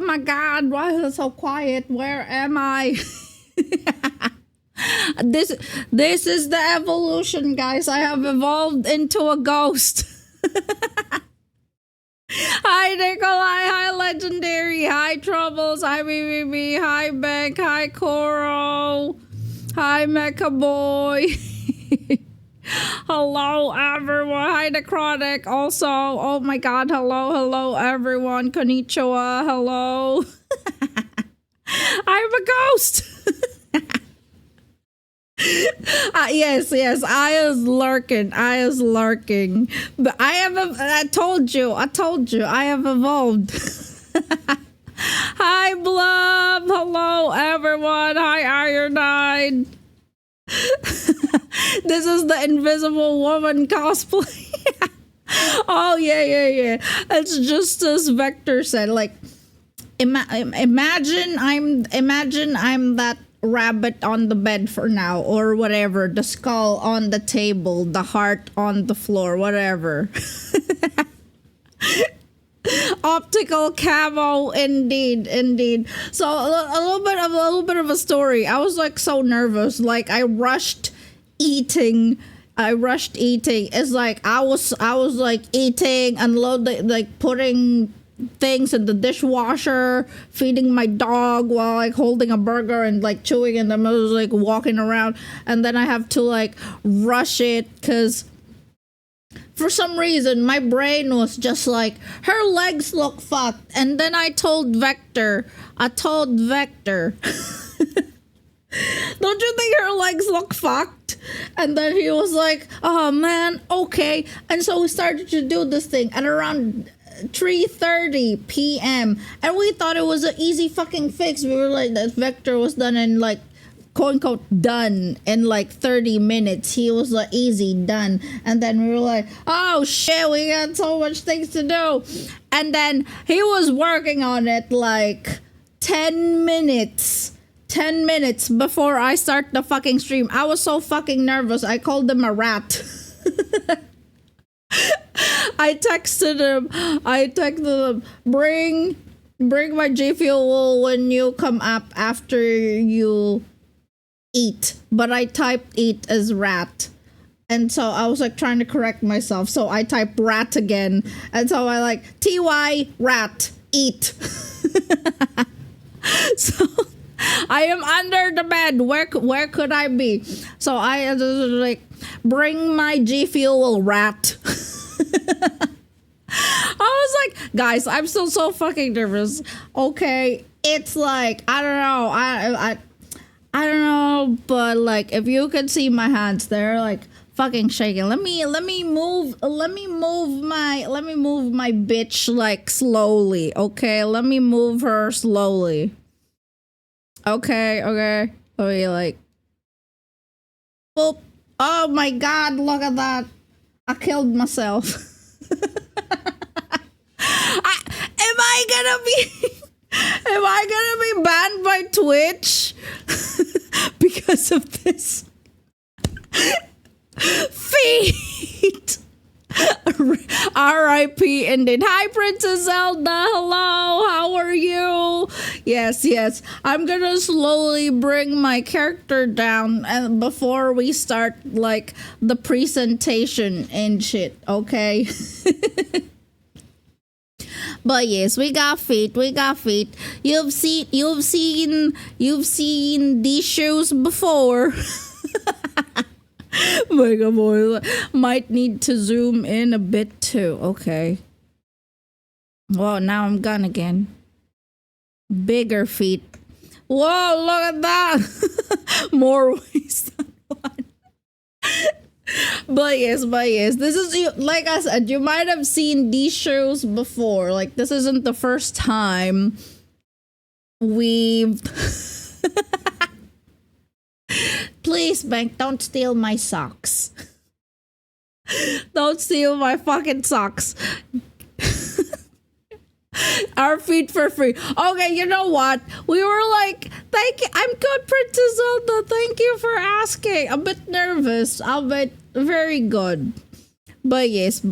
my god, why is it so quiet? Where am I? This is the evolution, guys. I have evolved into a ghost. Hi Nikolai, hi Legendary, hi Troubles, hi BBB, hi Beck, hi Koro, hi Mecha Boy. Hello everyone, hi Necrotic also. Oh my god, hello everyone, konnichiwa, hello. I'm a ghost. Yes, I is lurking. But I told you, I have evolved. Hi, Blub. Hello, everyone. Hi, Ironide. This is the Invisible Woman cosplay. Oh, yeah. It's just as Vector said. Like, imagine I'm that rabbit on the bed for now, or whatever, the skull on the table, the heart on the floor, whatever. Optical camo, indeed. So a little bit of a story. I was like so nervous, like I rushed eating. It's like I was like eating, unloading, like putting things in the dishwasher, feeding my dog while like holding a burger and like chewing, and then I was like walking around, and then I have to like rush it because for some reason my brain was just like, her legs look fucked. And then I told Vector, don't you think her legs look fucked? And then he was like, oh man, okay. And so we started to do this thing at around 3:30 p.m. and we thought it was an easy fucking fix. We were like, that Vector was done in like, quote unquote, done in like 30 minutes. He was like, easy, done. And then we were like, oh shit, we got so much things to do. And then he was working on it like 10 minutes before I start the fucking stream. I was so fucking nervous. I called him a rat. I texted him, bring my G Fuel when you come up after you eat. But I typed eat as rat. And so I was like trying to correct myself. So I typed rat again. And so I like TY rat eat. So I am under the bed. Where could I be? So I was like, bring my G Fuel rat. I was like, guys, I'm still so fucking nervous. Okay, it's like, I don't know, I don't know, but like, if you could see my hands, they're like fucking shaking. Let me move my bitch like slowly. Okay, let me move her slowly. Okay. Let me like, boop. Oh my god, look at that. I killed myself. Am I gonna be banned by Twitch because of this? Feet. R.I.P. indeed. Hi, Princess Zelda. Hello. How are you? Yes. I'm gonna slowly bring my character down, and before we start like the presentation and shit. Okay. But yes, we got feet. You've seen these shoes before. Mega boy might need to zoom in a bit too. Okay. Well, now I'm gone again. Bigger feet. Whoa, look at that. More ways than one. But yes, this is, like I said, you might have seen these shows before. Like, this isn't the first time we've please, Bank, don't steal my socks. Don't steal my fucking socks. Our feet for free. Okay, you know what? We were like, thank you. I'm good, Princess Zelda. Thank you for asking. A bit nervous, but very good. But yes.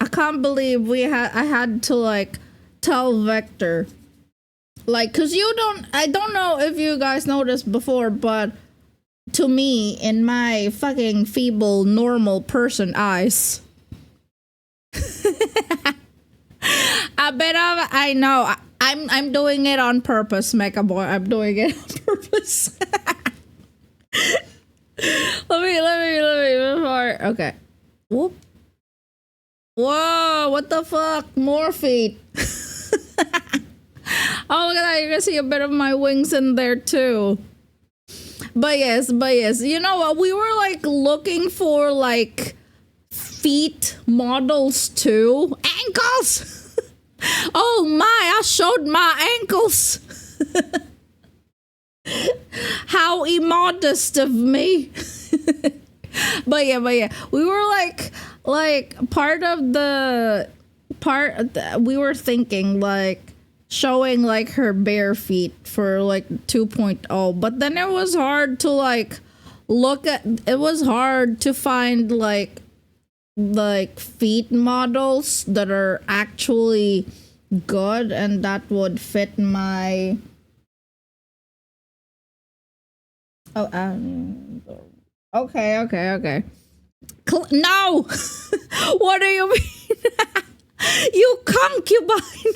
I can't believe I had to like tell Vector Like, cause I don't know if you guys noticed before, but to me, in my fucking feeble, normal person eyes, a bit of, I know, I'm doing it on purpose, Mecha Boy. I'm doing it on purpose. let me, before, okay. Whoop. Whoa, what the fuck? More feet. Oh, look at that. You're gonna see a bit of my wings in there too. But yes. You know what? We were like looking for like feet models too. Ankles! Oh my, I showed my ankles. How immodest of me. But yeah. We were like we were thinking like showing like her bare feet for like 2.0, but then it was hard to like it was hard to find like feet models that are actually good and that would fit my okay. No. What do you mean? You concubine.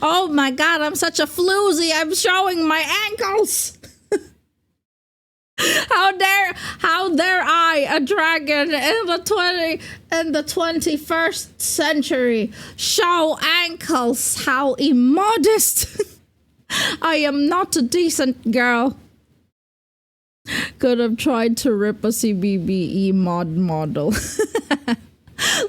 Oh my god, I'm such a floozy. I'm showing my ankles. How dare I, a dragon in the 21st century, show ankles? How immodest. I am not a decent girl. Could have tried to rip a CBBE model.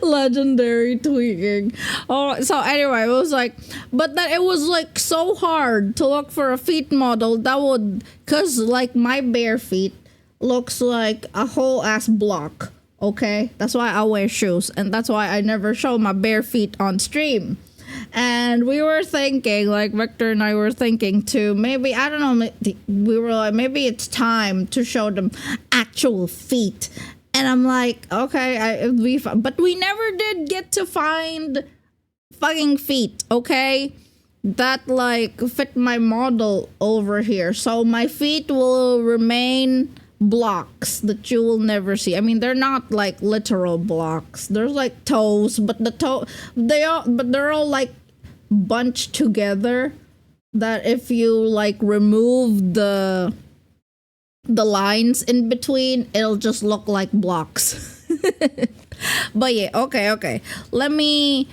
Legendary tweaking. Oh, so anyway, it was like, but then it was like so hard to look for a feet model that would, cause like my bare feet looks like a whole ass block. Okay, that's why I wear shoes, and that's why I never show my bare feet on stream. And we were thinking, like Victor and I were thinking too, maybe, I don't know, we were like, maybe it's time to show them actual feet. And I'm like, okay, it'd be fun. But we never did get to find fucking feet, okay? That like fit my model over here. So my feet will remain blocks that you will never see. I mean, they're not like literal blocks. There's like toes, but they're all like bunched together. That if you like remove the lines in between, it'll just look like blocks. But yeah, okay. Let me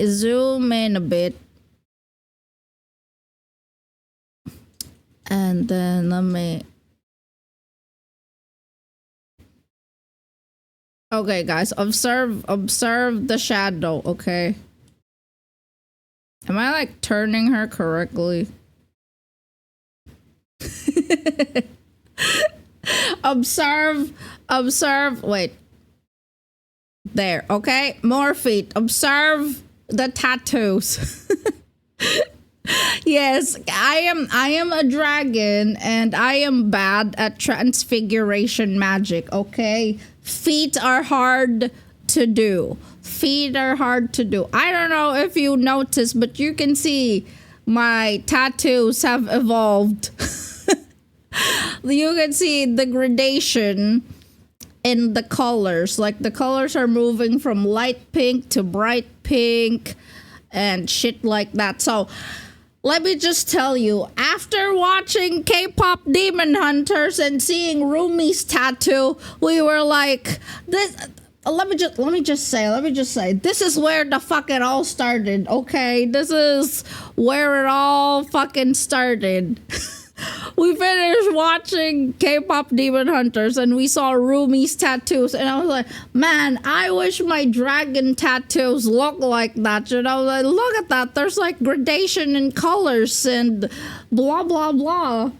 zoom in a bit. And then let me... Okay, guys, observe the shadow, okay? Am I like turning her correctly? observe, wait. There, okay? More feet. Observe the tattoos. Yes, I am a dragon and I am bad at transfiguration magic, okay? Feet are hard to do. I don't know if you noticed, but you can see my tattoos have evolved. You can see the gradation in the colors. Like the colors are moving from light pink to bright pink and shit like that. So let me just tell you, after watching K-pop Demon Hunters and seeing Rumi's tattoo, we were like, this. Let me just say, this is where the fuck it all started, okay? This is where it all fucking started. We finished watching K-pop Demon Hunters and we saw Rumi's tattoos, and I was like, man, I wish my dragon tattoos look like that. You know, like, look at that. There's like gradation in colors and blah blah blah.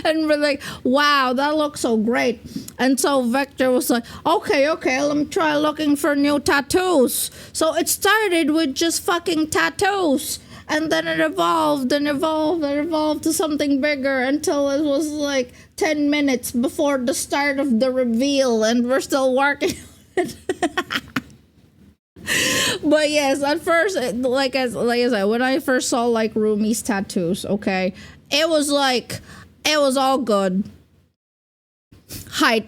And we're like, wow, that looks so great. And so Vector was like, okay, let me try looking for new tattoos. So it started with just fucking tattoos. And then it evolved to something bigger until it was like 10 minutes before the start of the reveal. And we're still working on it. But yes, at first, like I said, when I first saw like Rumi's tattoos, okay, it was all good. What?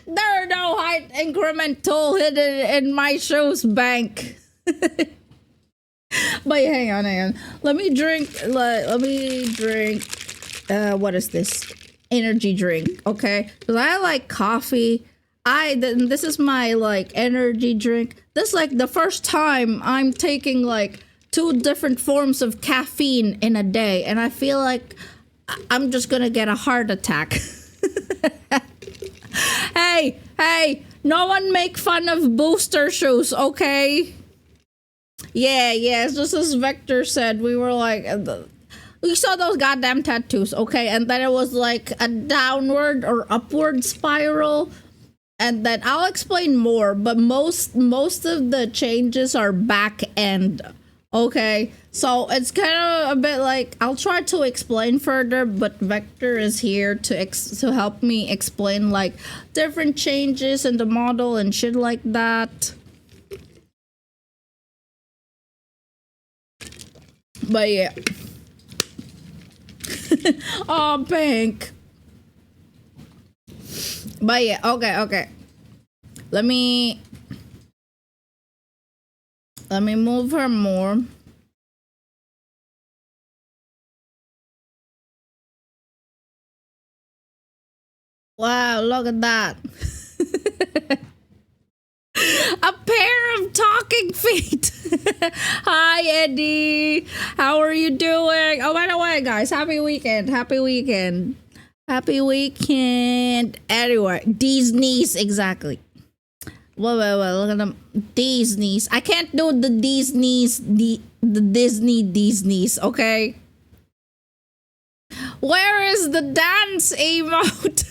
There are no height incremental hidden in my shoes bank. But hang on. Let me drink. What is this? Energy drink. Okay, because I like coffee. This is my like energy drink. This is like the first time I'm taking like 2 different forms of caffeine in a day, and I feel like I'm just gonna get a heart attack. Hey, no one make fun of booster shoes, okay? Yeah, it's just as Vector said, we were like, we saw those goddamn tattoos, okay? And then it was like a downward or upward spiral. And then I'll explain more, but most of the changes are back end. Okay, so it's kind of a bit like, I'll try to explain further, but Vector is here to help me explain like different changes in the model and shit like that. But yeah. Oh, pink. But yeah, okay. Let me move her more. Wow, look at that. A pair of talking feet. Hi, Eddie. How are you doing? Oh, by the way, guys, happy weekend. Anyway, these knees, exactly. Wait, look at them. These knees. I can't do the these knees, the Disney these knees, okay? Where is the dance emote?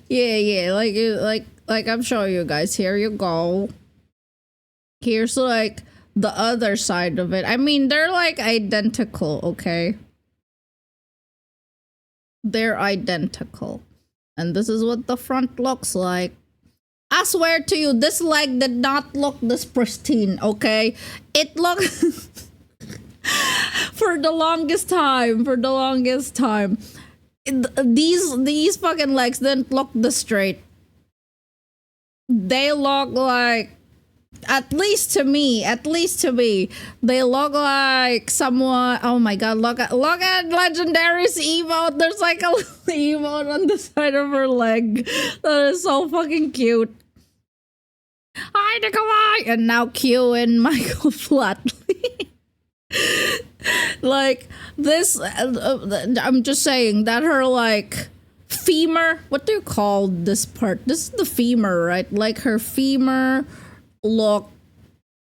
Yeah, like I'm showing you guys. Here you go. Here's like the other side of it. I mean, they're like identical, okay? They're identical. And this is what the front looks like. I swear to you, this leg did not look this pristine, okay? It looked... for the longest time. These fucking legs didn't look this straight. They look like... At least to me, they look like someone. Oh my god! Look at Legendary's emote. There's like a little emote on the side of her leg. That is so fucking cute. Hi, Nikolai, and now Q and Michael Flatley. Like this, I'm just saying that her like femur. What do you call this part? This is the femur, right? Like her femur. Look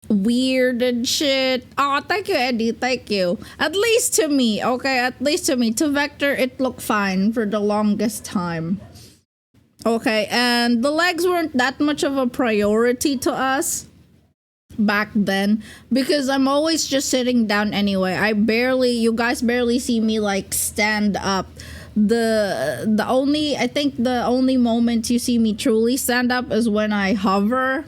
weird and shit. Oh, thank you, Eddie. Thank you. At least to me, okay? At least to me. To Vector, it looked fine for the longest time. Okay, and the legs weren't that much of a priority to us back then because I'm always just sitting down anyway. You guys barely see me like stand up. The only moment you see me truly stand up is when I hover.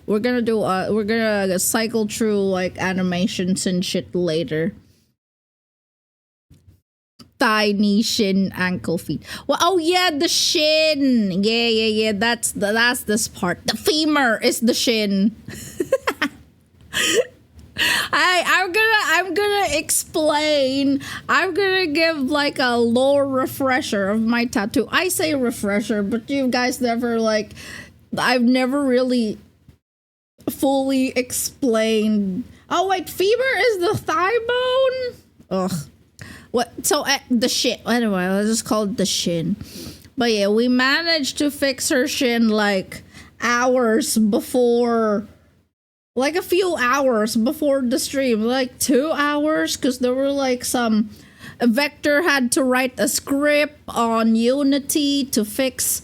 We're gonna cycle through like animations and shit later. Thigh, knee, shin, ankle, feet. Well, oh yeah, the shin. Yeah. That's this part. The femur is the shin. I'm gonna explain. I'm gonna give like a lore refresher of my tattoo. I say refresher, but you guys never like. I've never really fully explained. Oh wait, femur is the thigh bone. Ugh. What? So the shin. Anyway, let's just call it the shin. But yeah, we managed to fix her shin like hours before. Like a few hours before the stream, like 2 hours, because there were like some. Vector had to write a script on Unity to fix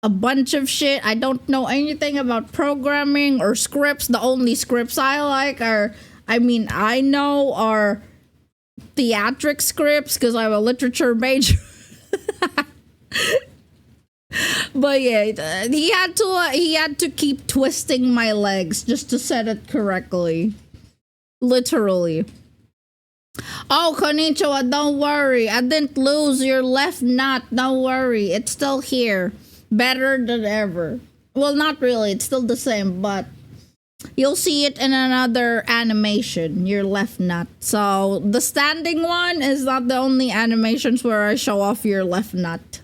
a bunch of shit. I don't know anything about programming or scripts. The only scripts I like I know are theatric scripts because I'm a literature major. But yeah, he had to keep twisting my legs just to set it correctly. Literally. Oh, konnichiwa, don't worry. I didn't lose your left nut. Don't worry. It's still here. Better than ever. Well, not really. It's still the same, but you'll see it in another animation, your left nut. So the standing one is not the only animations where I show off your left nut.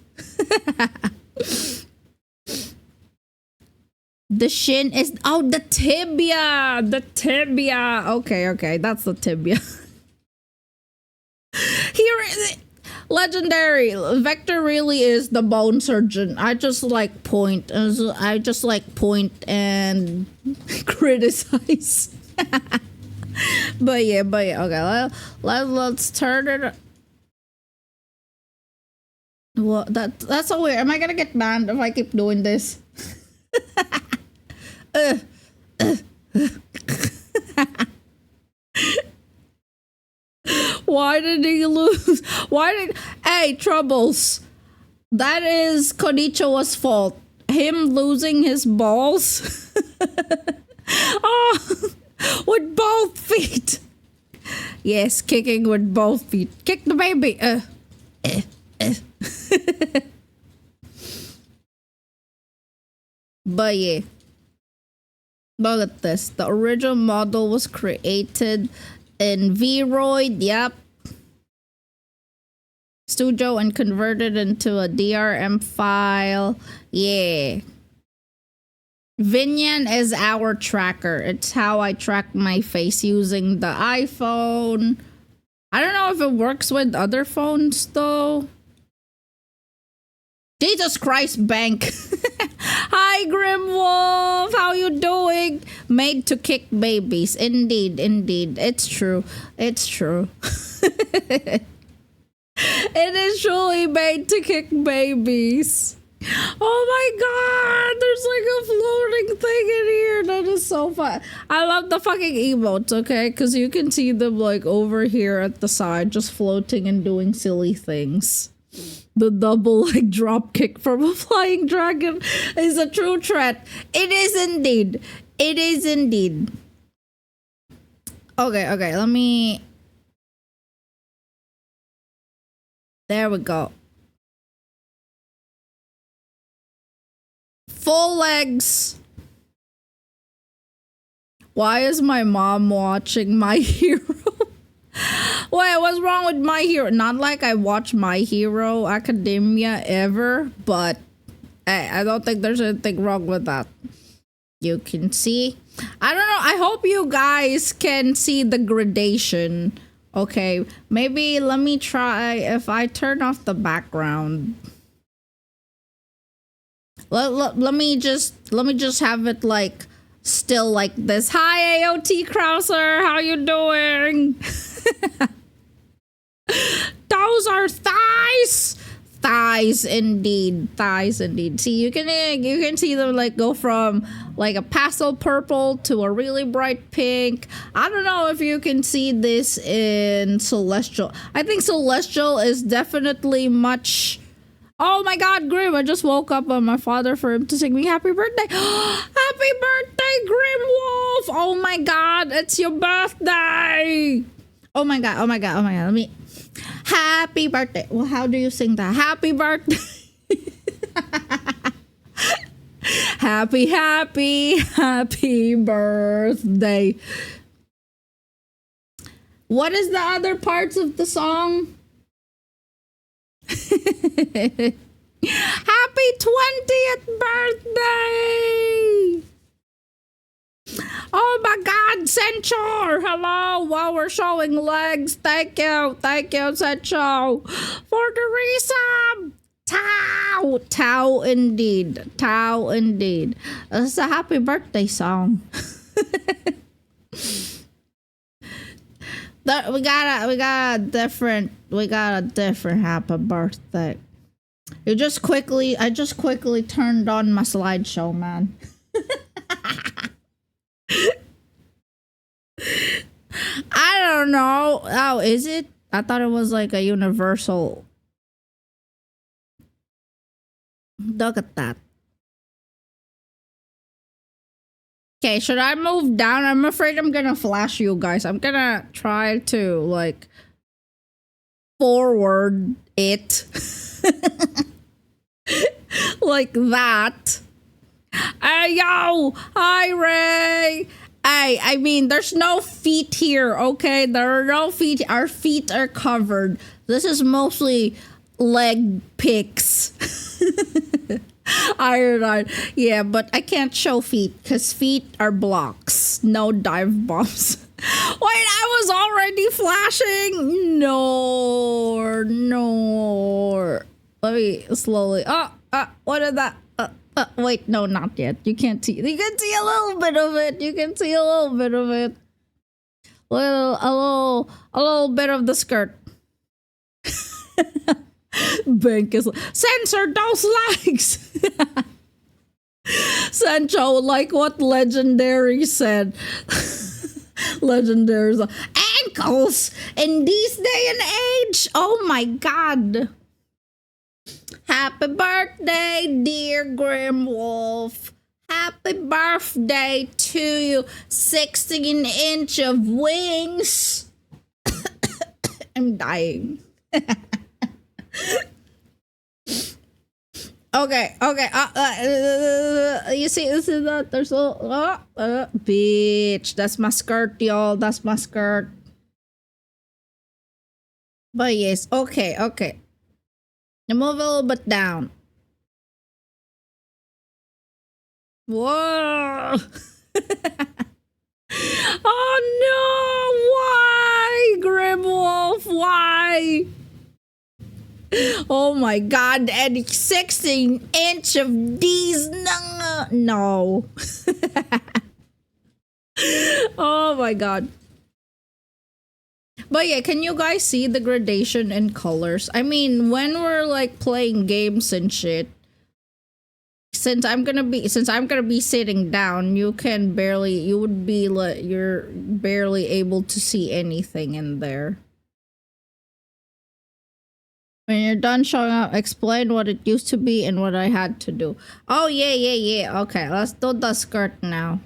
The shin is, oh, the tibia. The tibia. Okay. That's the tibia. Here, legendary. Vector really is the bone surgeon. I just like point and criticize. but yeah. Okay, let's turn it. Well, that's so weird. Am I gonna get banned if I keep doing this? Why did he lose? Hey, Troubles. That is Konichiwa's fault. Him losing his balls. Oh, with both feet. Yes, kicking with both feet. Kick the baby. But yeah. Look at this. The original model was created in Vroid. Yep. Studio and converted into a DRM file. Yeah. Vinyan is our tracker. It's how I track my face using the iPhone. I don't know if it works with other phones though. Jesus Christ, Bank. Hi, Grimwolf. How you doing? Made to kick babies. Indeed. It's true. It is truly made to kick babies. Oh my god, there's like a floating thing in here. That is so fun. I love the fucking emotes, okay? Because you can see them like over here at the side, just floating and doing silly things. The double like drop kick from a flying dragon is a true threat. It is indeed. Okay, let me... There we go. Full legs. Why is my mom watching My Hero? Wait, what's wrong with My Hero? Not like I watch My Hero Academia ever, but I don't think there's anything wrong with that. You can see. I don't know. I hope you guys can see the gradation. Okay, maybe let me try if I turn off the background. Let me just have it like still like this. Hi AOT Krauser, how you doing? Those are thighs. Thighs indeed. See, you can see them like go from like a pastel purple to a really bright pink. I don't know if you can see this in Celestial. I think Celestial is definitely much... Oh my god, Grim, I just woke up on my father for him to sing me happy birthday. Happy birthday, Grim Wolf! Oh my god, it's your birthday! Oh my god, let me... Happy birthday. Well, how do you sing that? Happy birthday. happy birthday. What is the other parts of the song? Happy 20th birthday. Oh my god, Senchor! Hello, while we're showing legs. Thank you, Senchor. For the resub! Tau indeed. It's a happy birthday song. We got a different happy birthday. I just quickly turned on my slideshow, man. I don't know. Oh, is it? I thought it was like a universal. Look at that. Okay, should I move down? I'm afraid I'm gonna flash you guys. I'm gonna try to, like, forward it. Like that. Hey, yo! Hi, Ray! Hey, I mean, there's no feet here, okay? There are no feet. Our feet are covered. This is mostly leg pics. Iron. Yeah, but I can't show feet because feet are blocks. No dive bombs. Wait, I was already flashing. No. Let me slowly. What is that? Wait, no, not yet. You can't see. You can see a little bit of it. A little bit of the skirt. Bank is censor those legs. Sancho, like what Legendary said. Legendary's like, ankles in this day and age. Oh my god. Happy birthday, dear Grim Wolf. Happy birthday to you. 16-inch of wings. I'm dying. Okay. You see, this is that. There's a bitch. That's my skirt, y'all. That's my skirt. But yes, okay. Now move a little bit down. Whoa. Oh no! Why, Grim Wolf? Why? Oh my god, and 16-inch of these. No. Oh my god. But yeah, can you guys see the gradation in colors? I mean, when we're like playing games and shit, since I'm gonna be sitting down, you're barely able to see anything in there. When you're done showing up, explain what it used to be and what I had to do. Oh, yeah. Okay, let's do the skirt now.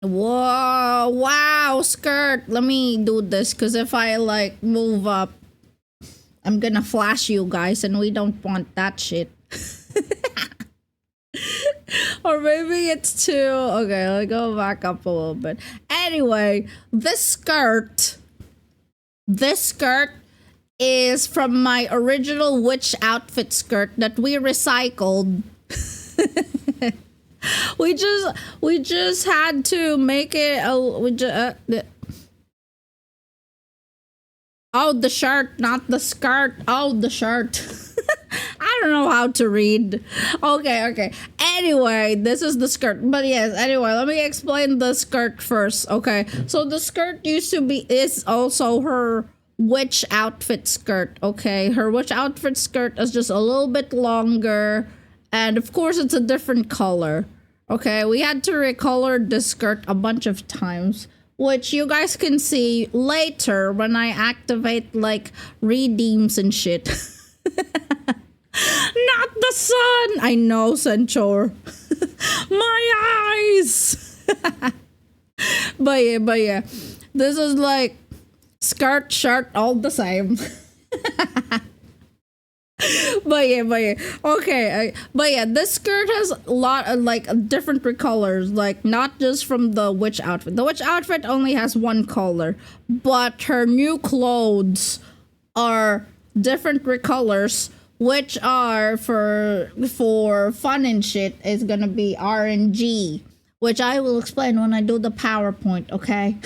Whoa, wow, skirt. Let me do this, because if I, like, move up, I'm gonna flash you guys, and we don't want that shit. Or maybe it's too... Okay, let's go back up a little bit. Anyway, this skirt is from my original witch outfit skirt that we recycled. we just had to make it the shirt, not the skirt. Oh, the shirt. I don't know how to read. Okay. Anyway, this is the skirt. But yes, anyway, let me explain the skirt first. Okay, so the skirt is also her witch outfit skirt. Okay, her witch outfit skirt is just a little bit longer, and of course it's a different color. Okay, we had to recolor the skirt a bunch of times, which you guys can see later when I activate like redeems and shit. Not the sun. I know, Centaur. My eyes. But yeah. This is like skirt, shirt, all the same. But yeah. Okay. But yeah, this skirt has a lot of like different colors. Like not just from the witch outfit. The witch outfit only has one color, but her new clothes are different colors, which are for fun and shit is gonna be RNG, which I will explain when I do the PowerPoint, okay?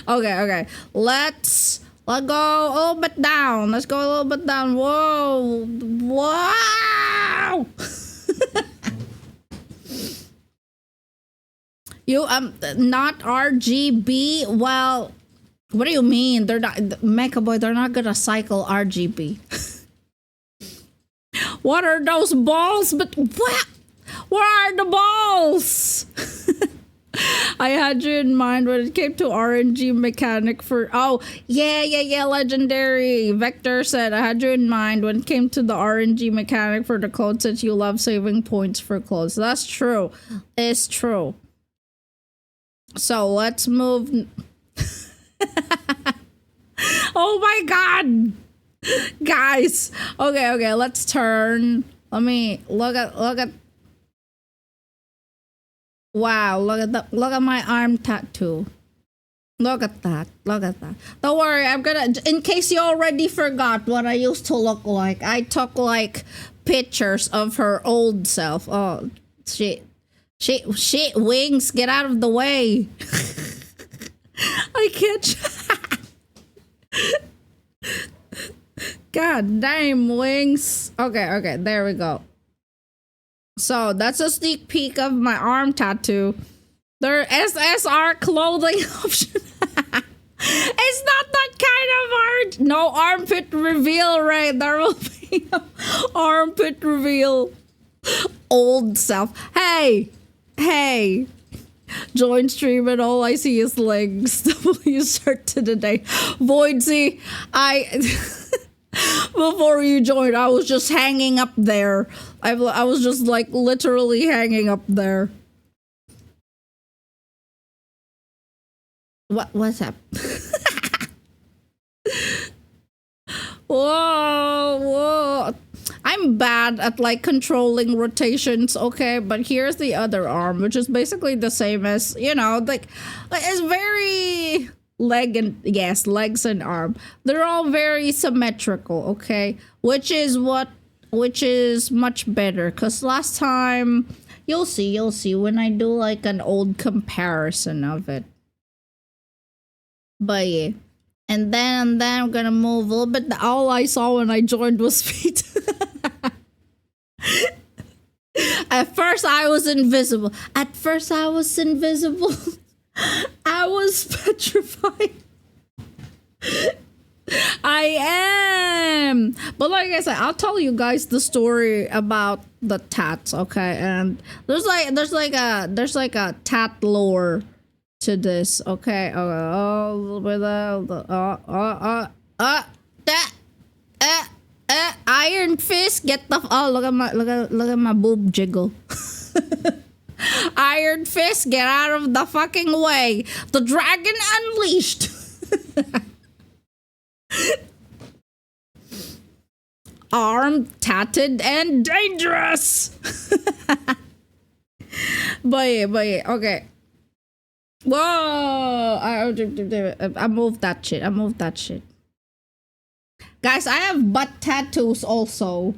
Okay. Let's go a little bit down. Let's go a little bit down. Whoa. Wow. You not RGB. Well, what do you mean? They're not, Mecha Boy, they're not gonna cycle RGB. What are those balls? But what? Where are the balls? I had you in mind when it came to RNG mechanic for. Oh, yeah, legendary. Vector said, I had you in mind when it came to the RNG mechanic for the clothes that you love saving points for clothes. That's true. It's true. So let's move. Oh my god! Guys. Okay, let's turn. Let me look at. Wow, look at my arm tattoo. Look at that. Don't worry, I'm gonna, in case you already forgot what I used to look like, I took like pictures of her old self. Oh, shit, wings, get out of the way. I can't. God damn, wings. Okay, there we go. So that's a sneak peek of my arm tattoo. Their SSR clothing option. It's not that kind of art. No armpit reveal, right? There will be no armpit reveal. Old self. Hey. Join stream and all I see is legs. W start to the day. Voidsy, before you joined, I was just hanging up there. I was just like literally hanging up there. What's up? Whoa. I'm bad at like controlling rotations, okay? But here's the other arm, which is basically the same as, like it's very legs and arm. They're all very symmetrical, okay? Which is much better, because last time you'll see when I do like an old comparison of it. But yeah. And then I'm gonna move a little bit. All I saw when I joined was feet. At first I was invisible. I was petrified. I am. But like I said, I'll tell you guys the story about the tats, okay? And there's like a tat lore to this, okay? Iron Fist, get the look at my boob jiggle. Iron Fist, get out of the fucking way. The dragon unleashed. Armed, tatted, and dangerous. But yeah, okay. Whoa! I moved that shit. Guys, I have butt tattoos also.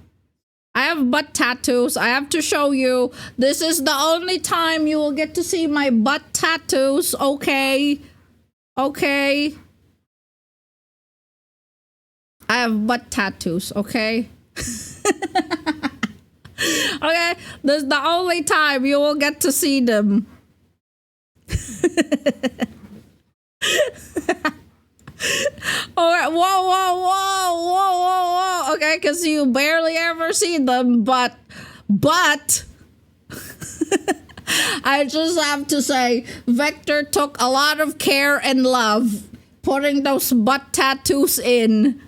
I have to show you. This is the only time you will get to see my butt tattoos, okay? I have butt tattoos, okay? Okay, this is the only time you will get to see them. Alright, whoa. Okay, because you barely ever see them, but I just have to say, Vector took a lot of care and love putting those butt tattoos in.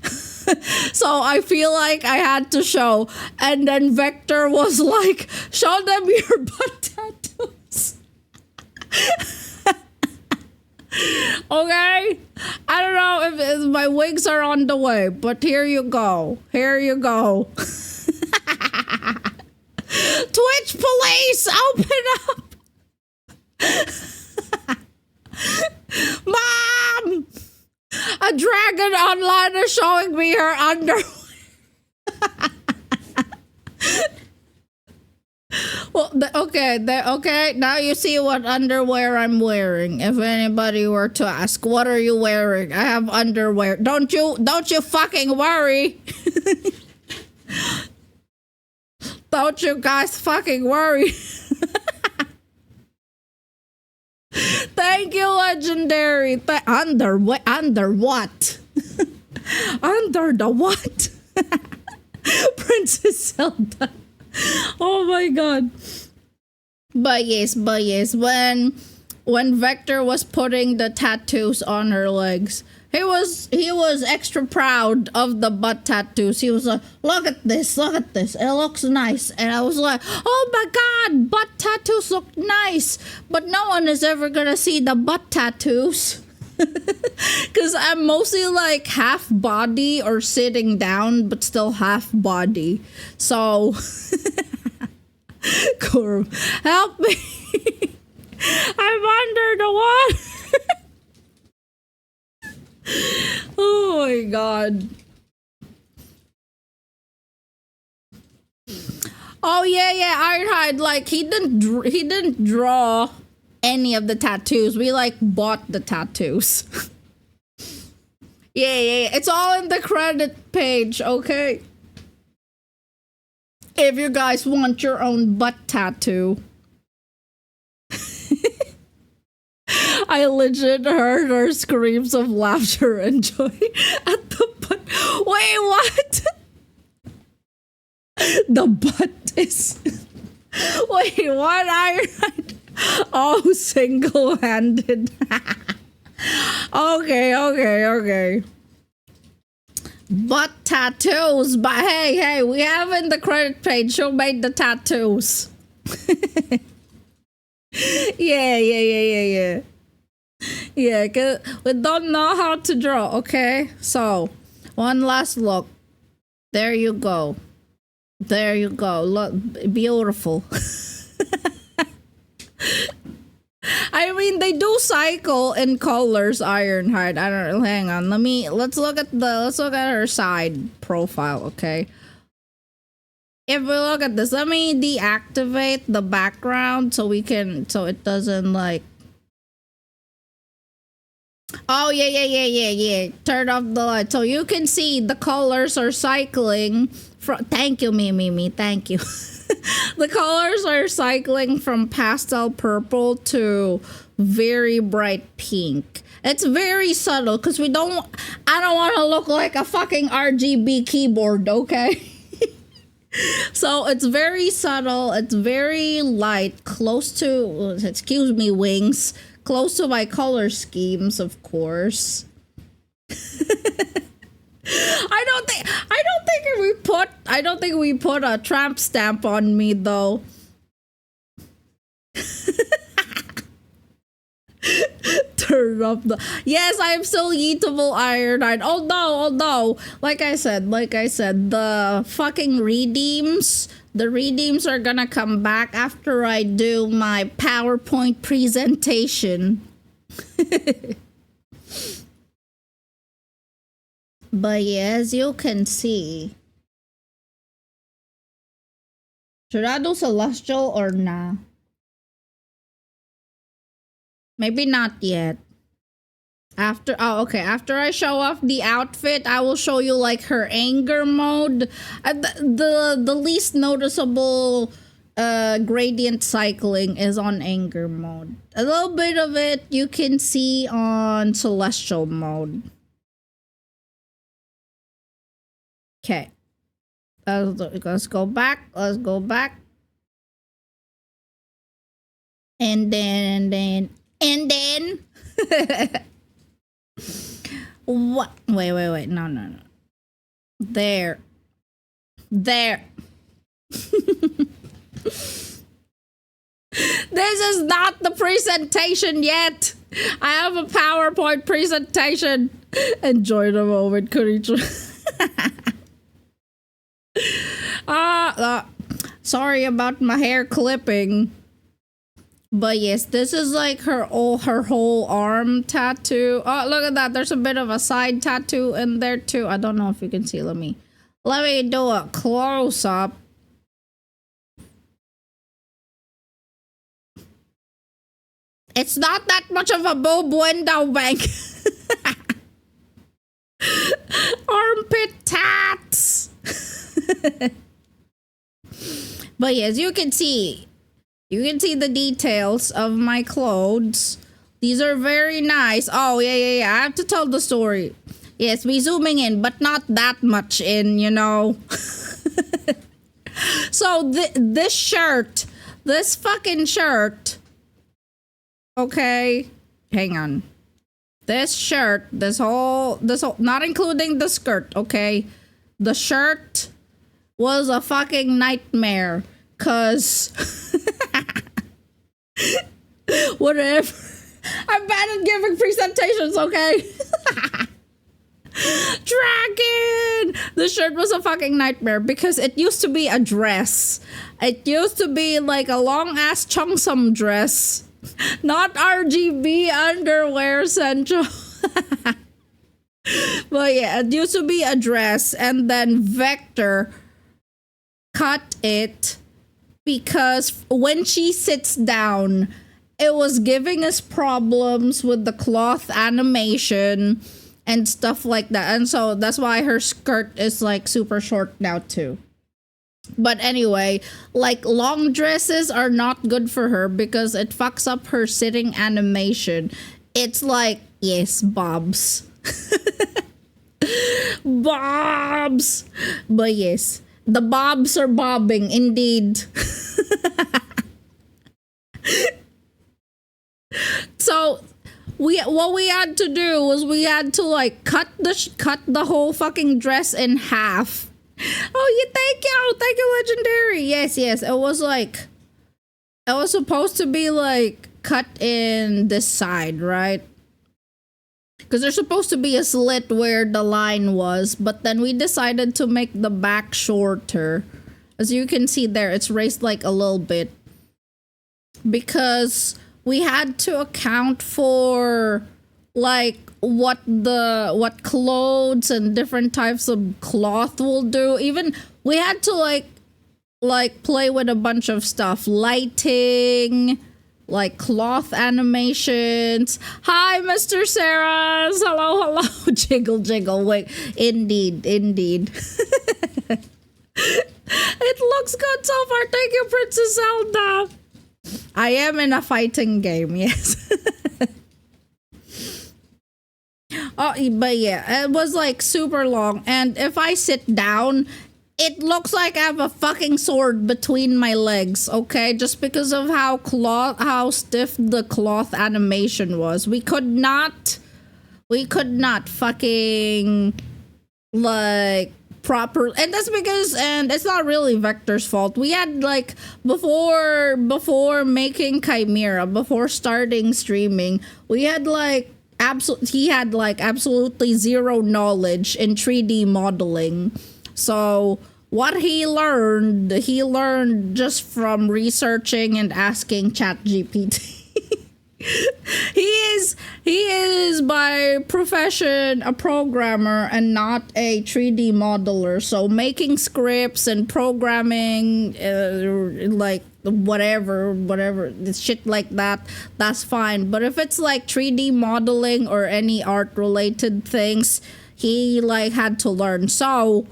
So I feel like I had to show. And then Vector was like, show them your butt tattoos. Okay? I don't know if my wigs are on the way, but here you go. Twitch police, open up. Mom! A dragon online is showing me her underwear. Well, okay. Now you see what underwear I'm wearing. If anybody were to ask, what are you wearing? I have underwear. Don't you fucking worry. Don't you guys fucking worry. Thank you, legendary. Under what? Under the what? Princess Zelda. Oh my god. But yes, when when Vector was putting the tattoos on her legs. He was extra proud of the butt tattoos. He was like, look at this, it looks nice. And I was like, oh my god, butt tattoos look nice, but no one is ever gonna see the butt tattoos. Because I'm mostly like half body or sitting down, but still half body. So, Corum, help me. I'm under the water. Oh my god. Oh yeah, Ironhide, like he didn't draw any of the tattoos. We like bought the tattoos. Yeah, it's all in the credit page, okay? If you guys want your own butt tattoo. I legit heard her screams of laughter and joy at the butt. Wait, what? The butt is... Wait, what? Oh, single-handed. Okay. Butt tattoos, but hey, we have in the credit page who made the tattoos. Yeah. Yeah, cause we don't know how to draw, okay? So, one last look. There you go. Look, beautiful. I mean, they do cycle in colors, Ironhide. I don't know. Hang on. Let's look at her side profile, okay? If we look at this, let me deactivate the background so it doesn't like... Oh, yeah. Turn off the light. So you can see the colors are cycling from... Thank you, Mimi. Thank you. The colors are cycling from pastel purple to very bright pink. It's very subtle because I don't want to look like a fucking RGB keyboard, okay? So it's very subtle. It's very light, close to... Excuse me, wings. Close to my color schemes, of course. I don't think we put a tramp stamp on me though. Turn up the... Yes, I am still eatable, Ironhide. Oh no. Like I said, the fucking redeems. The redeems are gonna come back after I do my PowerPoint presentation. But yeah, as you can see... Should I do Celestial or nah? Maybe not yet. After I show off the outfit, I will show you like her anger mode. The least noticeable gradient cycling is on anger mode. A little bit of it you can see on celestial mode. Okay. Let's go back. And then what? Wait. No. There. This is not the presentation yet. I have a PowerPoint presentation. Enjoy the moment, Kurichu. Sorry about my hair clipping. But yes, this is like her whole arm tattoo. Oh, look at that. There's a bit of a side tattoo in there too. I don't know if you can see. Let me do a close up. It's not that much of a boob window bank. Armpit tats. But yes, you can see the details of my clothes. These are very nice. Oh, yeah. I have to tell the story. Yes, we zooming in, but not that much in, you know. So this fucking shirt. Okay, hang on. This shirt, this whole, not including the skirt, okay? The shirt was a fucking nightmare, cause whatever. I'm bad at giving presentations, okay? Dragon! The shirt was a fucking nightmare because it used to be a dress. It used to be like a long ass cheongsam dress. Not RGB underwear central. But yeah, it used to be a dress, and then Vector cut it because when she sits down, it was giving us problems with the cloth animation and stuff like that. And so that's why her skirt is like super short now too. But anyway, like long dresses are not good for her because it fucks up her sitting animation. It's like, yes, bobs. Bobs. But yes, the bobs are bobbing indeed. So what we had to do was we had to like cut the whole fucking dress in half. Oh, yeah, thank you, Legendary. Yes, it was like, it was supposed to be like cut in this side, right? Because there's supposed to be a slit where the line was, but then we decided to make the back shorter. As you can see there, it's raised like a little bit because we had to account for like what clothes and different types of cloth will do. Even we had to like play with a bunch of stuff, lighting, like cloth animations. Hi, Mr. Sarahs. Hello. Jiggle. Wait, indeed. It looks good so far. Thank you, Princess Zelda. I am in a fighting game, yes. Oh, but yeah, it was like super long, and if I sit down, it looks like I have a fucking sword between my legs, okay? Just because of how stiff the cloth animation was. We could not fucking like proper, and that's because, and it's not really Vector's fault. We had like before making KaiMeera, before starting streaming, we had like he had like absolutely zero knowledge in 3D modeling. So what he learned just from researching and asking ChatGPT. He is by profession a programmer and not a 3D modeler. So making scripts and programming, like whatever shit like that, that's fine. But if it's like 3D modeling or any art related things, he like had to learn. So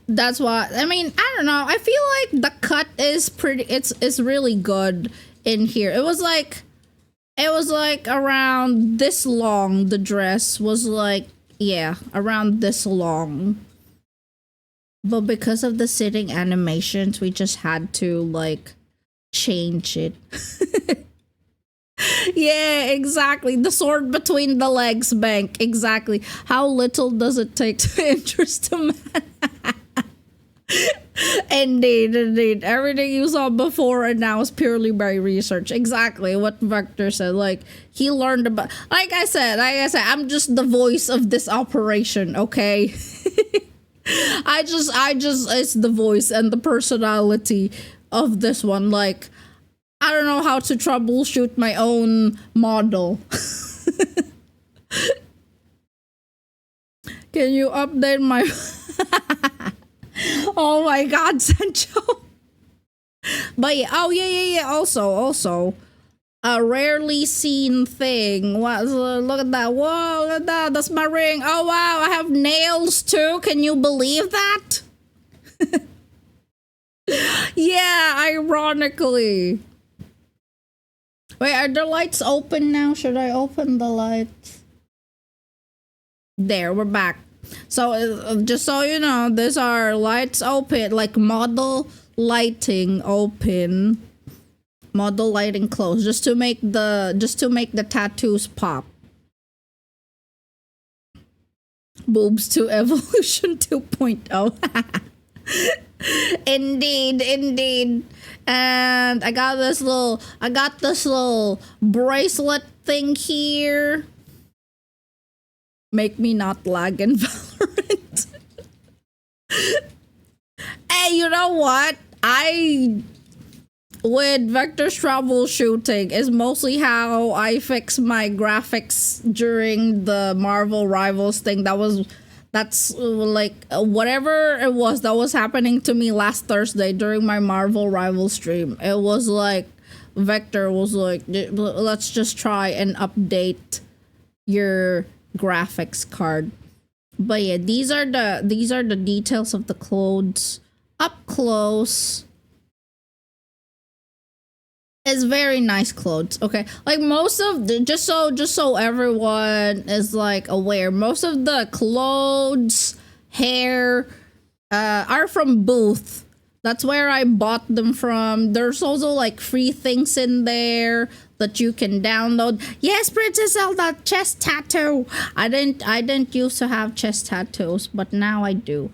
that's why, I mean, I don't know, I feel like the cut is it's really good in here. It was like around this long. The dress was like, yeah, around this long. But because of the sitting animations, we just had to like change it. Yeah, exactly. The sword between the legs, Bank. Exactly. How little does it take to interest a man? Indeed. Everything you saw before and now is purely by research. Exactly what Vector said. Like, he learned about, like I said, I'm just the voice of this operation, okay? I just it's the voice and the personality of this one. Like, I don't know how to troubleshoot my own model. Can you update my oh my god, Sancho. But yeah, oh yeah. Also, a rarely seen thing. What? Look at that. Whoa, look at that. That's my ring. Oh wow, I have nails too. Can you believe that? Yeah, ironically. Wait, are the lights open now? Should I open the lights? There, we're back. So, just so you know, these are lights open, like model lighting open. Model lighting close just to make the tattoos pop. Boobs to evolution 2.0. Indeed. And I got this little bracelet thing here. Make me not lag in Valorant. Hey, you know what? With vector troubleshooting is mostly how I fix my graphics during the Marvel Rivals thing. That's like whatever it was that was happening to me last Thursday during my Marvel Rival stream. It was like Vector was like, let's just try and update your graphics card. But yeah, these are the details of the clothes up close. It's very nice clothes, okay? Like most of the, just so everyone is like aware, most of the clothes, hair, are from Booth. That's where I bought them from. There's also like free things in there that you can download. Yes, Princess Zelda chest tattoo. I didn't used to have chest tattoos, but now I do.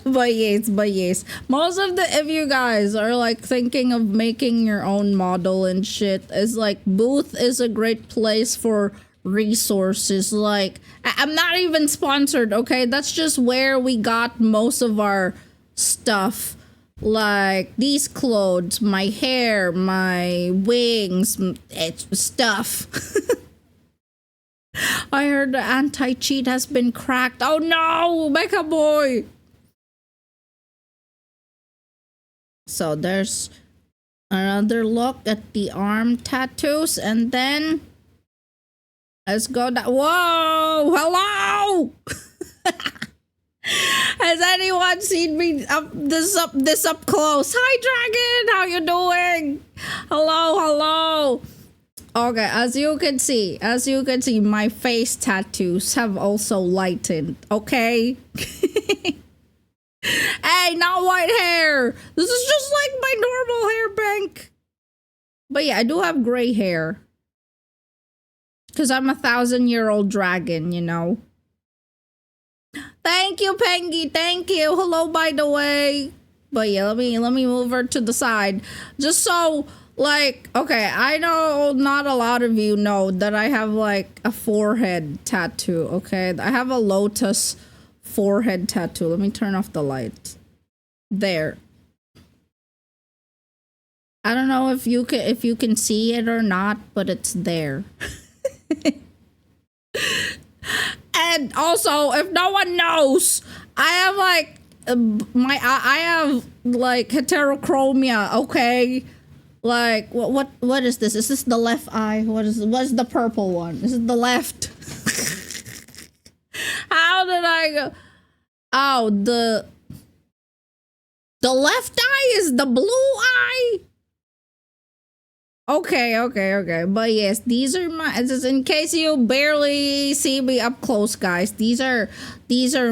But yes, most of the, if you guys are like thinking of making your own model and shit, is like Booth is a great place for resources. Like I'm not even sponsored, okay? That's just where we got most of our stuff, like these clothes, my hair, my wings, it's stuff. I heard the anti-cheat has been cracked. Oh no, Mecha Boy. So there's another look at the arm tattoos, and then let's go down. Whoa, hello. Has anyone seen me this up close? Hi Dragon, how you doing? Hello. Okay, as you can see, my face tattoos have also lightened, okay? Hey, not white hair. This is just like my normal hair bank. But yeah, I do have gray hair. Because I'm a 1,000-year-old dragon, you know. Thank you, Pengy. Thank you. Hello, by the way. But yeah, let me move her to the side. Just so, like, okay, I know not a lot of you know that I have, like, a forehead tattoo, okay? I have a lotus forehead tattoo. Let me turn off the light. There. I don't know if you can see it or not, but it's there. And also, if no one knows, I have like I have like heterochromia, okay? Like what is this? Is this the left eye? What's the purple one? This is the left. How did I go? Oh, the left eye is the blue eye. Okay. But yes, these are my, just in case you barely see me up close, guys. These are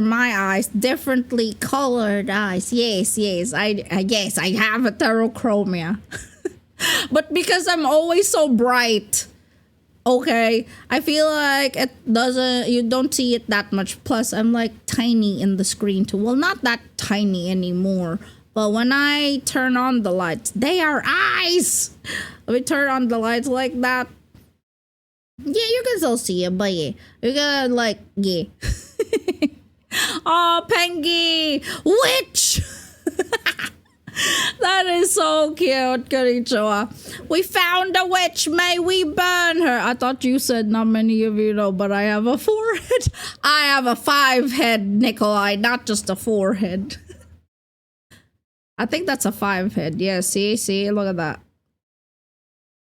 my eyes, differently colored eyes. Yes, I have heterochromia. But because I'm always so bright, okay, I feel like you don't see it that much. Plus, I'm like tiny in the screen too. Well, not that tiny anymore. But when I turn on the lights, they are eyes. Let me turn on the lights like that. Yeah, you can still see it, but yeah. You gotta like, yeah. Oh, Pengy! Witch! That is so cute, Konnichiwa. We found a witch, may we burn her. I thought you said not many of you know, but I have a forehead. I have a 5-head, Nikolai, not just a 4-head. I think that's a 5-head. Yeah, see, look at that.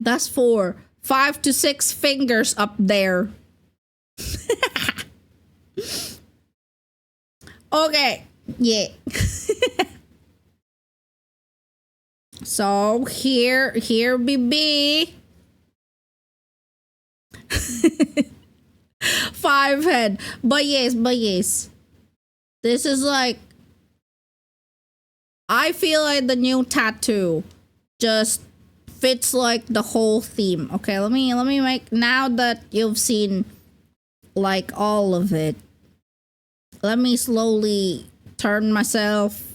That's 4. 5 to 6 fingers up there. Okay, yeah. So here BB. 5-head. But yes. This is like, I feel like the new tattoo just fits like the whole theme. Okay, let me make, now that you've seen like all of it, let me slowly turn myself.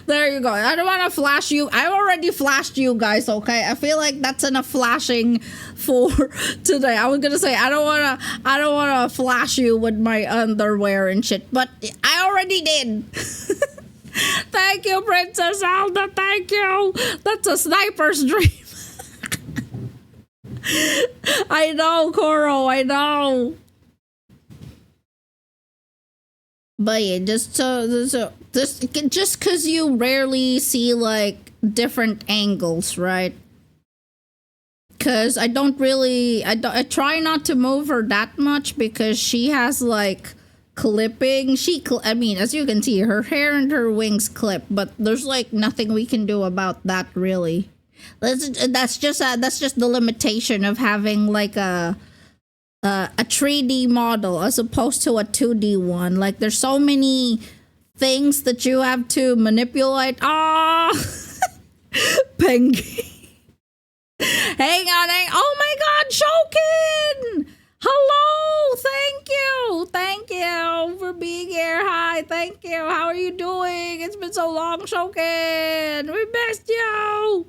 There you go. I don't want to flash you. I already flashed you guys, okay? I feel like that's enough flashing for today. I was gonna say I don't wanna flash you with my underwear and shit, but I already did. Thank you, Princess Alda. Thank you. That's a sniper's dream. I know, Koro. I know. But yeah, just because you rarely see like different angles, right? Because I try not to move her that much because she has like clipping. I mean, as you can see, her hair and her wings clip, but there's like nothing we can do about that really. That's just the limitation of having like a 3D model as opposed to a 2D one. Like there's so many things that you have to manipulate. Ah, Pengy. Hang on. Oh my God, Shokin! Hello, thank you for being here. Hi, thank you. How are you doing? It's been so long, Shokin. We missed you.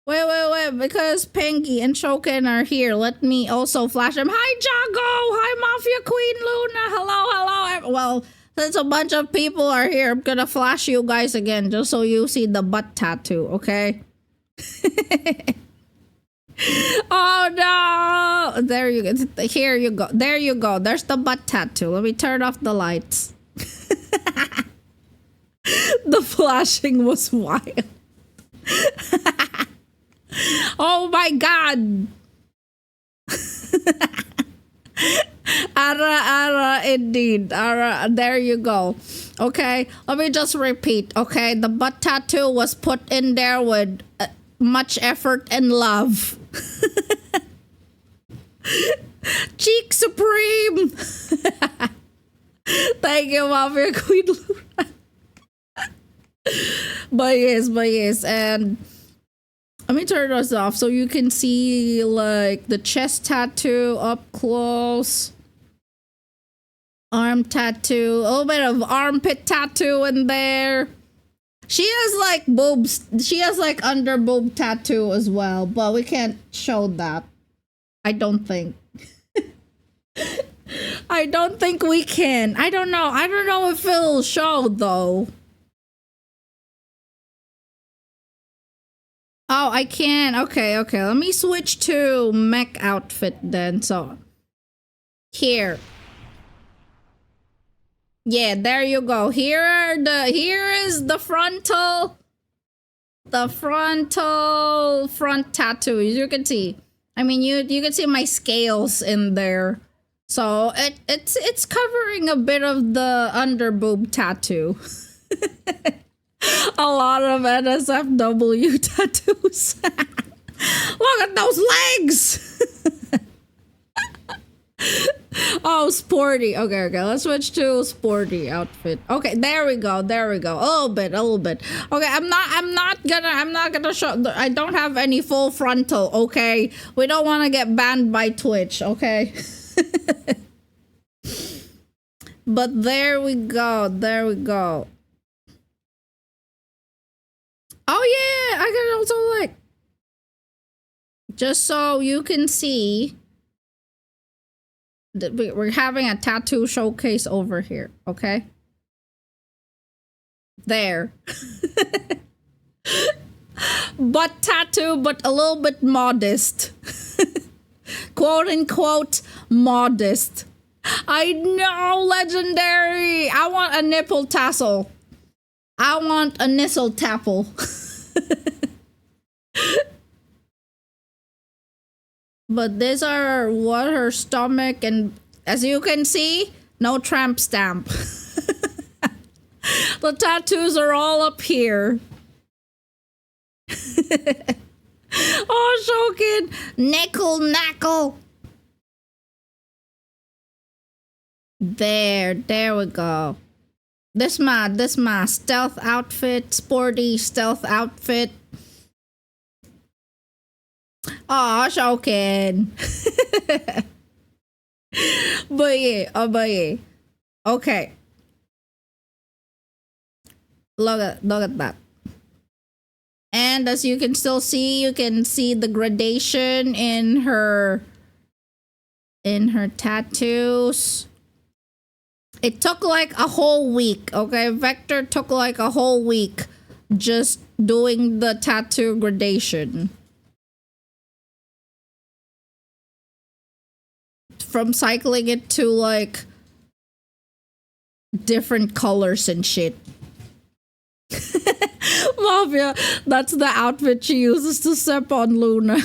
Wait, because Pengy and Shokin are here, let me also flash them. Hi, Jago! Hi, Mafia Queen Luna! Hello! Well, since a bunch of people are here, I'm gonna flash you guys again, just so you see the butt tattoo, okay? Oh, no! There you go. Here you go. There you go. There's the butt tattoo. Let me turn off the lights. The flashing was wild. Oh my God! Ara, indeed. Ara, there you go. Okay, let me just repeat. Okay, the butt tattoo was put in there with much effort and love. Cheek Supreme! Thank you, Mafia Queen Luna. But yes, and let me turn this off so you can see like the chest tattoo up close. Arm tattoo, a little bit of armpit tattoo in there. She has like boobs. She has like under boob tattoo as well, but we can't show that. I don't think. I don't think we can. I don't know. I don't know if it'll show though. Oh, I can. Okay. Let me switch to mech outfit then. So here. Yeah, there you go. Here is the frontal front tattoo. As you can see. I mean, you can see my scales in there. So it's covering a bit of the under boob tattoo. A lot of NSFW tattoos. Look at those legs. Oh, sporty. Okay. Let's switch to sporty outfit. Okay, there we go. A little bit. Okay, I'm not gonna show. I don't have any full frontal. Okay, we don't want to get banned by Twitch. Okay. But there we go. Oh yeah, I can also like, just so you can see that we're having a tattoo showcase over here, okay? There. Butt tattoo, but a little bit modest. Quote unquote modest. I know, legendary. I want a nipple tassel. I want a nissel tapple. But these are what her stomach, and as you can see, no tramp stamp. The tattoos are all up here. Oh, Shokin, nickel knackle. There we go. This stealth outfit, sporty stealth outfit. Oh, joking. But yeah. Okay. Look at that. And as you can still see, you can see the gradation in her tattoos. It took like a whole week, okay? Vector took like a whole week just doing the tattoo gradation. From cycling it to like different colors and shit. Mafia, that's the outfit she uses to step on Luna.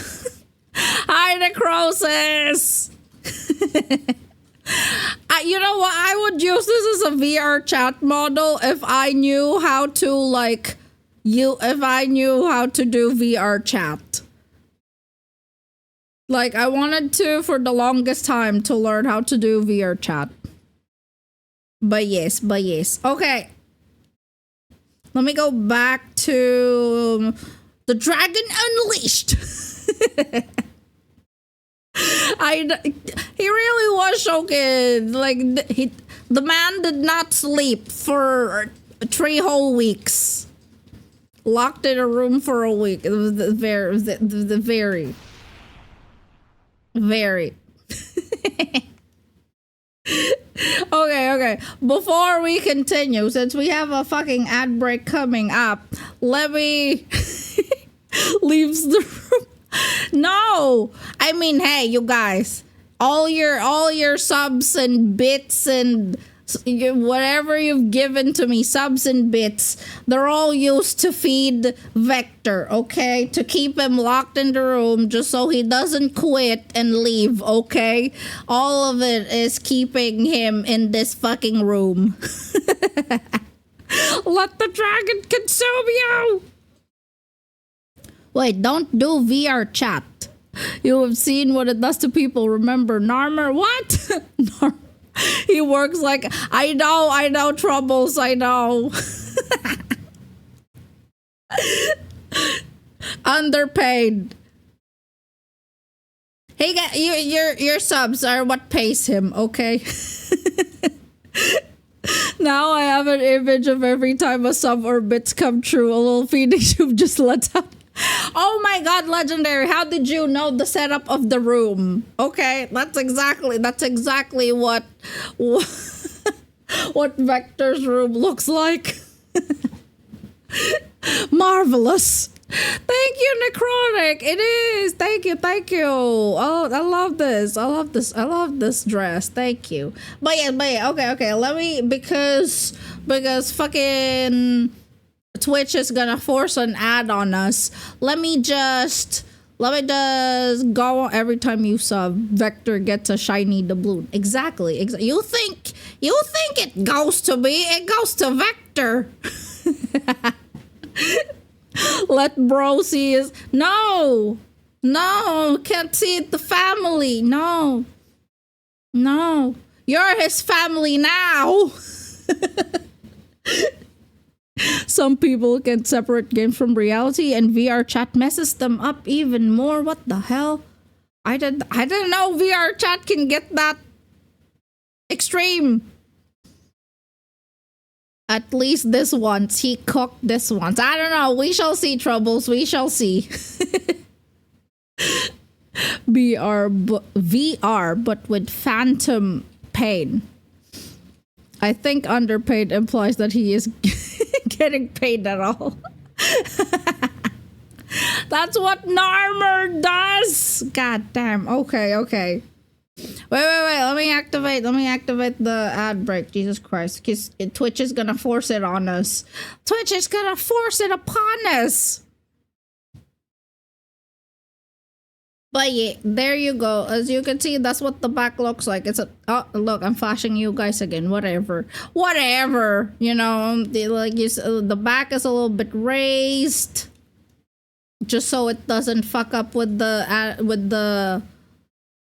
Hi, Necrosis! You know what? I would use this as a VR chat model if I knew how to if I knew how to do VR chat. Like, I wanted to for the longest time to learn how to do VR chat. But yes. Okay. Let me go back to the Dragon Unleashed. He really was shocking. Like, the man did not sleep for 3 whole weeks. Locked in a room for a week. It was very. Okay. Before we continue, since we have a fucking ad break coming up, let me leaves the room. No, I mean, hey, you guys, all your subs and bits and whatever you've given to me, subs and bits, they're all used to feed Vector, okay? To keep him locked in the room just so he doesn't quit and leave, okay? All of it is keeping him in this fucking room. Let the dragon consume you! Wait, don't do VR chat. You have seen what it does to people. Remember, Narmer, what? He works like, I know, Troubles, I know. Underpaid. Hey, your subs are what pays him, okay? Now I have an image of every time a sub or bits come true, a little Phoenix you've just let out. Oh my god, Legendary, how did you know the setup of the room? Okay, that's exactly what Vector's room looks like. Marvelous. Thank you, Necrotic. It is. Thank you. Oh, I love this dress. Thank you. But yeah. Okay. Let me because fucking Twitch is gonna force an ad on us. Let me just go every time you sub. Vector gets a shiny doubloon. Exactly. You think it goes to me? It goes to Vector. Let bro see his. No, can't see it. The family. No, you're his family now. Some people can separate games from reality, and VR chat messes them up even more. What the hell? I didn't know VR chat can get that extreme. At least this once. He cooked this once. I don't know. We shall see, Troubles. We shall see. VR, but with phantom pain. I think underpaid implies that he is getting paid at all. That's what Narmer does. God damn. Okay. Wait. Let me activate the ad break. Jesus Christ. Because Twitch is gonna force it on us. Twitch is gonna force it upon us. But yeah, there you go. As you can see, that's what the back looks like. It's a look, I'm flashing you guys again. Whatever. You know, the back is a little bit raised, just so it doesn't fuck up with the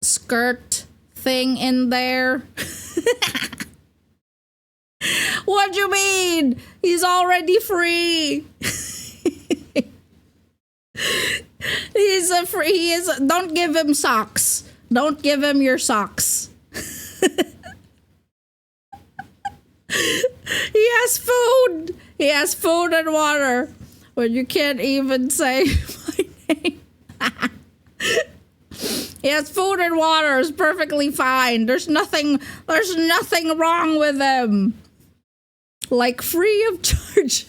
skirt thing in there. What do you mean? fine. He's already free. He's a free. He is. Don't give him socks. Don't give him your socks. He has food. He has food and water. But you can't even say my name. He has food and water. It's perfectly fine. There's nothing wrong with him. Like free of charge.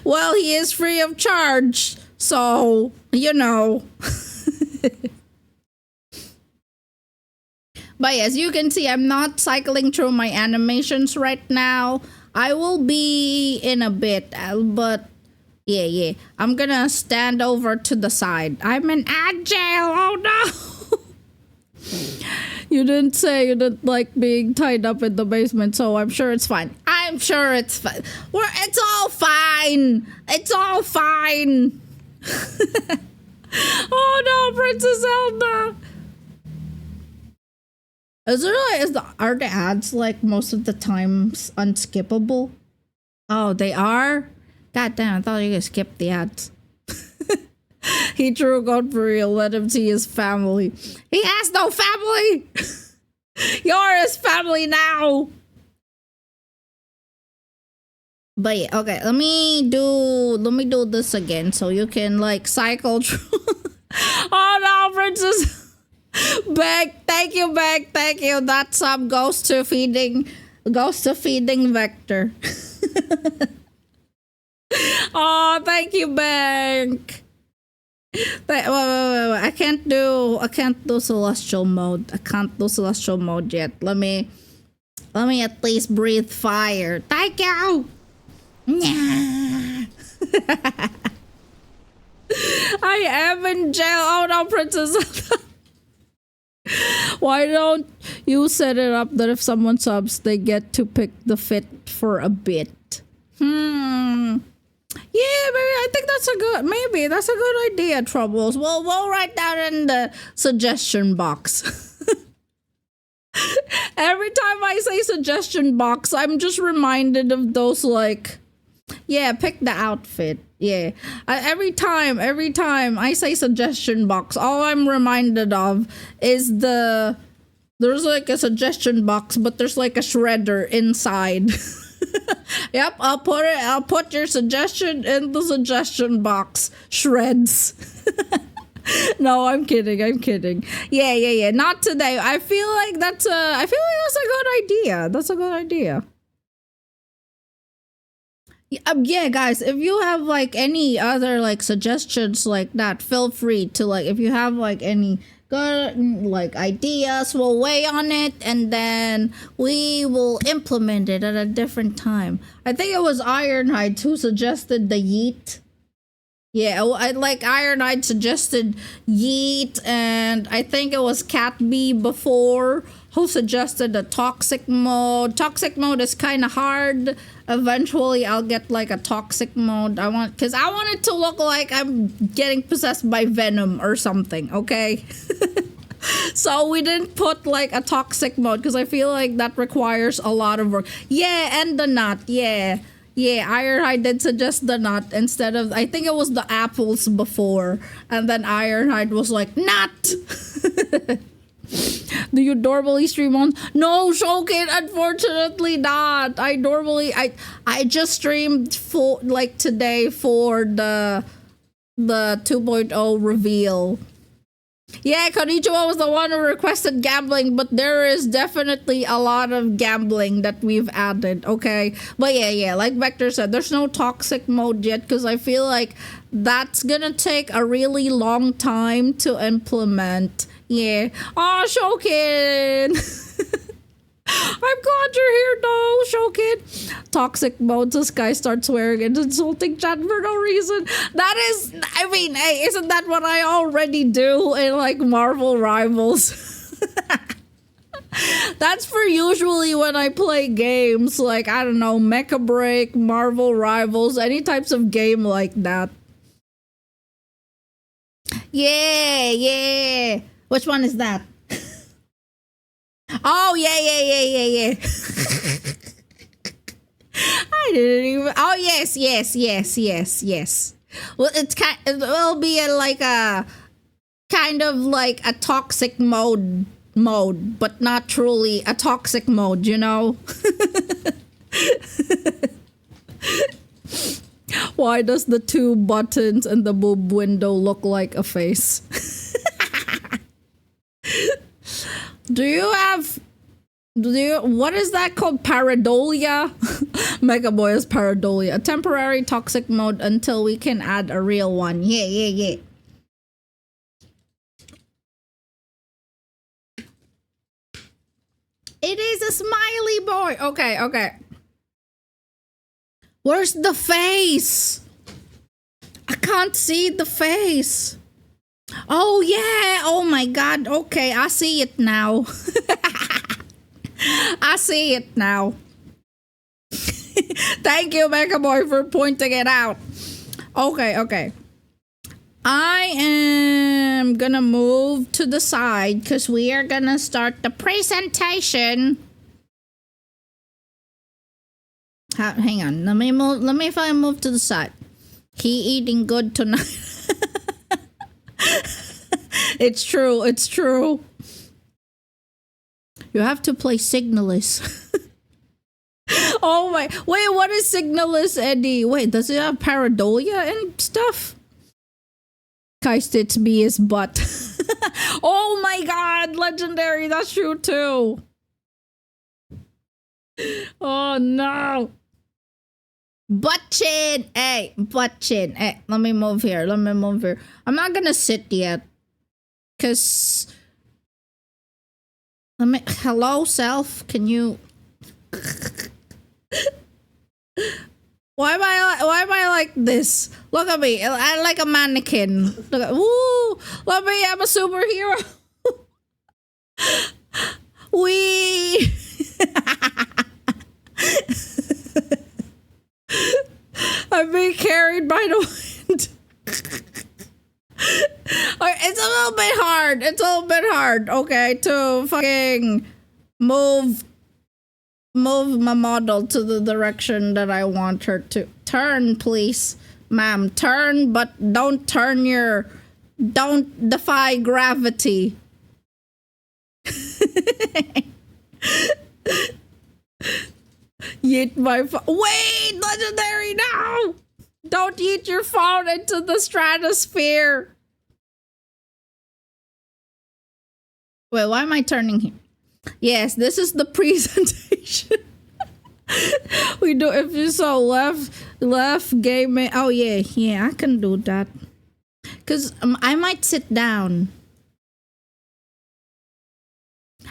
Well, he is free of charge. So, you know. But as you can see, I'm not cycling through my animations right now. I will be in a bit, but yeah. I'm gonna stand over to the side. I'm in agile. Oh no! You didn't say you didn't like being tied up in the basement, so I'm sure it's fine. I'm sure it's fine. It's all fine. It's all fine. Oh no, Princess Zelda. Are the ads like most of the times unskippable? Oh, they are? God damn, I thought you could skip the ads. He drew God for real. Let him see his family. He has no family. You're his family now. But yeah, okay, let me do this again so you can like cycle through. Oh no, Princess. Beg, thank you. That sub goes to feeding Vector. Oh, thank you, Bank. Wait, I can't do celestial mode. I can't do celestial mode yet. Let me at least breathe fire. Thank you. I am in jail. Oh no, Princess. Why don't you set it up that if someone subs, they get to pick the fit for a bit? Yeah, maybe I think that's a good idea, Troubles. We'll write that in the suggestion box. Every time I say suggestion box, I'm just reminded of those like, yeah, pick the outfit. Yeah, every time I say suggestion box, all I'm reminded of is there's like a suggestion box, but there's like a shredder inside. Yep, I'll put your suggestion in the suggestion box. Shreds. No, I'm kidding. Yeah. Not today. I feel like that's a good idea. That's a good idea. Yeah, guys, if you have like any other like suggestions like that, feel free to like, if you have like any good like ideas, we'll weigh on it and then we will implement it at a different time. I think it was Ironhide who suggested the yeet. Yeah, I like Ironhide suggested yeet, and I think it was Cat B before who suggested the toxic mode. Toxic mode is kind of hard. Eventually, I'll get like a toxic mode. I want it to look like I'm getting possessed by Venom or something. Okay. So we didn't put like a toxic mode because I feel like that requires a lot of work. Yeah, and the nut. Yeah, Ironhide did suggest the nut instead of, I think it was the apples before, and then Ironhide was like, nut. Do you normally stream on? No, Shokin, unfortunately not. I just streamed for like today for the 2.0 reveal. Yeah, Konnichiwa was the one who requested gambling, but there is definitely a lot of gambling that we've added, okay? But yeah, like Vector said, there's no toxic mode yet because I feel like that's gonna take a really long time to implement. Yeah. Oh, Shokin! I'm glad you're here, no, Shokin. Toxic mode, this guy starts swearing and insulting chat for no reason. That is, I mean, hey, isn't that what I already do in like Marvel Rivals? That's for usually when I play games like, I don't know, Mecha Break, Marvel Rivals, any types of game like that. Yeah. Which one is that? Oh, yeah. Oh yes. Well, it will be like a kind of like a toxic mode, but not truly a toxic mode, you know? Why does the two buttons and the boob window look like a face? What is that called? Pareidolia? Megaboy is pareidolia. A temporary toxic mode until we can add a real one. Yeah. It is a smiley boy. Okay. Where's the face? I can't see the face. Oh yeah. Oh my god. Okay, I see it now. I see it now. Thank you, Megaboy, for pointing it out. Okay. I am gonna move to the side because we are gonna start the presentation. Hang on. Let me if I move to the side. He eating good tonight. It's true. You have to play Signalis. Oh my, wait, what is Signalis, Eddie? Wait, does it have pareidolia and stuff? Kai Stitch B is butt. Oh my god, legendary, that's true too. Oh no. Butt chin, hey, let me move here. I'm not gonna sit yet. Cause hello self, can you why am I like this? Look at me. I like a mannequin. Look at, woo! Look at me, I'm a superhero. Wee! I'm being carried by the wind. It's a little bit hard, okay, to fucking move my model to the direction that I want her to. Turn, please. Ma'am, turn, but don't defy gravity. Yeet my phone. Wait, legendary, no! Don't yeet your phone into the stratosphere. Wait, why am I turning here? Yes, this is the presentation. We do, if you saw left gaming. Oh yeah, I can do that. Cause I might sit down.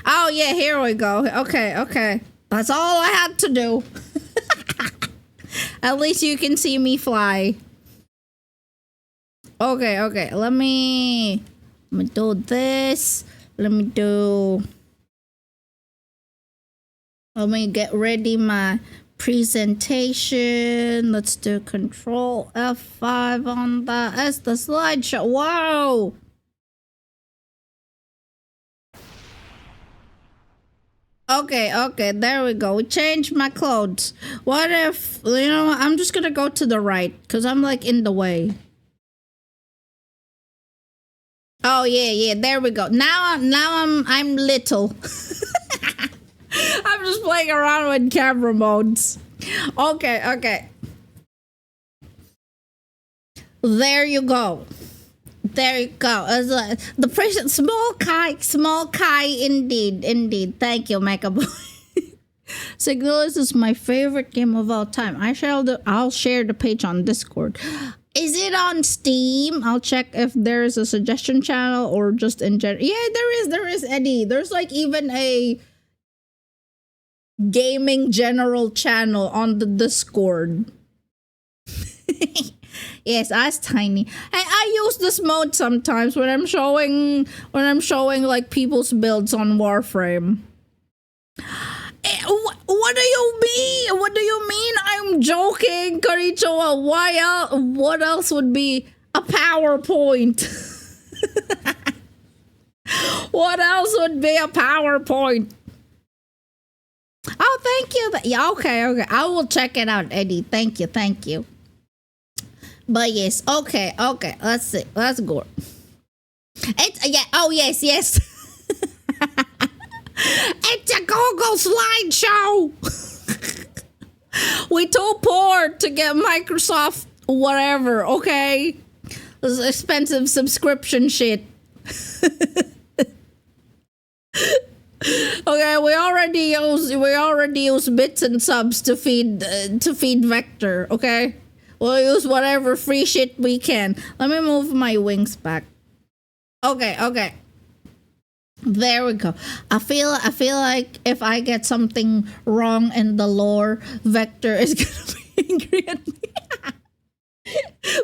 Oh yeah, here we go. Okay. That's all I had to do. At least you can see me fly. Okay. Let me do this. Let me get ready my presentation. Let's do Control F5 on the slideshow. Wow. Okay, there we go. We changed my clothes. What if, I'm just gonna go to the right because I'm like in the way. Oh yeah, there we go. Now I'm little. I'm just playing around with camera modes. Okay. There you go. The precious small Kai, indeed. Thank you, Megaboy. Signalis is my favorite game of all time. I'll share the page on Discord. Is it on Steam? I'll check if there's a suggestion channel or just in general. Yeah, there is, Eddie. There's like even a gaming general channel on the Discord. Yes, that's tiny. I use this mode sometimes when I'm showing like people's builds on Warframe. What do you mean? What do you mean? I'm joking, Karichoa. What else would be a PowerPoint? What else would be a PowerPoint? Oh, thank you. Yeah, okay, okay. I will check it out, Eddie. Thank you, thank you. But yes, okay, okay. Let's see. Let's go. It's yeah. Oh yes, yes. It's a Google slideshow. We too poor to get Microsoft whatever. Okay, this expensive subscription shit. Okay, we already use bits and subs to feed Vector. Okay, we'll use whatever free shit we can. Let me move my wings back. Okay, okay. There we go. I feel like if I get something wrong in the lore, Vector is gonna be angry at me.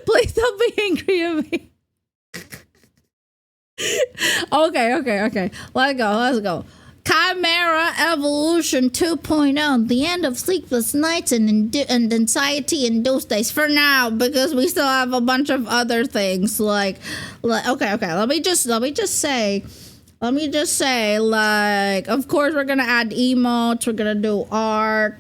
Please don't be angry at me. Okay, okay, okay. Let's go. KaiMeera Evolution 2.0, the end of sleepless nights and anxiety in those days for now, because we still have a bunch of other things okay, let me just say, like, of course we're gonna add emotes, we're gonna do art,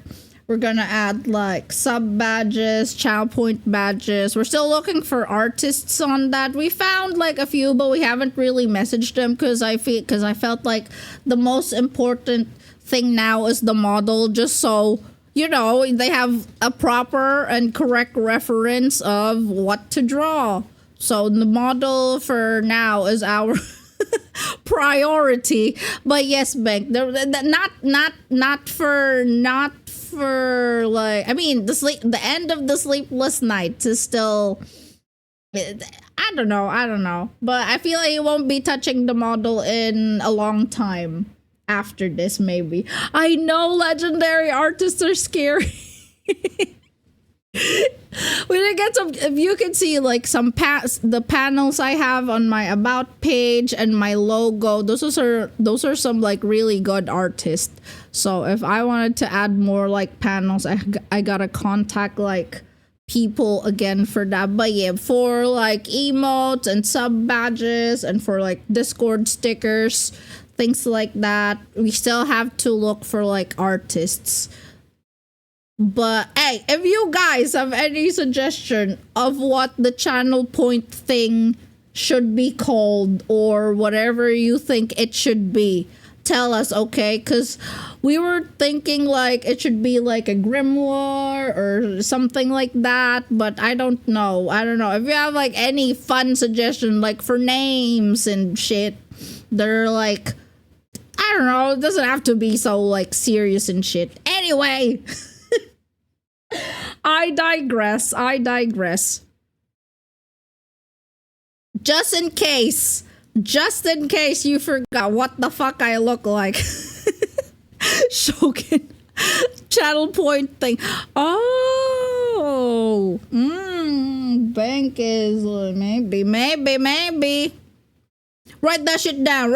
we're gonna add like sub badges, channel point badges. We're still looking for artists on that. We found like a few, but we haven't really messaged them because I felt like the most important thing now is the model, just so they have a proper and correct reference of what to draw. So the model for now is our priority. But yes, Bank, not for like, I mean, the end of the sleepless nights is still, I don't know, but I feel like it won't be touching the model in a long time after this. Maybe, I know legendary artists are scary. We did get some. If you can see, like, the panels I have on my about page and my logo, those are some like really good artists. So if I wanted to add more like panels, I gotta contact like people again for that. But yeah, for like emotes and sub badges and for like Discord stickers, things like that, we still have to look for like artists. But hey, if you guys have any suggestion of what the channel point thing should be called or whatever you think it should be, tell us, okay? Because we were thinking like it should be like a grimoire or something like that, but I don't know. If you have like any fun suggestion, like for names and shit, they're like, I don't know, it doesn't have to be so like serious and shit. Anyway. I digress. Just in case you forgot what the fuck I look like. Shokin. Channel point thing. Oh. Bank is maybe. Write that shit down.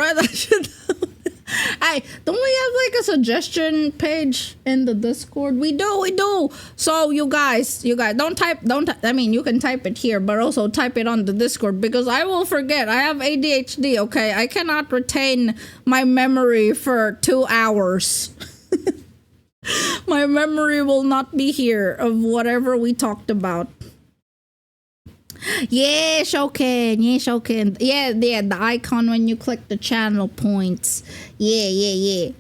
Hey, don't we have like a suggestion page in the Discord? We do. So you guys, don't I mean, you can type it here, but also type it on the Discord because I will forget. I have ADHD, okay? I cannot retain my memory for 2 hours. My memory will not be here of whatever we talked about. Yeah, Shokin. Yeah, the icon when you click the channel points. Yeah.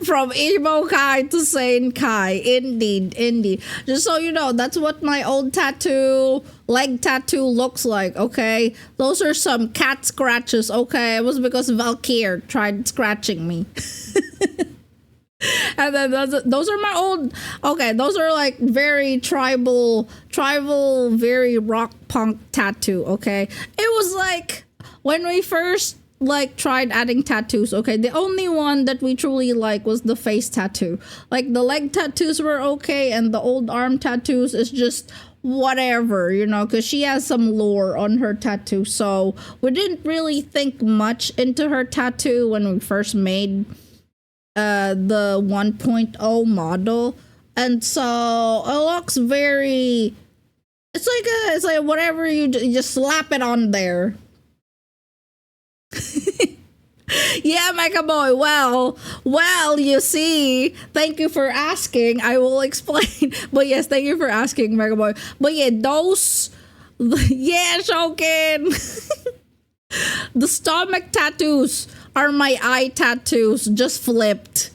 From emo Kai to sane Kai. Indeed. Just so you know, that's what my old leg tattoo looks like, okay? Those are some cat scratches, okay? It was because Valkyr tried scratching me. And then those are my old, okay, those are like very tribal, very rock punk tattoo, okay? It was like when we first like tried adding tattoos, okay, the only one that we truly like was the face tattoo. Like the leg tattoos were okay, and the old arm tattoos is just whatever, because she has some lore on her tattoo. So we didn't really think much into her tattoo when we first made the 1.0 model, and so it looks very, it's like whatever you just slap it on there. Yeah, Mecha Boy. Well, you see, thank you for asking. I will explain. But yes, thank you for asking, Mecha Boy. But yeah, those, yeah, Shokin. The stomach tattoos are my eye tattoos, just flipped.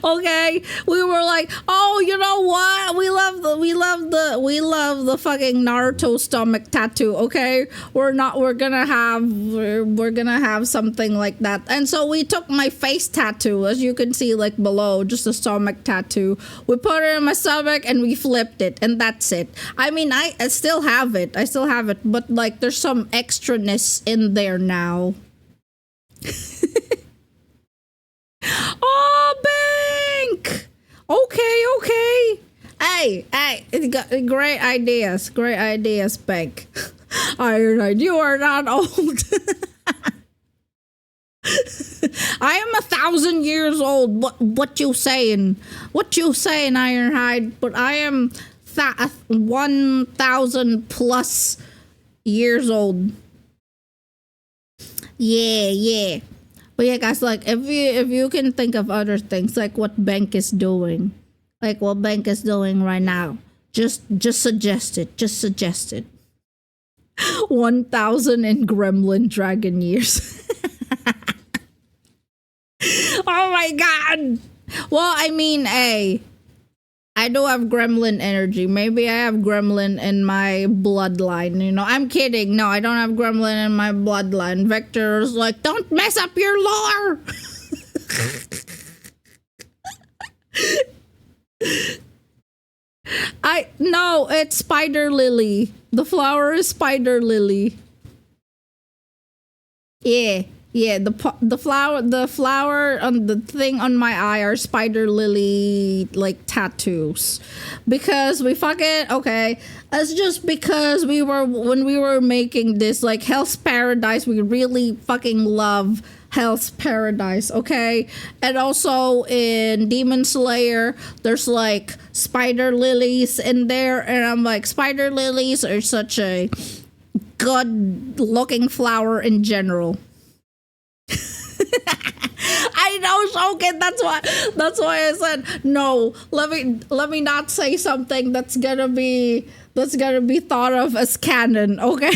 Okay, we were like, oh, you know what? We love the fucking Naruto stomach tattoo. Okay, we're gonna have something like that. And so we took my face tattoo, as you can see, like below, just a stomach tattoo. We put it in my stomach and we flipped it, and that's it. I mean, I still have it. But like, there's some extraness in there now. Oh, Bank! Okay. Hey, it's got great ideas, Bank. Ironhide, you are not old. I am 1,000 years old. What you saying? Ironhide? But I am 1,000 plus years old. Yeah. But yeah, guys, like if you can think of other things, like what Bank is doing, right now, just suggest it. 1,000 in Gremlin Dragon years. Oh my God. Well, I mean, hey, I do have gremlin energy. Maybe I have gremlin in my bloodline. You know, I'm kidding. No, I don't have gremlin in my bloodline. Vector's like, don't mess up your lore. No, it's spider lily. The flower is spider lily. Yeah, the flower on the thing on my eye are spider lily like tattoos, because we fucking okay. That's just because when we were making this like Hell's Paradise, we really fucking love Hell's Paradise, okay? And also in Demon Slayer, there's like spider lilies in there, and I'm like, spider lilies are such a good looking flower in general. I know, Shokin. That's why I said no. Let me not say something that's gonna be thought of as canon. Okay.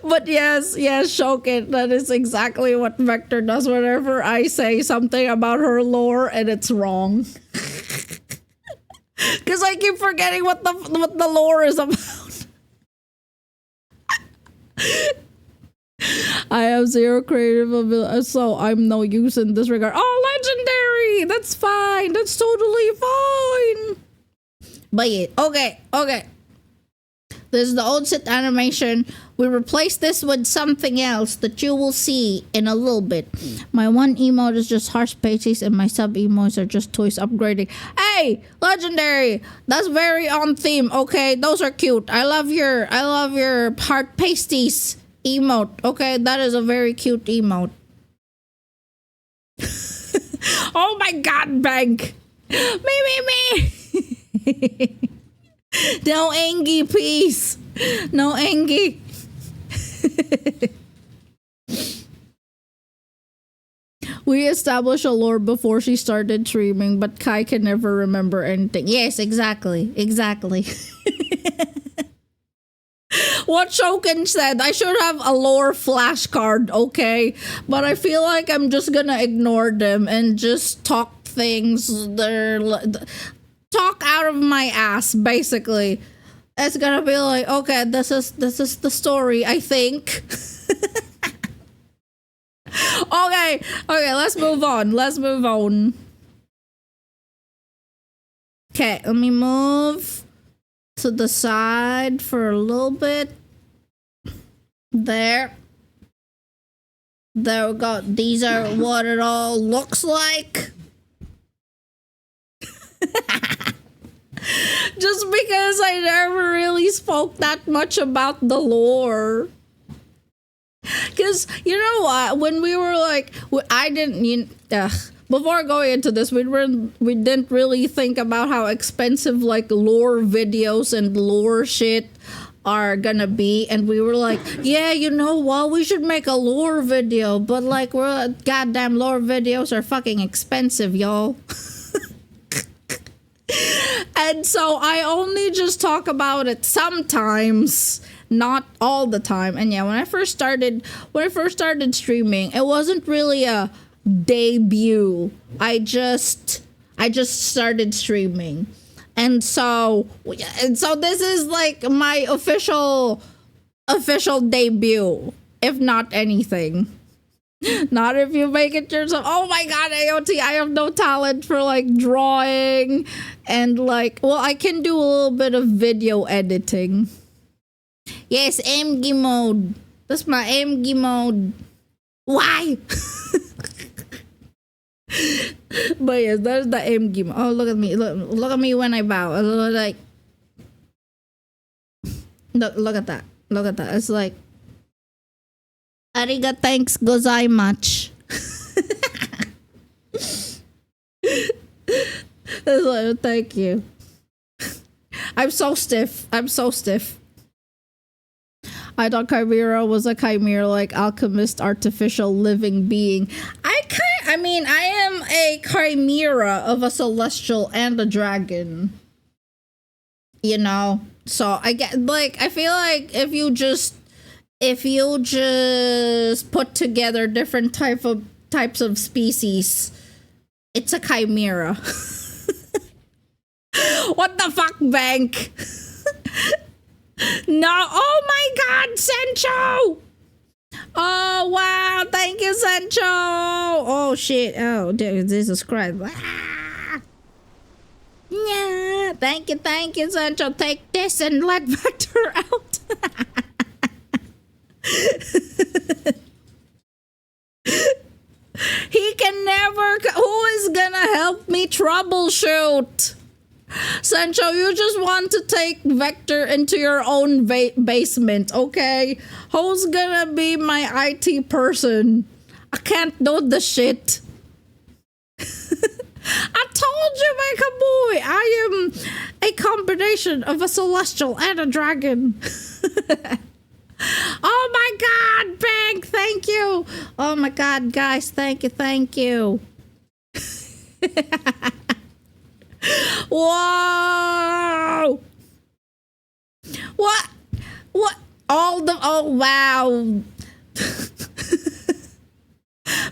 But yes, Shokin. That is exactly what Vector does whenever I say something about her lore and it's wrong. Because I keep forgetting what the lore is about. I have zero creative ability, so I'm no use in this regard. Oh, legendary! That's fine. That's totally fine. But yeah, okay. This is the old set animation. We replaced this with something else that you will see in a little bit. My one emote is just harsh pasties, and my sub emotes are just toys upgrading. Hey, legendary! That's very on theme. Okay, those are cute. I love your heart pasties emote. Okay, that is a very cute emote. Oh my God, Bank! Me. No Angie, please. No Angie. We established a lore before she started streaming, but Kai can never remember anything. Yes, exactly. What Shokin said, I should have a lore flashcard, okay? But I feel like I'm just gonna ignore them and just talk things talk out of my ass, basically. It's gonna be like, okay, this is the story, I think. Okay, let's move on. Okay, let me move to the side for a little bit. There we go. These are what it all looks like. Just because I never really spoke that much about the lore. Because, you know what, when we were like, before going into this, we didn't really think about how expensive like lore videos and lore shit are gonna be, and we were like, yeah, you know what, we should make a lore video, but like, we're goddamn lore videos are fucking expensive, y'all. And so I only just talk about it sometimes, not all the time. And yeah, when I first started streaming, it wasn't really a debut. I just started streaming. And so this is like my official debut, if not anything. Not if you make it yourself. Oh my god, AOT, I have no talent for like drawing and like, well, I can do a little bit of video editing. Yes, AMG mode. That's my AMG mode. Why? But yes, there's the AMG mode. Oh, look at me. Look at me when I bow. I look like, look at that. Look at that. It's like, ariga thanks gozaimasu. It's like, thank you. I'm so stiff. I thought KaiMeera was a KaiMeera, like alchemist, artificial living being. I mean, I am a KaiMeera of a celestial and a dragon. You know? So I get, like, I feel like if you just put together different types of species, it's a KaiMeera. What the fuck, Bank? No, oh my god, Sencho! Oh wow, thank you, Sencho! Oh shit, oh dude, Jesus Christ. Ah! Yeah, thank you, Sencho. Take this and let Vector out. He can never. Who is gonna help me troubleshoot? Sancho, you just want to take Vector into your own basement, okay? Who's gonna be my IT person? I can't do the shit. I told you, Mecha Boy, I am a combination of a celestial and a dragon. Oh my god, Bank, thank you. Oh my god, guys, thank you. Whoa! What? Oh wow.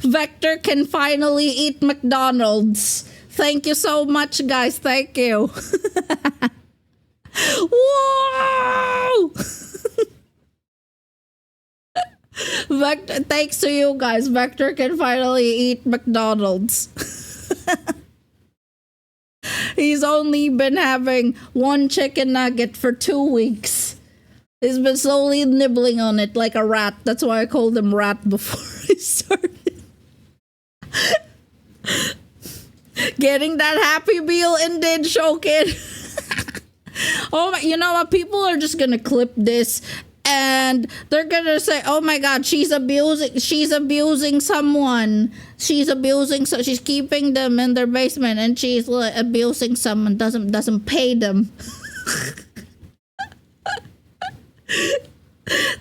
Vector can finally eat McDonald's. Thank you so much, guys. Thank you. Whoa! Vector, thanks to you guys, Vector can finally eat McDonald's. He's only been having one chicken nugget for 2 weeks. He's been slowly nibbling on it like a rat. That's why I called him Rat before I started. Getting that Happy Meal indeed, Shokin. Oh my, you know what? People are just gonna clip this and they're gonna say, oh my god, she's abusing someone. She's keeping them in their basement and she's like, abusing someone, doesn't pay them.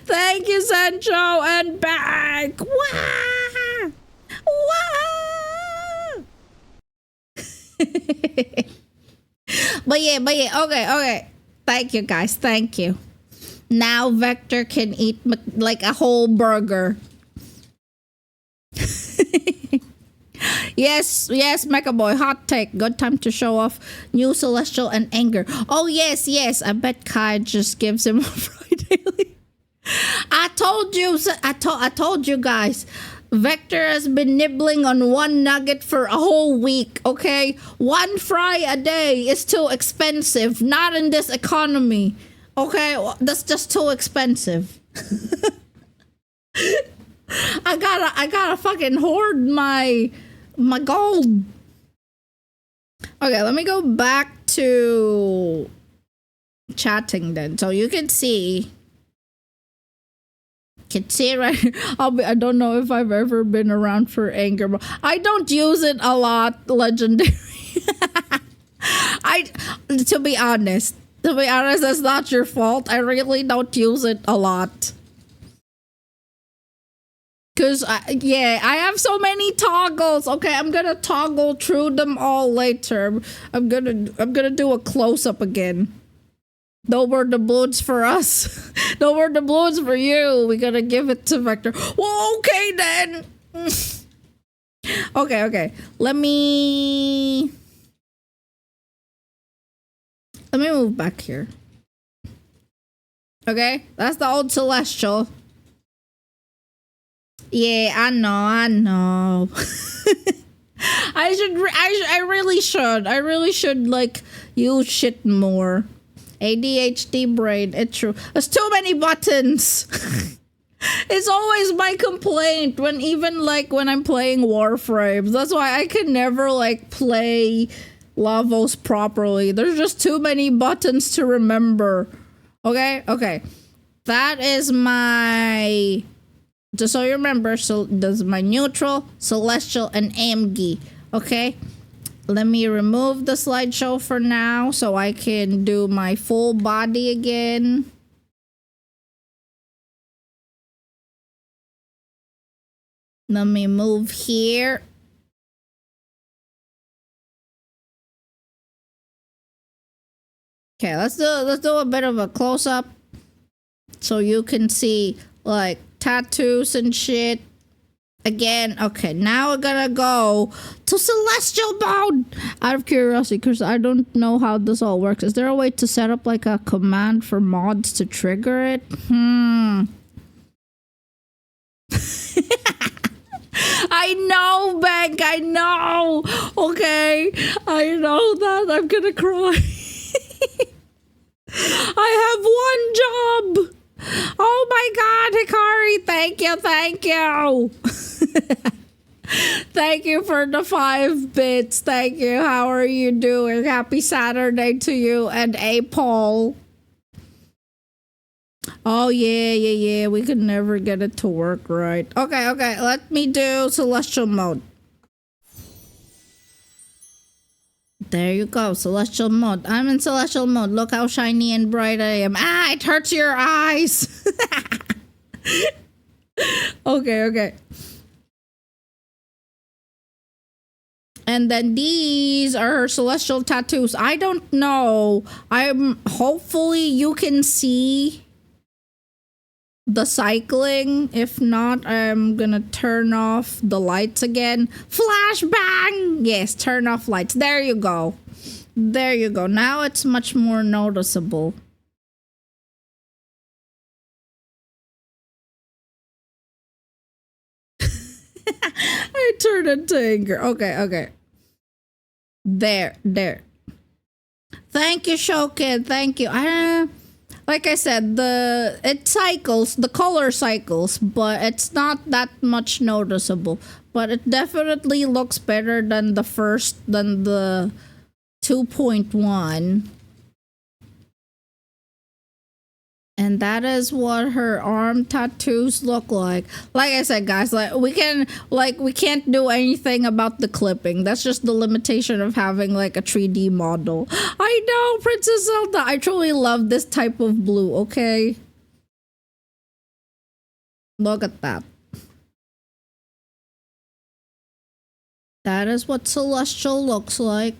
Thank you, Sancho, and back. Wah! Wah! But yeah, okay. Thank you, guys. Thank you. Now Vector can eat like a whole burger. Yes, Mecha Boy, hot take. Good time to show off new Celestial and Anger. Oh yes. I bet Kai just gives him a Friday. I told you guys. Vector has been nibbling on one nugget for a whole week, okay? 1 fry a day is too expensive. Not in this economy. Okay? That's just too expensive. I gotta fucking hoard my gold. Okay, let me go back to chatting then. So you can see right here. I don't know if I've ever been around for anger, but I don't use it a lot, legendary. To be honest, To be honest, that's not your fault. I really don't use it a lot. Cause I have so many toggles. Okay, I'm gonna toggle through them all later. I'm gonna do a close up again. No more doubloons for us. No more doubloons for you. We gotta give it to Vector. Well, okay then. Okay. Let me move back here. Okay, that's the old Celestial. Yeah, I know. I really should like use shit more. ADHD brain, it's true. There's too many buttons. It's always my complaint when I'm playing Warframes. That's why I can never like play Lavos properly. There's just too many buttons to remember. Okay. That is my, just so you remember, so that's my neutral, celestial, and AMG. Okay? Let me remove the slideshow for now so I can do my full body again. Let me move here. Okay, let's do a bit of a close up so you can see like tattoos and shit. Again, okay, now we're gonna go to celestial mode. Out of curiosity, because I don't know how this all works. Is there a way to set up like a command for mods to trigger it? I know, Bank, I know. Okay, I know that. I'm gonna cry. I have one job. Oh my god, Hikari, thank you. Thank you for the 5 bits. Thank you. How are you doing? Happy Saturday to you and A Paul. Oh yeah. We could never get it to work right. Okay. Let me do celestial mode. There you go, celestial mode. I'm in celestial mode. Look how shiny and bright I am. Ah, it hurts your eyes. Okay. And then these are her celestial tattoos. I don't know. Hopefully you can see the cycling. If not, I'm gonna turn off the lights again. Flashbang! Yes, turn off lights. There you go. Now it's much more noticeable. I turned into anger. Okay. There. Thank you, Shokin. Thank you. Like I said, it cycles, the color cycles, but it's not that much noticeable. But it definitely looks better than the 2.1. And that is what her arm tattoos look like. Like I said, guys, we can't do anything about the clipping. That's just the limitation of having like a 3D model. I know, Princess Zelda. I truly love this type of blue, okay? Look at that. That is what Celestial looks like.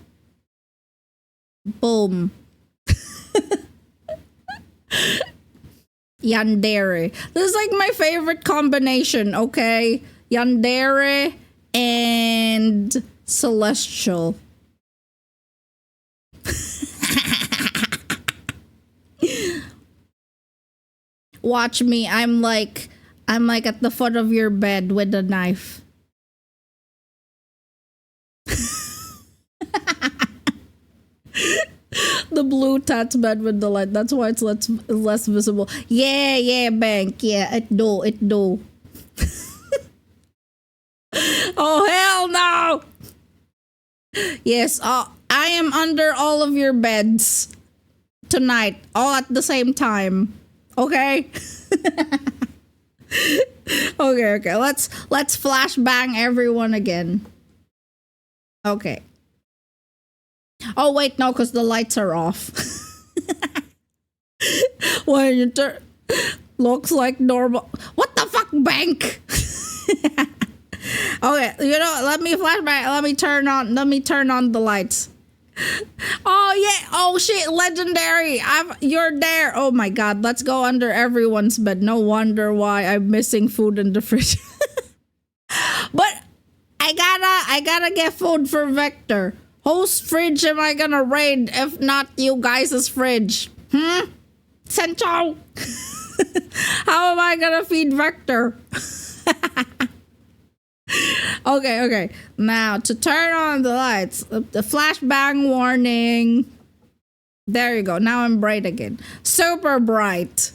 Boom. Yandere. This is like my favorite combination, okay? Yandere and Celestial. Watch me. I'm like at the foot of your bed with a knife. The blue tats bed with the light. That's why it's less visible. Yeah, Bank. Yeah, it do. Oh, hell no! Yes, I am under all of your beds tonight, all at the same time. Okay? Okay. Let's flashbang everyone again. Okay. Oh, wait, no, because the lights are off. when you turn, looks like normal. What the fuck, bank? Okay, you know, let me flashback. Let me turn on the lights. Oh yeah. Oh shit, legendary. You're there. Oh my god, let's go under everyone's bed. No wonder why I'm missing food in the fridge. But I gotta get food for Vector. Whose fridge am I gonna raid if not you guys' fridge? Central. How am I gonna feed Vector? Okay. Now to turn on the lights, the flashbang warning. There you go. Now I'm bright again. Super bright.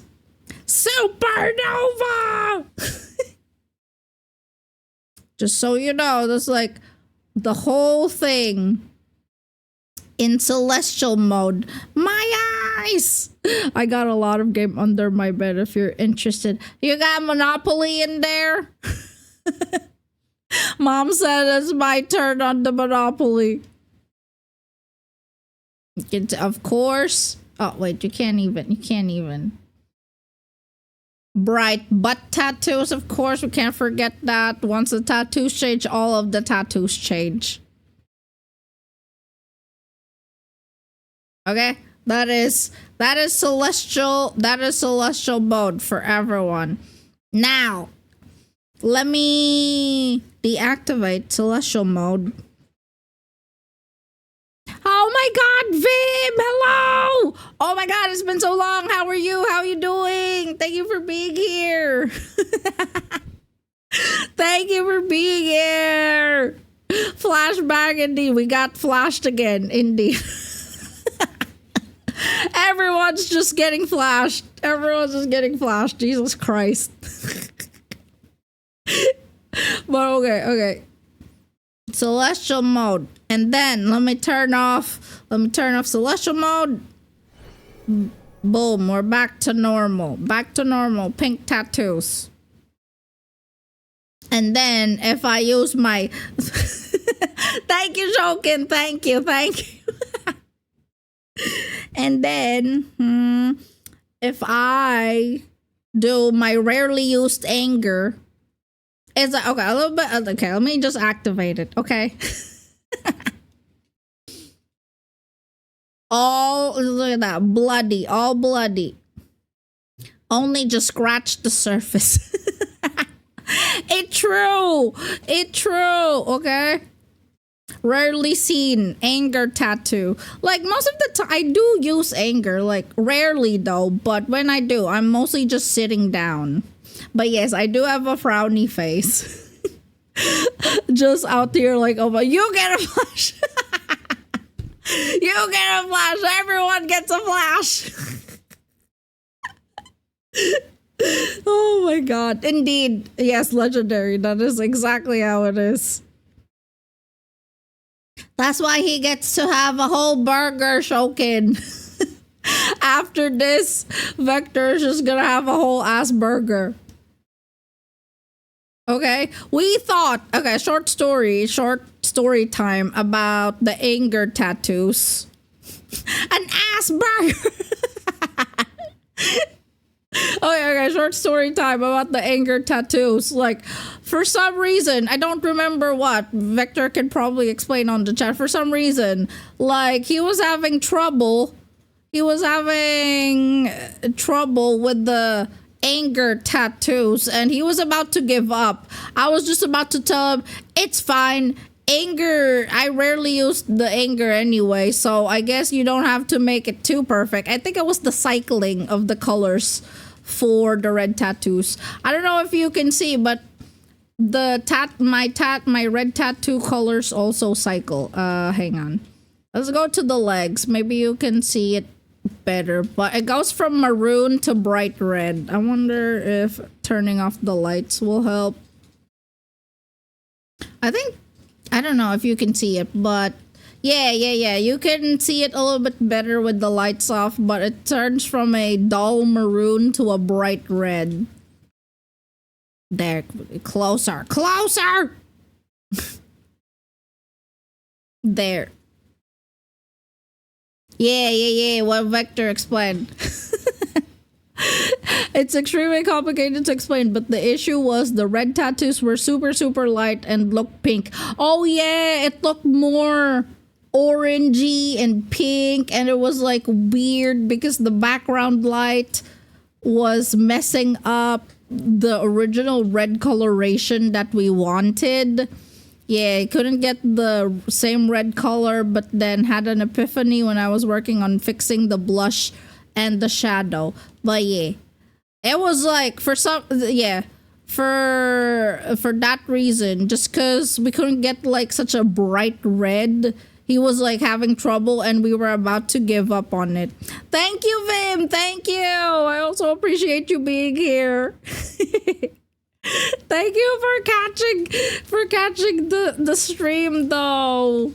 Supernova. Just so you know, that's like the whole thing in celestial mode. My eyes. I got a lot of game under my bed if you're interested. You got Monopoly in there? Mom said it's my turn on the Monopoly. Of course. Oh, wait, you can't even. Bright butt tattoos, of course. We can't forget that. Once the tattoos change, all of the tattoos change. Okay? That is celestial mode for everyone. Now, let me deactivate celestial mode. Oh my god, Vim! Hello! Oh my god, it's been so long. How are you? How are you doing? Thank you for being here. Thank you for being here. Flashback, indeed. We got flashed again, indeed. Everyone's just getting flashed. Jesus Christ. But okay. Celestial mode. And then let me turn off celestial mode. Boom, we're back to normal. Pink tattoos. And then if I use my thank you, Jokin. Thank you. And then if I do my rarely used anger, it's like, okay, a little bit. Okay, let me just activate it. Okay. Look at that. Bloody. All bloody. Only just scratched the surface. It's true. Okay. Rarely seen anger tattoo. Like most of the time, I do use anger. Like rarely though, but when I do, I'm mostly just sitting down. But yes, I do have a frowny face. Just out there like, oh my, you get a flash. You get a flash. Everyone gets a flash. Oh my god. Indeed. Yes, legendary. That is exactly how it is. That's why he gets to have a whole burger, Shokin. After this, Vector is just gonna have a whole ass burger. Okay, we thought, okay, short story time about the anger tattoos. An ass burger. Okay, short story time about the anger tattoos. Like, for some reason, I don't remember what, Vector can probably explain on the chat. For some reason, like, he was having trouble with the anger tattoos and he was about to give up. I was just about to tell him, it's fine. Anger, I rarely use the anger anyway, so I guess you don't have to make it too perfect. I think it was the cycling of the colors for the red tattoos. I don't know if you can see, but my red tattoo colors also cycle. Hang on. Let's go to the legs. Maybe you can see it better, but it goes from maroon to bright red. I wonder if turning off the lights will help. I don't know if you can see it, but yeah, you can see it a little bit better with the lights off, but it turns from a dull maroon to a bright red. There, closer. There. Yeah, what Vector explained. It's extremely complicated to explain, but the issue was the red tattoos were super, super light and looked pink. Oh, yeah, it looked more orangey and pink, and it was like weird because the background light was messing up the original red coloration that we wanted. Yeah, I couldn't get the same red color, but then had an epiphany when I was working on fixing the blush and the shadow. But yeah, it was like for that reason, just because we couldn't get like such a bright red, he was like having trouble and we were about to give up on it. Thank you, Vim. Thank you. I also appreciate you being here. Thank you for catching the stream though.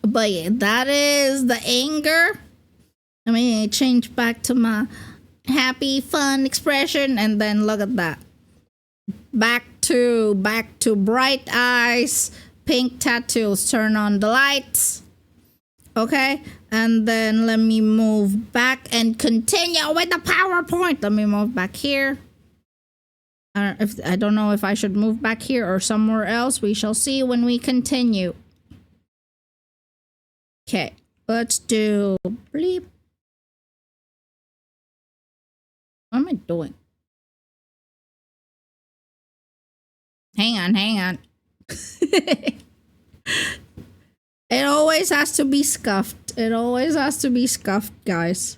But yeah, that is the anger. Let me change back to my happy fun expression, and then look at that. Back to bright eyes, pink tattoos. Turn on the lights. Okay, and then let me move back and continue with the PowerPoint. Let me move back here. I don't know if I should move back here or somewhere else. We shall see when we continue. Okay, let's do bleep. What am I doing? Hang on. It always has to be scuffed. It always has to be scuffed, guys.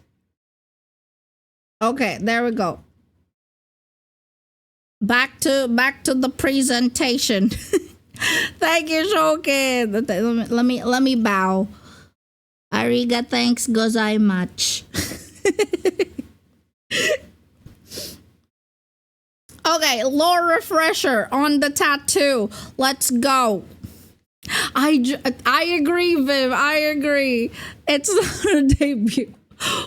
Okay, there we go. Back to the presentation. Thank you, Shokin. Let me bow. Ariga, thanks gozaimasu. Okay, lore refresher on the tattoo. Let's go. I agree, Viv. I agree. It's not a debut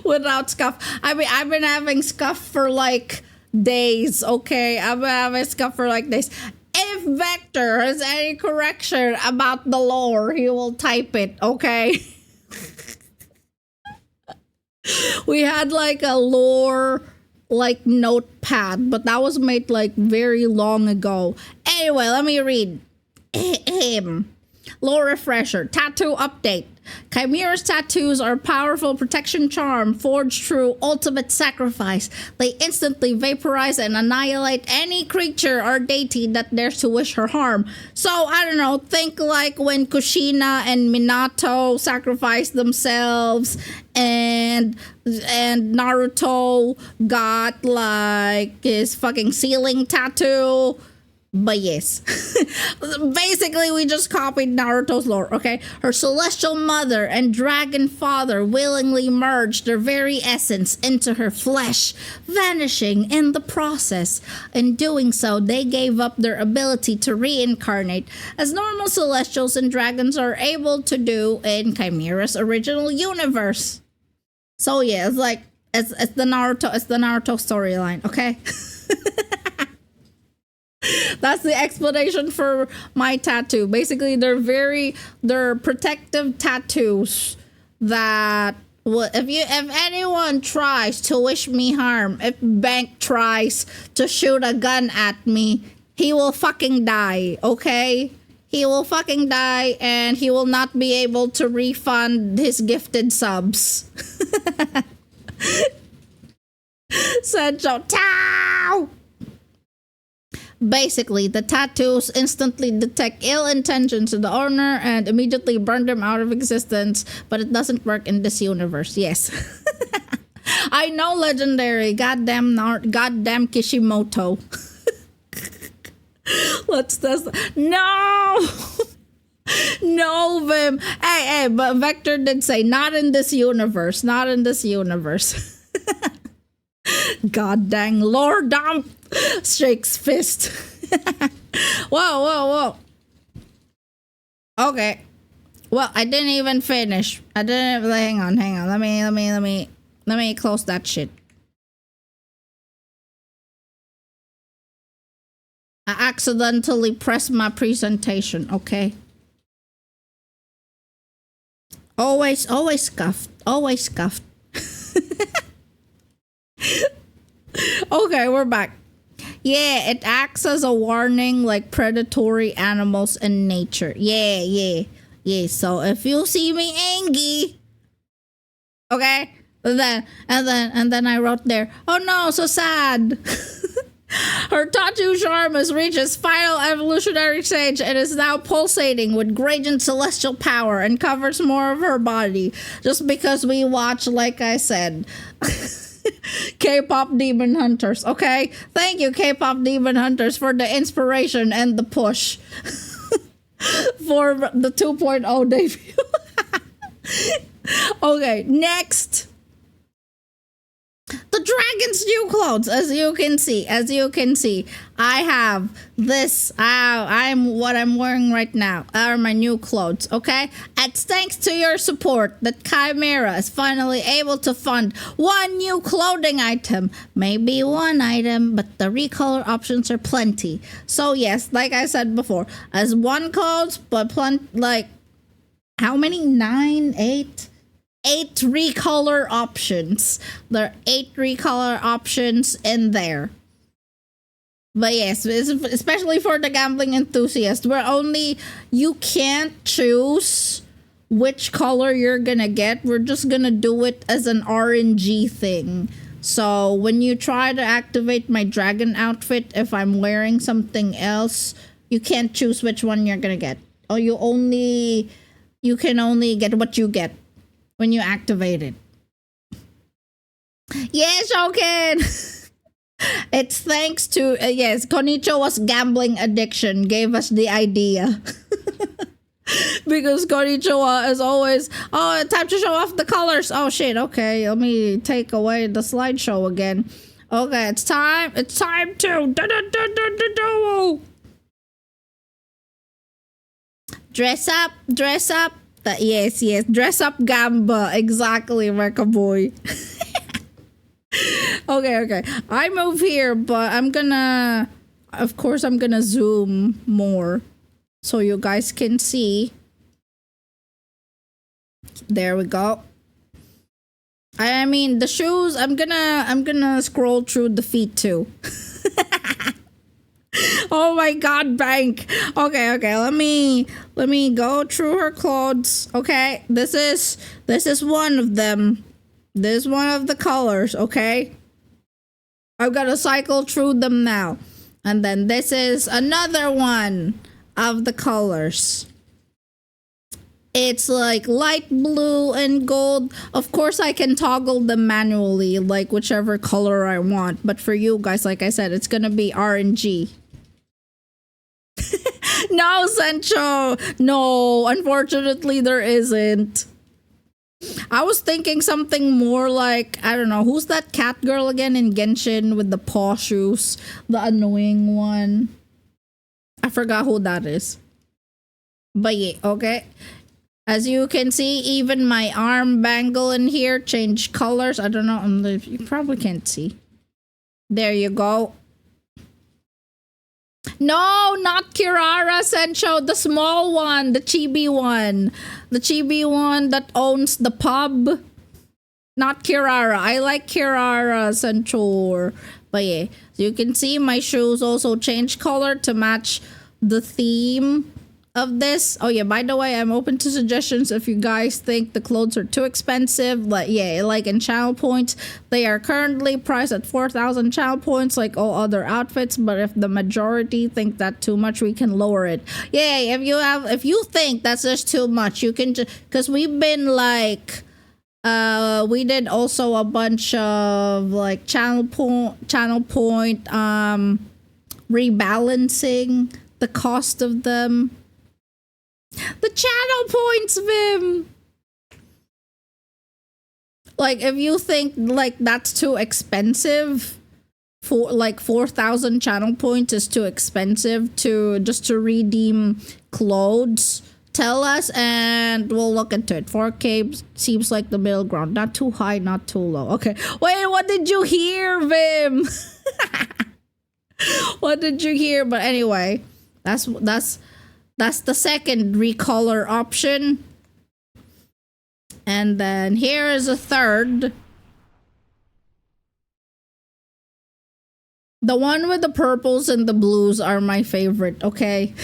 without scuff. I mean, I've been having scuff for like days. Okay, I've been having scuff for like days. If Vector has any correction about the lore, he will type it. Okay. We had like a lore like notepad, but that was made like very long ago. Anyway, let me read. Lore refresher. Tattoo update. KaiMeera's tattoos are a powerful protection charm forged through ultimate sacrifice. They instantly vaporize and annihilate any creature or deity that dares to wish her harm. So, I don't know, think like when Kushina and Minato sacrificed themselves and Naruto got like his fucking ceiling tattoo. But yes, basically we just copied Naruto's lore, okay? Her celestial mother and dragon father willingly merged their very essence into her flesh, vanishing in the process. In doing so, they gave up their ability to reincarnate, as normal celestials and dragons are able to do in KaiMeera's original universe. So yeah, it's like it's the Naruto storyline, okay? That's the explanation for my tattoo. Basically, they're protective tattoos that if anyone tries to wish me harm, if Bank tries to shoot a gun at me, he will fucking die, okay? He will fucking die and he will not be able to refund his gifted subs. Sancho, Tao! Basically, the tattoos instantly detect ill intentions to the owner and immediately burn them out of existence, but it doesn't work in this universe. Yes. I know, legendary. Goddamn Kishimoto. Let's test. No! No, Vim. Hey, but Vector did say, not in this universe. Not in this universe. God dang Lord Dump shakes fist. Whoa. Okay. Well, I didn't even finish. Hang on. Let me close that shit. I accidentally pressed my presentation, okay? Always scuffed. Okay, we're back. Yeah, it acts as a warning like predatory animals in nature. Yeah. So if you see me angry, okay? And then I wrote there, oh no, so sad. Her tattoo charm has reached its final evolutionary stage and is now pulsating with radiant celestial power and covers more of her body. Just because we watch, like I said, K-pop Demon Hunters, okay? Thank you, K-pop Demon Hunters, for the inspiration and the push for the 2.0 debut. Okay, next. The dragon's new clothes, as you can see, I have this. What I'm wearing right now are my new clothes. Okay, it's thanks to your support that KaiMeera is finally able to fund one new clothing item, maybe one item, but the recolor options are plenty. So yes, like I said before, as one clothes, but like how many? 9, 8. 8 recolor options. There are 8 recolor options in there. But yes, especially for the gambling enthusiast, you can't choose which color you're gonna get. We're just gonna do it as an RNG thing. So when you try to activate my dragon outfit, if I'm wearing something else, you can't choose which one you're gonna get. Or you can only get what you get when you activate it. Yes, Shokin! It's thanks to, yes, Konichiwa's gambling addiction gave us the idea. Because Konichiwa is always, oh, time to show off the colors. Oh shit, okay, let me take away the slideshow again. Okay, it's time to dress up. Yes, dress up Gamba. Exactly, Mecha Boy. Okay. I move here, but of course, I'm gonna zoom more so you guys can see. There we go. I mean, the shoes, I'm gonna scroll through the feet too. Oh my god, Bank. Okay, let me go through her clothes. Okay, this is one of them. This is one of the colors, okay? I've got to cycle through them now. And then this is another one of the colors. It's like light blue and gold. Of course, I can toggle them manually, like whichever color I want. But for you guys, like I said, it's gonna be RNG. No, Sancho. No, unfortunately, there isn't. I was thinking something more like, I don't know, who's that cat girl again in Genshin with the paw shoes? The annoying one. I forgot who that is. But yeah, okay. As you can see, even my arm bangle in here changed colors. I don't know, you probably can't see. There you go. No, not Kirara Sencho, the small one, the chibi one. The chibi one that owns the pub. Not Kirara. I like Kirara Sencho. But yeah, so you can see my shoes also change color to match the theme of this. Oh yeah, by the way, I'm open to suggestions if you guys think the clothes are too expensive. Like in channel points, they are currently priced at 4,000 channel points like all other outfits, but if the majority think that too much, we can lower it. Yeah, if you think that's just too much, you can just, because we've been like we did also a bunch of like channel point rebalancing the cost of them. The channel points, Vim. Like, if you think like that's too expensive, for like 4,000 channel points is too expensive to redeem clothes, tell us and we'll look into it. 4K seems like the middle ground, not too high, not too low. Okay, wait, what did you hear, Vim? What did you hear? But anyway, that's the second recolor option. And then here is a third. The one with the purples and the blues are my favorite, okay?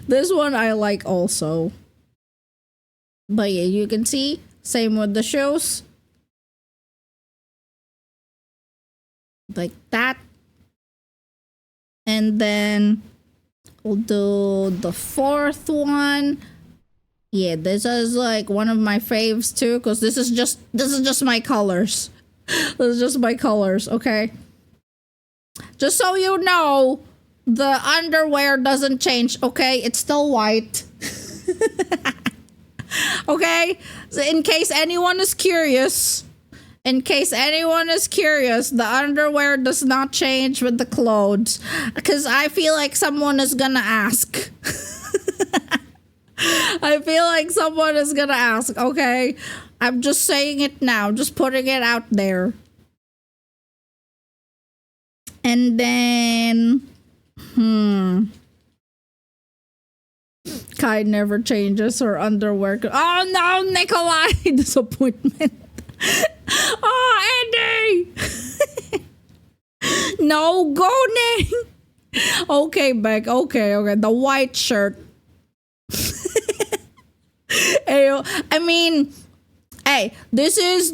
This one I like also. But yeah, you can see, same with the shoes. Like that. And then we'll do the fourth one. Yeah, this is like one of my faves too, because this is just my colors. This is just my colors, okay? Just so you know, the underwear doesn't change, okay? It's still white. Okay? So in case anyone is curious, the underwear does not change with the clothes. Because I feel like someone is gonna ask. I feel like someone is gonna ask, okay? I'm just saying it now, just putting it out there. And then, Kai never changes her underwear. Oh no, Nikolai! Disappointment. Oh, Andy! No, go, Nick! Okay, Beck. Okay. The white shirt. I mean, hey, this is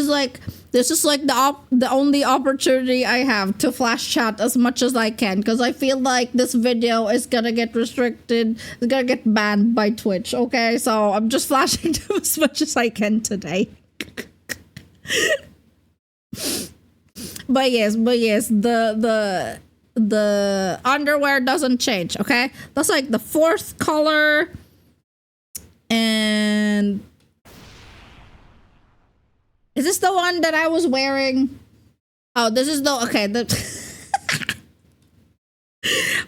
like the only opportunity I have to flash chat as much as I can, because I feel like this video is gonna get restricted, it's gonna get banned by Twitch. Okay, so I'm just flashing them as much as I can today. But yes, the underwear doesn't change. Okay, that's like the fourth color. And is this the one that I was wearing? Oh, this is the okay.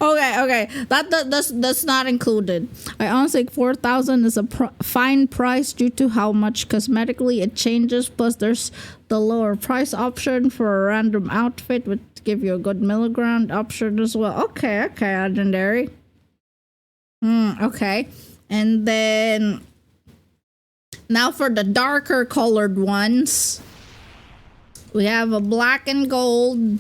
Okay. That's not included. I honestly think 4,000 is a fine price due to how much cosmetically it changes. Plus, there's the lower price option for a random outfit, which give you a good milligram option as well. Okay, legendary. Okay. And then now for the darker colored ones, we have a black and gold.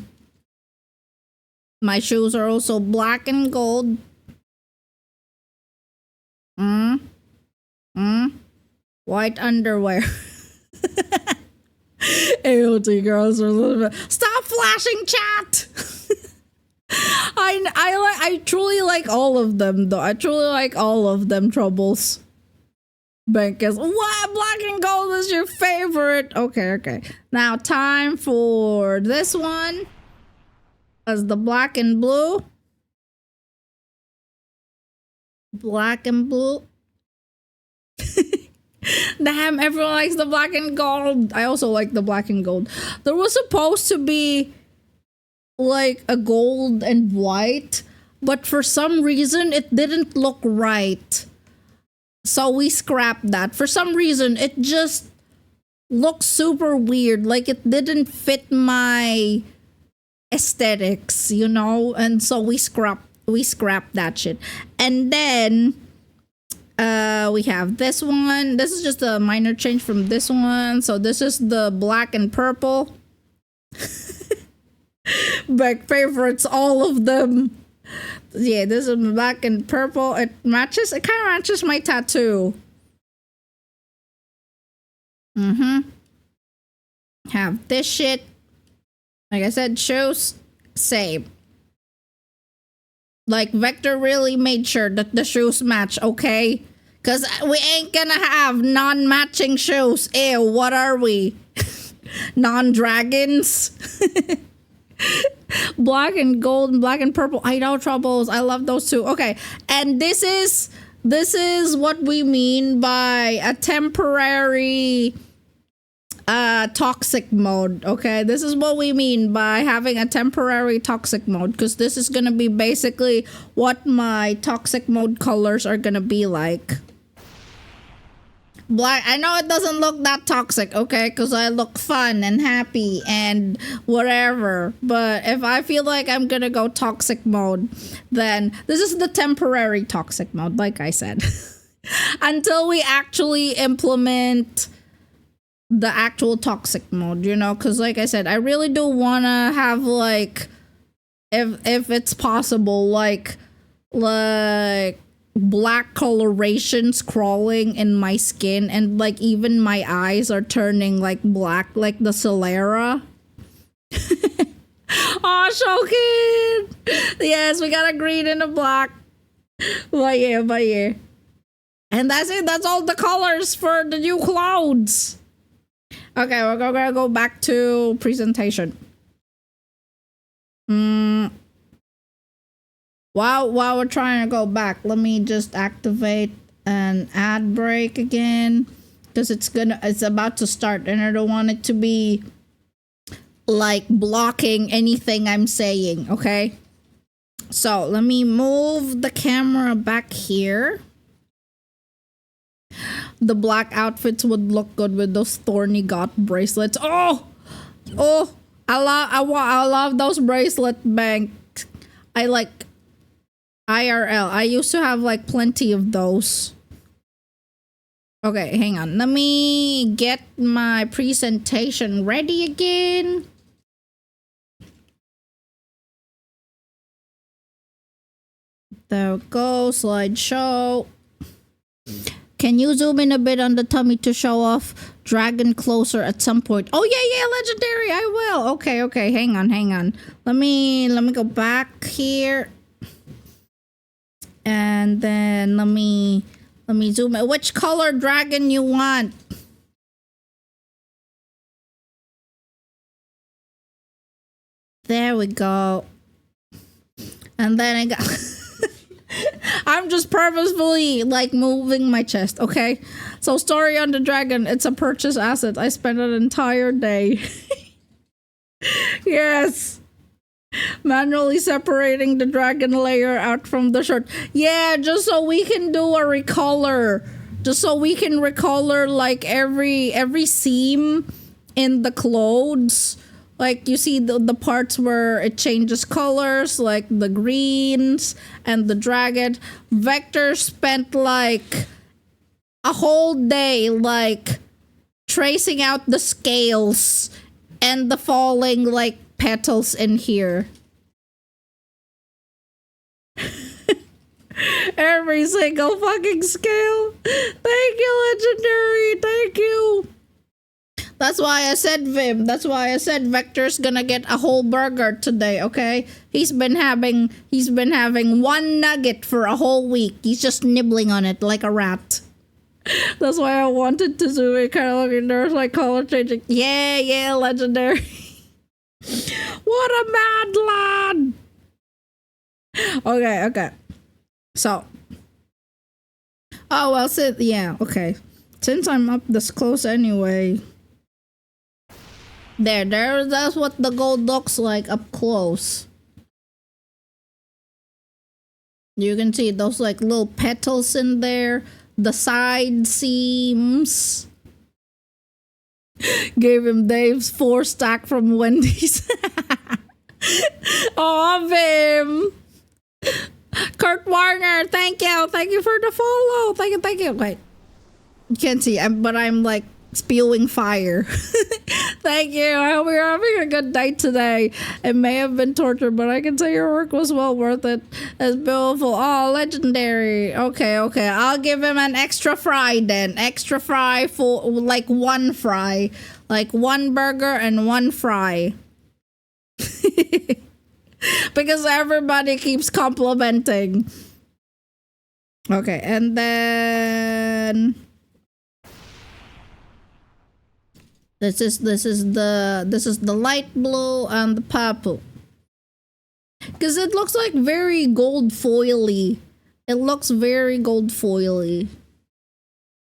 My shoes are also black and gold. White underwear. AOT girls are a little bit. Stop flashing chat. I truly like all of them though. I truly like all of them, Troubles. Bank is what? Black and gold is your favorite. Okay. Now time for this one. As the black and blue. Black and blue. Damn, everyone likes the black and gold. I also like the black and gold. There was supposed to be like a gold and white, but for some reason it didn't look right. So we scrapped that. For some reason it just looked super weird. Like it didn't fit my aesthetics, you know? And so we scrapped that shit. And then we have this one. This is just a minor change from this one. So this is the black and purple. Back favorites, all of them. Yeah, this is black and purple. It kind of matches my tattoo. Have this shit. Like I said, shoes, same. Like Vector really made sure that the shoes match, okay? Cause we ain't gonna have non-matching shoes. Ew, what are we? Non-dragons? Black and gold and black and purple. I know, Troubles. I love those two. Okay, and this is what we mean by a temporary toxic mode. Okay, this is what we mean by having a temporary toxic mode, because this is gonna be basically what my toxic mode colors are gonna be like. Black. I know it doesn't look that toxic, okay, because I look fun and happy and whatever, but if I feel like I'm gonna go toxic mode, then this is the temporary toxic mode, like I said. Until we actually implement the actual toxic mode, you know, because like I said, I really do want to have like, if it's possible, like black colorations crawling in my skin, and like even my eyes are turning like black, like the Solera. Oh, Shokin! Yes, we got a green and a black. But yeah. And that's it. That's all the colors for the new clothes. Okay, we're gonna go back to presentation. While we're trying to go back, let me just activate an ad break again, because it's about to start, and I don't want it to be like blocking anything I'm saying. Okay, so let me move the camera back here. The black outfits would look good with those thorny goth bracelets. Oh, I love those bracelet banks. I like IRL. I used to have like plenty of those. Okay, hang on. Let me get my presentation ready again. There we go. Slideshow. Can you zoom in a bit on the tummy to show off dragon closer at some point? Oh yeah, legendary. I will. Okay. Hang on. Let me go back here. And then let me zoom in. Which color dragon you want? There we go. And then I got I'm just purposefully like moving my chest, okay? So story on the dragon, it's a purchase asset. I spent an entire day. Yes. Manually separating the dragon layer out from the shirt. Yeah, just so we can do a recolor. Just so we can recolor like every seam in the clothes. Like, you see the parts where it changes colors, like the greens and the dragon. Vector spent like a whole day like tracing out the scales and the falling like petals in here. Every single fucking scale. Thank you, Legendary. Thank you. That's why I said Vim. That's why I said Vector's gonna get a whole burger today, okay? He's been having one nugget for a whole week. He's just nibbling on it like a rat. That's why I wanted to zoom in, kind of looking there, like color changing. Yeah, Legendary. What a mad lad. Okay. So. Oh, well, okay. Since I'm up this close anyway. That's what the gold looks like up close. You can see those like little petals in there. The side seams. Gave him Dave's 4-stack from Wendy's. Oh, Vim. Kurt Warner, thank you. Thank you for the follow. Thank you. Wait. You can't see, but I'm like spewing fire. Thank you. I hope you're having a good night today. It may have been torture, but I can say your work was well worth it. It's beautiful. Oh, Legendary. Okay. I'll give him an extra fry then. Extra fry for like one fry. Like one burger and one fry. Because everybody keeps complimenting. Okay, and then this is the light blue and the purple. Because it looks like very gold foily. It looks very gold foily.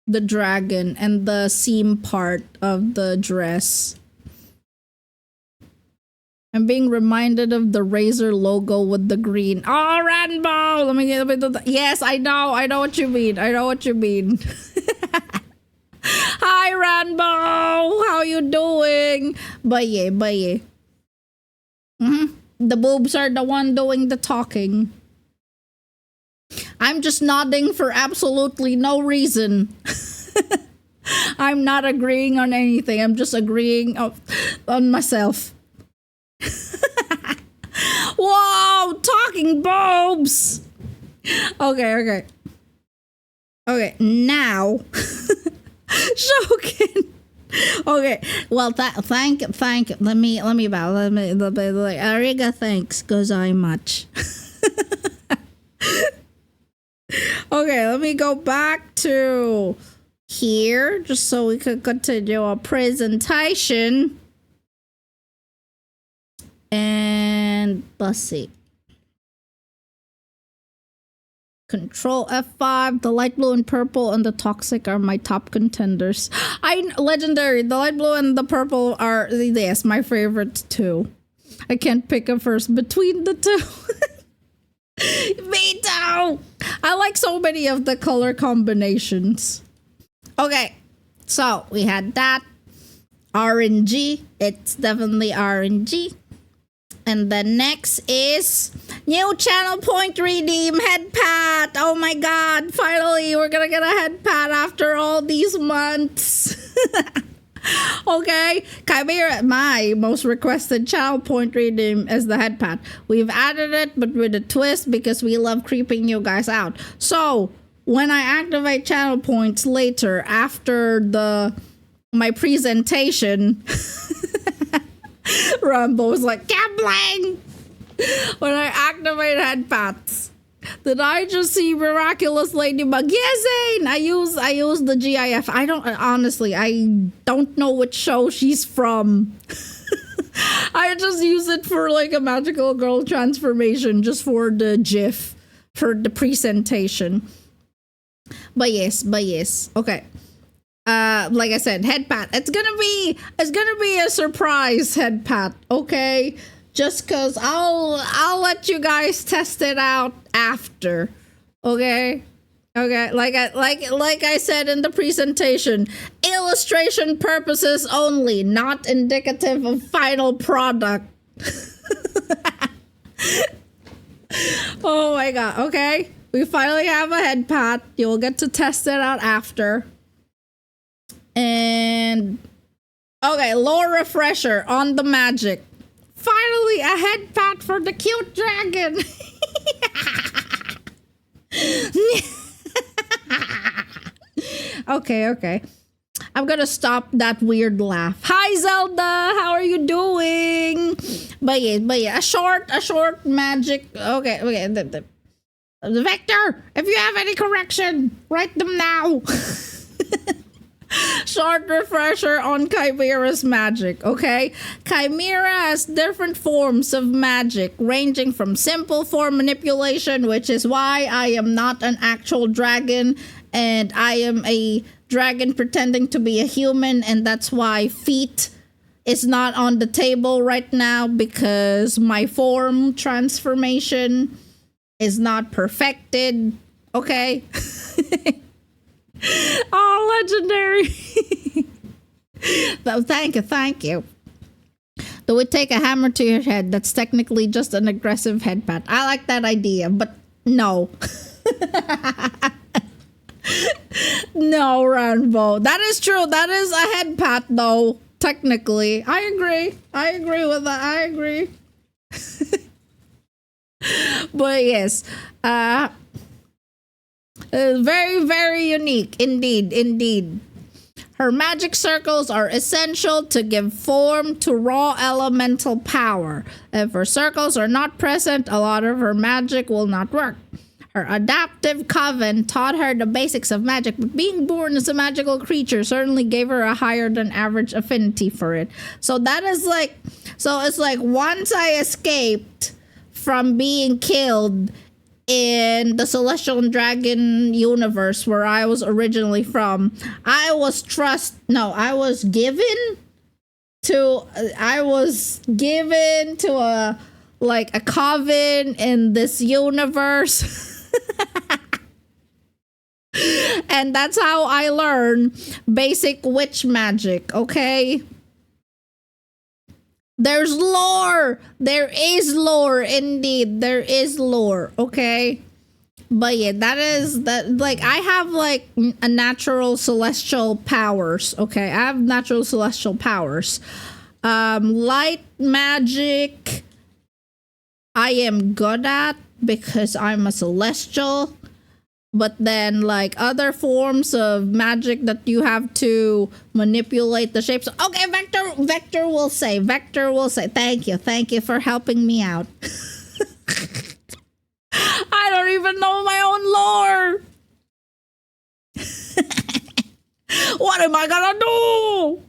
The dragon and the seam part of the dress. I'm being reminded of the Razer logo with the green. Oh, Rainbow! Let me do that. Yes, I know what you mean. Hi, Rainbow! How you doing? Baye. The boobs are the one doing the talking. I'm just nodding for absolutely no reason. I'm not agreeing on anything. I'm just agreeing on myself. Whoa, talking bulbs. Okay. Now, Shokin. Okay, well, thank. Let me bow. Ariga, thanks, gozaimasu. Okay, let me go back to here just so we could continue our presentation. And let's see. Control F5. The light blue and purple and the toxic are my top contenders. Legendary. The light blue and the purple are, yes, my favorites too. I can't pick a first between the two. Me too. I like so many of the color combinations. Okay, so we had that. RNG. It's definitely RNG. And the next is new channel point redeem head pat. Oh my god, finally we're gonna get a head pat after all these months. Okay, KaiMeera, my most requested channel point redeem is the head pat. We've added it, but with a twist because we love creeping you guys out. So when I activate channel points later after my presentation, Rambo was like, gambling! When I activate head pats, did I just see Miraculous Ladybug? Yes, Zane! I use the GIF. I don't know which show she's from. I just use it for like a magical girl transformation, just for the GIF, for the presentation. But yes. Okay. Like I said, head pat. It's gonna be a surprise head pat, okay? Just cause I'll let you guys test it out after. Okay? Okay, like I said in the presentation, illustration purposes only, not indicative of final product. Oh my god, okay? We finally have a head pat. You'll get to test it out after. And okay, lore refresher on the magic. Finally, a head pat for the cute dragon. Okay. I'm gonna stop that weird laugh. Hi, Zelda. How are you doing? But yeah, a short magic. Okay. The Vector, if you have any correction, write them now. Short refresher on KaiMeera's magic, okay? KaiMeera has different forms of magic, ranging from simple form manipulation, which is why I am not an actual dragon, and I am a dragon pretending to be a human, and that's why feet is not on the table right now, because my form transformation is not perfected, okay? Oh, legendary. Thank you. Though we take a hammer to your head, that's technically just an aggressive head pat. I like that idea, but no. No, Rambo. That is true. That is a head pat, though, technically. I agree with that. I agree. But yes, very, very unique. Indeed. Her magic circles are essential to give form to raw elemental power. If her circles are not present, a lot of her magic will not work. Her adaptive coven taught her the basics of magic, but being born as a magical creature certainly gave her a higher than average affinity for it. So that is like, it's like once I escaped from being killed in the Celestial Dragon universe where I was originally from, I was given to a coven in this universe. And that's how I learn basic witch magic, okay? There's lore. There is lore, indeed. There is lore, okay? But yeah, that is that. Like, I have like a natural celestial powers. Okay, I have natural celestial powers. Light magic, I am good at because I'm a celestial. But then, like, other forms of magic that you have to manipulate the shapes. Okay, Vector will say. Thank you for helping me out. I don't even know my own lore. What am I gonna do?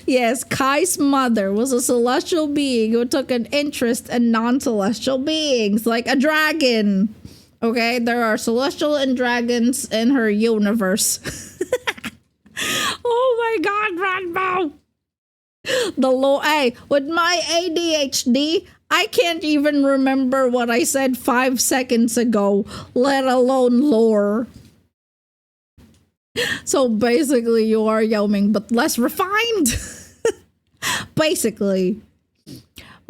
Yes, Kai's mother was a celestial being who took an interest in non-celestial beings, like a dragon. Okay, there are celestial and dragons in her universe. Oh my god, Ranbo! The lore. Hey, with my ADHD, I can't even remember what I said 5 seconds ago, let alone lore. So basically, you are Yao Ming, but less refined. Basically.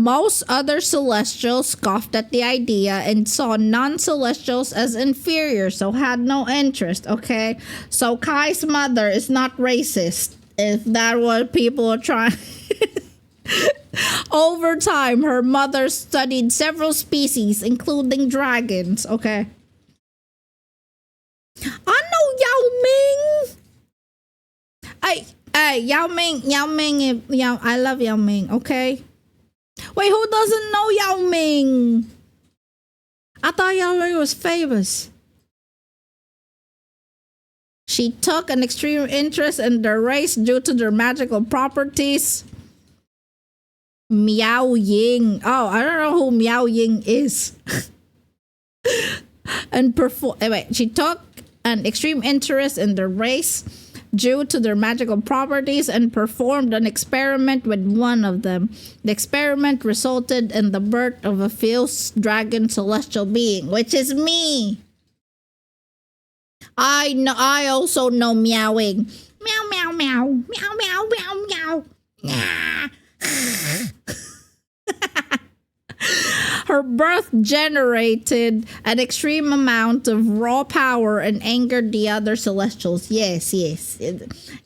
Most other celestials scoffed at the idea and saw non-celestials as inferior, so had no interest, okay? So Kai's mother is not racist, if that what people are trying. Over time, her mother studied several species, including dragons, okay? I know Yao Ming! Hey, Yao Ming, I love Yao Ming, okay? Wait, who doesn't know Yao Ming? I thought Yao Ming was famous. She took an extreme interest in their race due to their magical properties. Miao Ying. Oh, I don't know who Miao Ying is. She took an extreme interest in their race due to their magical properties and performed an experiment with one of them. The experiment resulted in the birth of a fierce dragon celestial being, which is me. I also know meowing. Meow meow meow. Meow meow meow meow. Her birth generated an extreme amount of raw power and angered the other celestials. Yes. In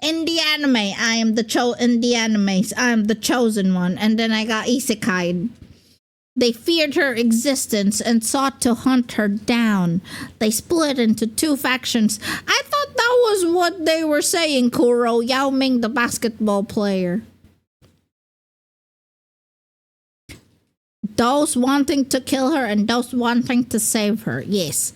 the anime, I am the chosen one, and then I got isekai. They feared her existence and sought to hunt her down. They split into two factions. I thought that was what they were saying, Kuro. Yao Ming, the basketball player. Those wanting to kill her and those wanting to save her. Yes.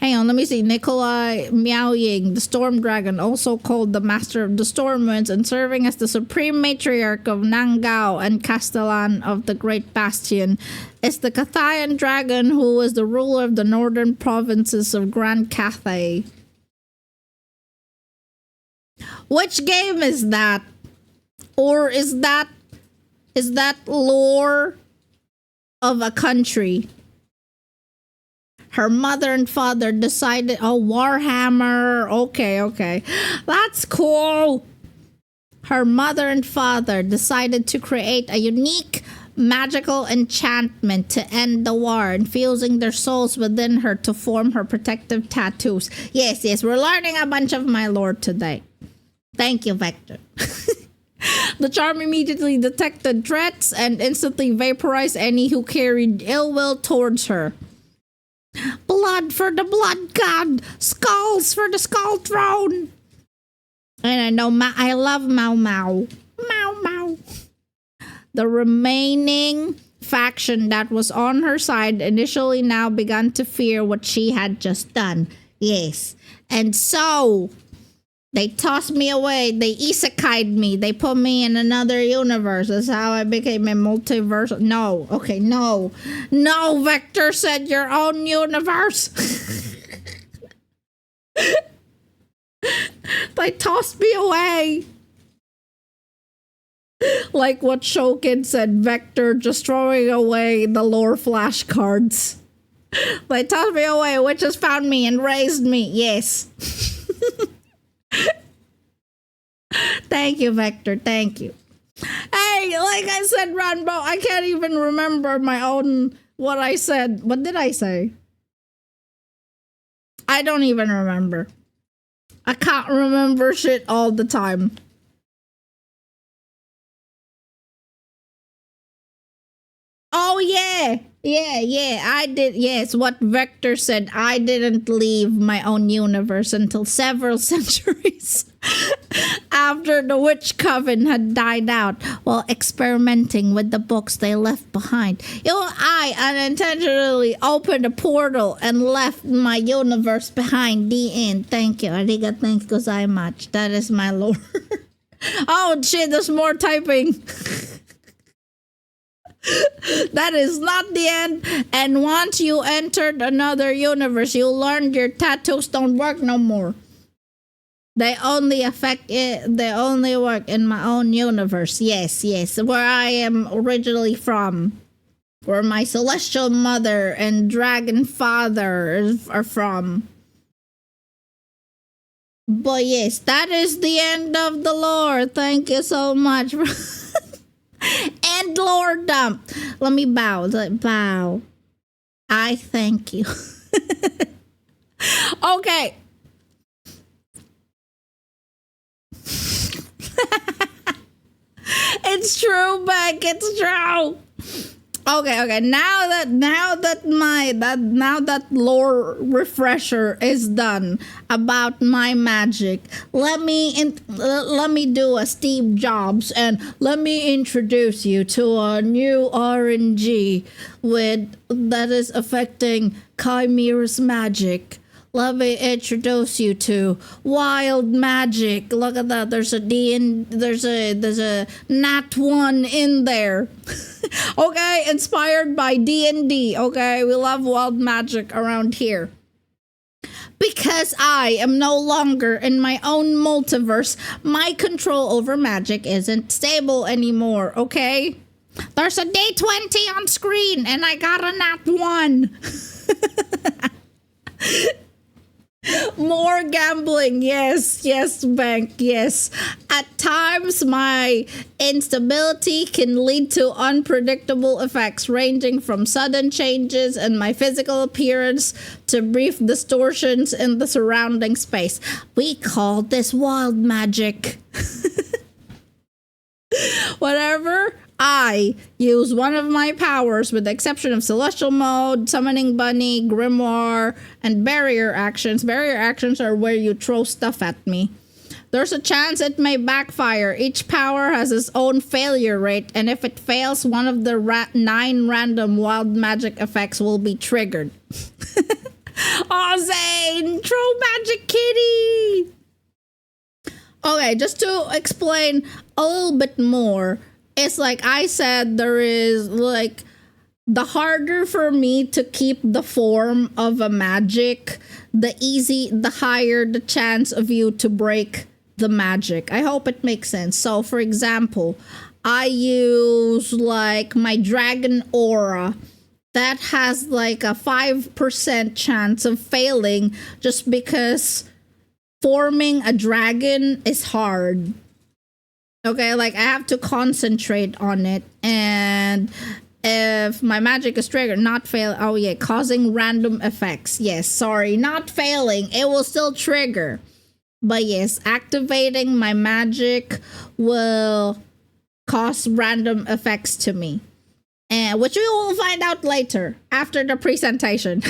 Hang on, let me see. Nikolai Miao Ying, the Storm Dragon, also called the Master of the Storm Winds and serving as the Supreme Matriarch of Nangao and Castellan of the Great Bastion, is the Cathayan Dragon who is the ruler of the northern provinces of Grand Cathay. Which game is that? Or is that lore of a country? Her mother and father decided, Warhammer, okay. That's cool. Her mother and father decided to create a unique magical enchantment to end the war, infusing their souls within her to form her protective tattoos. Yes, we're learning a bunch of my lore today. Thank you, Vector. The charm immediately detected threats and instantly vaporized any who carried ill will towards her. Blood for the blood god! Skulls for the skull throne! And I know I love Mau Mau. Mau Mau. The remaining faction that was on her side initially now began to fear what she had just done. Yes. And so they tossed me away. They isekai'd me. They put me in another universe. That's how I became a multiverse. No. Okay, no. No, Vector said your own universe. They tossed me away. Like what Shokin said, Vector just throwing away the lore flashcards. They tossed me away, witches found me and raised me. Yes. Thank you, Vector. Thank you. Hey, like I said, Ranbo, I can't even remember my own what I said. What did I say? I don't even remember. I can't remember shit all the time. Oh yeah. Yeah, I did. Yes, what Vector said. I didn't leave my own universe until several centuries after the witch coven had died out while experimenting with the books they left behind. I unintentionally opened a portal and left my universe behind. The end. Thank you. Arigatou gozaimasu. That is my lore. Oh shit, there's more typing. That is not the end. And once you entered another universe, you learned your tattoos don't work no more. They only affect it. They only work in my own universe. Yes, where I am originally from, where my celestial mother and dragon father are from. But yes, that is the end of the lore. Thank you so much. And lore dump. Let me bow. Bow. I thank you. Okay. It's true, Beck. It's true. Okay. Now that lore refresher is done about my magic, let me do a Steve Jobs and let me introduce you to a new RNG that is affecting KaiMeera's magic. Let me introduce you to wild magic. Look at that. There's a nat 1 in there. Okay, inspired by D&D. Okay, we love wild magic around here. Because I am no longer in my own multiverse, my control over magic isn't stable anymore, okay? There's a D20 on screen and I got a nat 1. More gambling. Yes, bank. Yes. At times, my instability can lead to unpredictable effects ranging from sudden changes in my physical appearance to brief distortions in the surrounding space. We call this wild magic. Whatever. I use one of my powers, with the exception of Celestial Mode, Summoning Bunny, Grimoire, and Barrier Actions. Barrier Actions are where you throw stuff at me. There's a chance it may backfire. Each power has its own failure rate, and if it fails, one of the 9 random wild magic effects will be triggered. Oh, Zane! Throw magic kitty! Okay, just to explain a little bit more. It's like I said, there is like the harder for me to keep the form of a magic, the higher the chance of you to break the magic. I hope it makes sense. So for example, I use like my dragon aura that has like a 5% chance of failing just because forming a dragon is hard. Okay, like I have to concentrate on it, and if my magic is triggered, not fail. Oh yeah, causing random effects. Yes, sorry, not failing. It will still trigger, but yes, activating my magic will cause random effects to me, and which we will find out later after the presentation.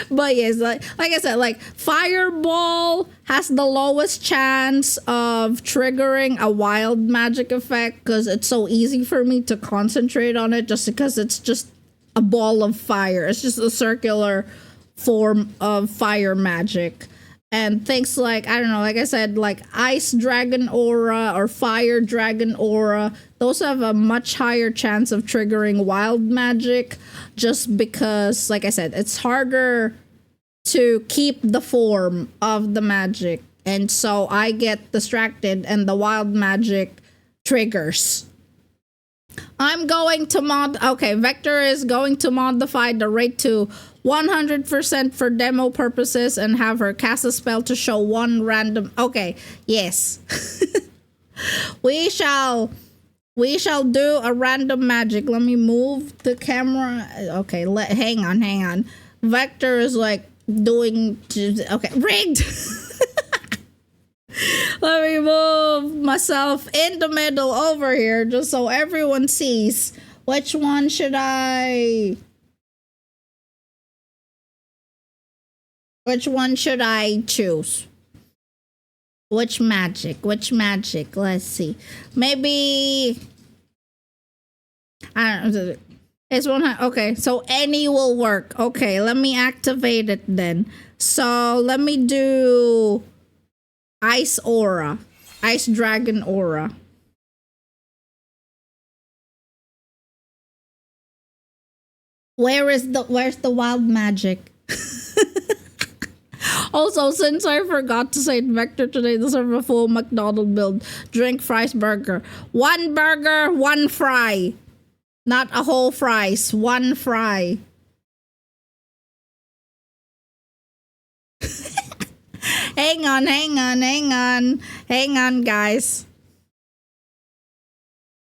But yes, like I said, like Fireball has the lowest chance of triggering a wild magic effect because it's so easy for me to concentrate on it, just because it's just a ball of fire. It's just a circular form of fire magic. And things like, I don't know, like I said, like Ice Dragon Aura or Fire Dragon Aura, those have a much higher chance of triggering wild magic, just because, like I said, it's harder to keep the form of the magic. And so I get distracted and the wild magic triggers. I'm going to Vector is going to modify the rate to 100% for demo purposes and have her cast a spell to show one random. Okay, yes. We shall We shall do a random magic. Let me move the camera. Okay, hang on. Vector is like doing. Okay, rigged. Let me move myself in the middle over here just so everyone sees. Which one should I? Which one should I choose? Which magic? Let's see. Maybe I don't know. It's one. Okay, so any will work. Okay, let me activate it then. So let me do Ice Aura, Ice Dragon Aura. Where's the wild magic? Also, since I forgot to say it, Vector today deserve a full McDonald build. Drink, fries, burger. One burger, one fry. Not a whole fries, one fry. Hang on, guys.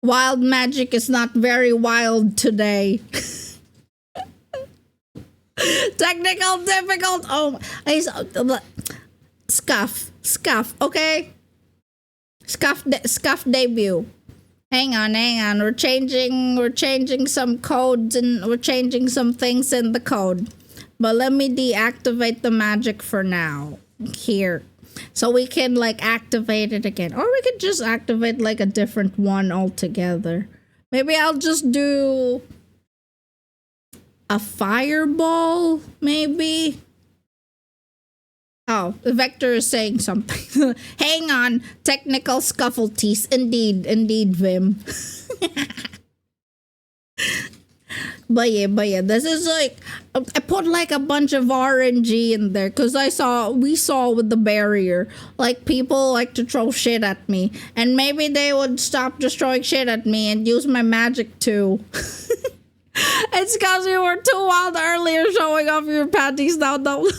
Wild magic is not very wild today. Technical difficult. Oh, scuff. Okay, scuff debut. Hang on. We're changing some codes and we're changing some things in the code. But let me deactivate the magic for now. Here, so we can like activate it again, or we could just activate like a different one altogether. Maybe I'll just do a fireball, maybe. Oh, the Vector is saying something. Hang on, technical scuffleties. Indeed, Vim. But yeah, this is like, I put like a bunch of RNG in there because we saw with the barrier, like people like to throw shit at me, and maybe they would stop destroying shit at me and use my magic too. It's because you were too wild earlier showing off your panties. Now the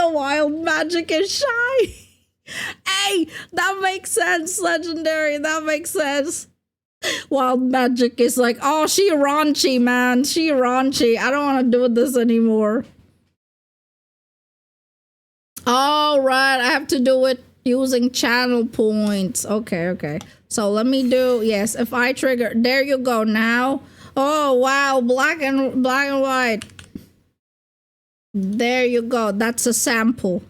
wild magic is shy. Hey, that makes sense, Legendary. That makes sense. Wild magic is like, oh, she raunchy, man. She raunchy. I don't want to do this anymore. All right, I have to do it using channel points. Okay. So let me do, yes, if I trigger, there you go now. Oh, wow, black and white. There you go. That's a sample.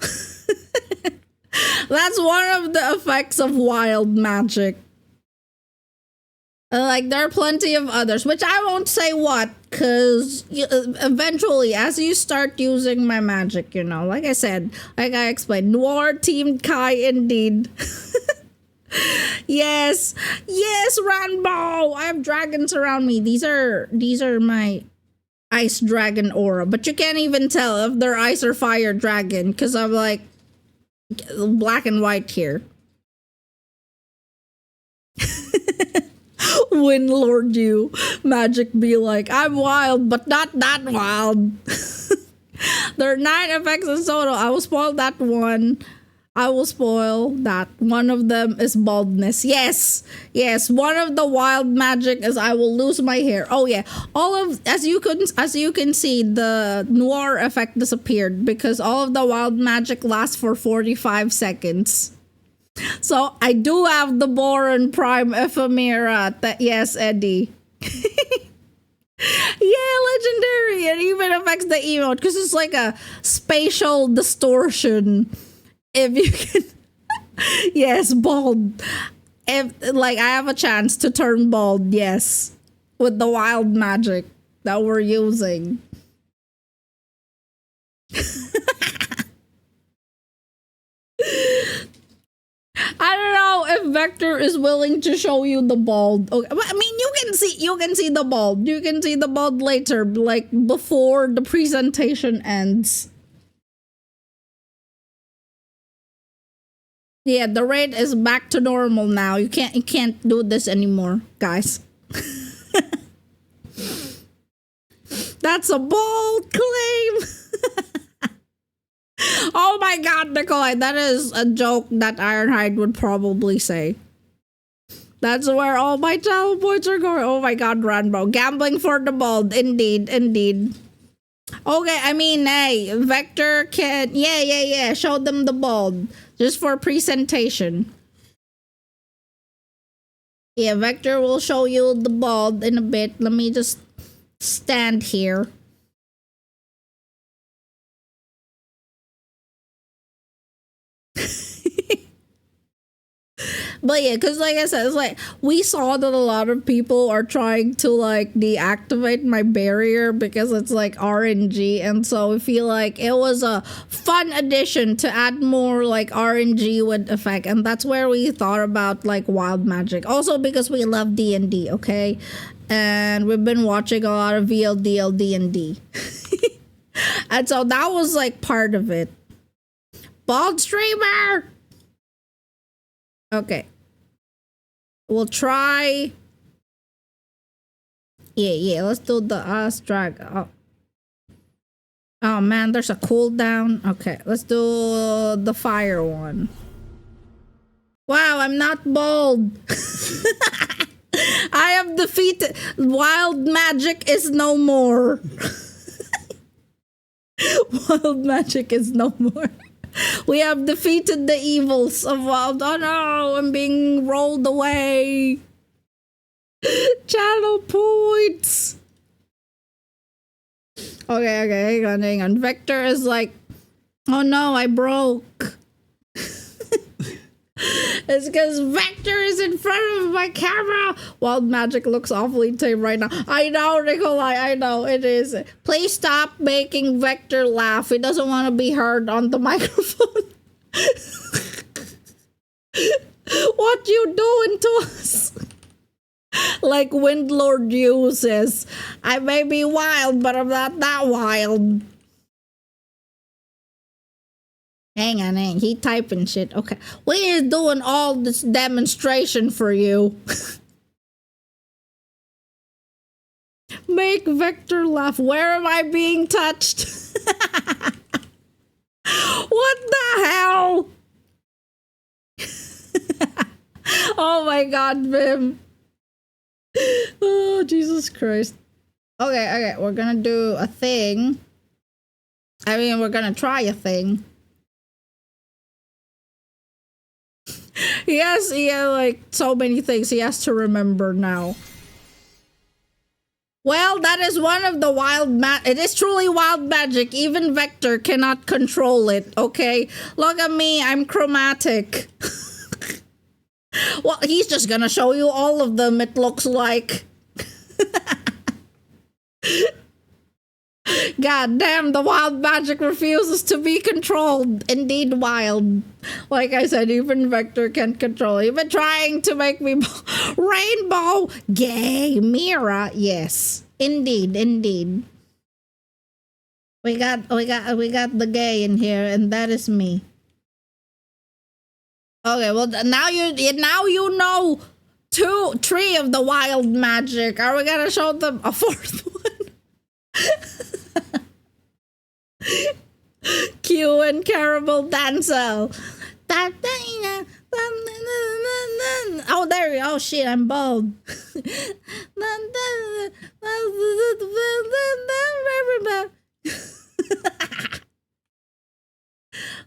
That's one of the effects of wild magic. Like, there are plenty of others, which I won't say what, because eventually, as you start using my magic, like I said, like I explained, Noir Team Kai indeed. Yes, Ranbo! I have dragons around me. These are my ice dragon aura, but you can't even tell if they're ice or fire dragon, because I'm like black and white here. When Lord you magic be like, I'm wild, but not that wild. There are 9 effects in total. I will spoil that one. One of them is baldness. Yes. One of the wild magic is I will lose my hair. Oh yeah. All of as you can see, the noir effect disappeared because all of the wild magic lasts for 45 seconds. So I do have the Boron Prime Ephemera. Yes, Eddie. Yeah, legendary. It even affects the emote because it's like a spatial distortion. If you can, yes, bald. If like I have a chance to turn bald, yes, with the wild magic that we're using. I don't know if Vector is willing to show you the bald. Okay. I mean, you can see the bald. You can see the bald later, like before the presentation ends. Yeah, the rate is back to normal now. You can't do this anymore, guys. That's a bold claim. Oh my god, Nikolai, that is a joke that Ironhide would probably say. That's where all my channel points are going. Oh my god, Rainbow. Gambling for the bald. Indeed, indeed. Okay, I mean, hey, Vector can... Yeah. Show them the bald. Just for presentation. Yeah, Vector will show you the bald in a bit. Let me just stand here. But yeah, because like I said, it's like we saw that a lot of people are trying to like deactivate my barrier because it's like RNG, and so we feel like it was a fun addition to add more like RNG with effect, and that's where we thought about like wild magic. Also because we love D&D, okay, and we've been watching a lot of VLDL D&D, and so that was like part of it. Bald streamer. Okay. We'll try. Yeah. Let's do the drag. Oh man, there's a cooldown. Okay, let's do the fire one. Wow, I'm not bold. I have defeated. Wild magic is no more. Wild magic is no more. We have defeated the evils of wild. Oh no, I'm being rolled away. Channel points. Okay, hang on. Vector is like, oh no, I broke. It's because Vector is in front of my camera. Wild magic looks awfully tame right now. I know, Nikolai, I know, it is. Please stop making Vector laugh. He doesn't want to be heard on the microphone. What you doing to us? Like Windlord uses. I may be wild, but I'm not that wild. Hang on. He typing shit. Okay. We're doing all this demonstration for you. Make Vector laugh. Where am I being touched? What the hell? Oh my god, Vim. Oh, Jesus Christ. Okay. We're gonna do a thing. I mean, we're gonna try a thing. He has like so many things he has to remember now. Well, that is one of the wild it is truly wild magic. Even Vector cannot control it, okay? Look at me, I'm chromatic. Well, he's just gonna show you all of them, it looks like. God damn, the wild magic refuses to be controlled. Indeed wild. Like I said, even Vector can't control it. You've been trying to make me Rainbow KaiMeera. Yes. Indeed. We got the gay in here, and that is me. Okay, well now you know 3 of the wild magic. Are we gonna show them a 4th one? Q and Caramel Dancel. Oh, there we go. Oh shit, I'm bald.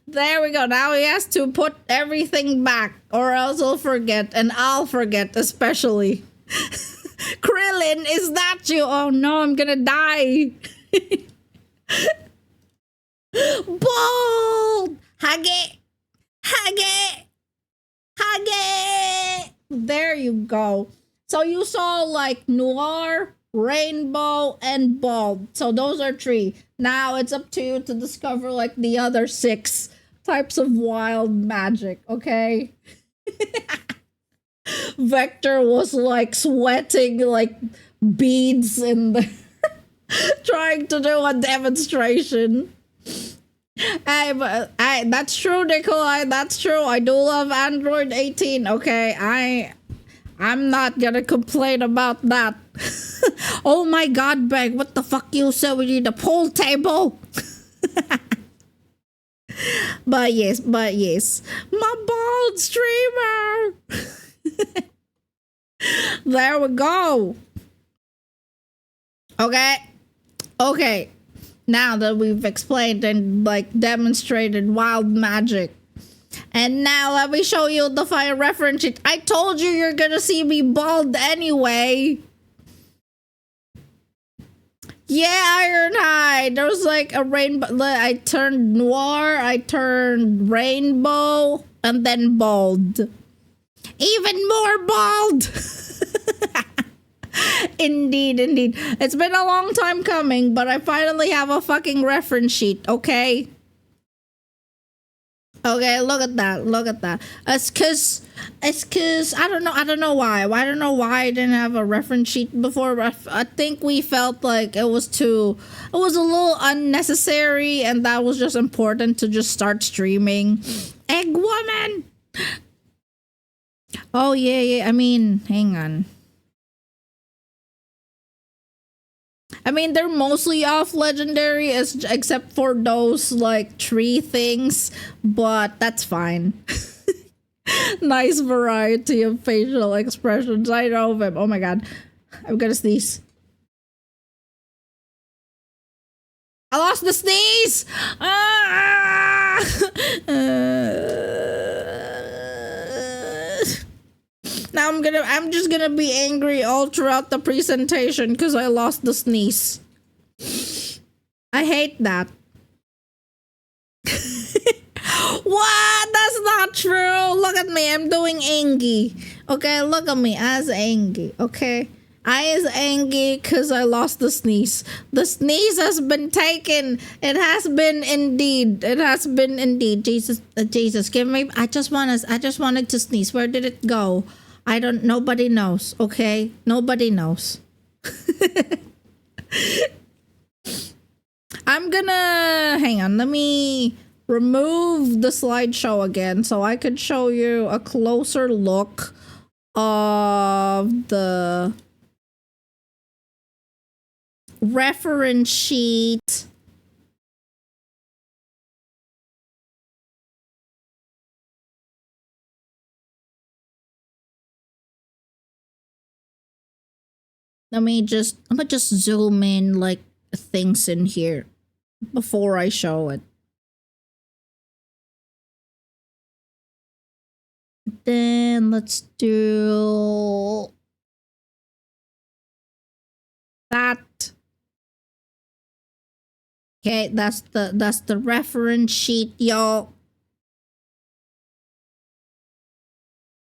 There we go. Now he has to put everything back, or else he'll forget, and I'll forget especially. Krillin, is that you? Oh no, I'm gonna die. Bold! Hage! There you go. So you saw like Noir, Rainbow, and Bald. So those are 3. Now it's up to you to discover like the other 6 types of wild magic, okay? Vector was like sweating like beads in there. Trying to do a demonstration. That's true, Nikolai. That's true. I do love Android 18. Okay, I'm not gonna complain about that. Oh my god, Beg, what the fuck you said? We need a pool table. But yes, my bald streamer. There we go. Okay. Okay. Now that we've explained and like demonstrated wild magic. And now let me show you the fire reference sheet. I told you you're gonna see me bald anyway. Yeah, Ironhide. There was like a rainbow. I turned noir, I turned rainbow, and then bald. Even more bald. Indeed, indeed. It's been a long time coming, but I finally have a fucking reference sheet, okay? Okay, look at that. Look at that. It's cause I don't know why. I don't know why I didn't have a reference sheet before. I think we felt like it was a little unnecessary, and that was just important to just start streaming. Egg woman. Oh yeah. I mean, hang on. I mean, they're mostly off legendary, except for those like tree things, but that's fine. Nice variety of facial expressions. I know them. Oh my god, I'm gonna sneeze. I lost the sneeze. Now I'm just gonna be angry all throughout the presentation because I lost the sneeze. I hate that. What? That's not true. Look at me. I'm doing Angie. Okay, look at me as Angie. Okay. I is angry because I lost the sneeze. The sneeze has been taken. It has been indeed. It has been indeed. Jesus, give me. I just wanted to sneeze. Where did it go? I don't. Nobody knows. Okay, nobody knows. I'm gonna hang on. Let me remove the slideshow again so I could show you a closer look of the reference sheet. I'm gonna just zoom in like things in here before I show it. Then let's do that. Okay, that's the reference sheet, y'all.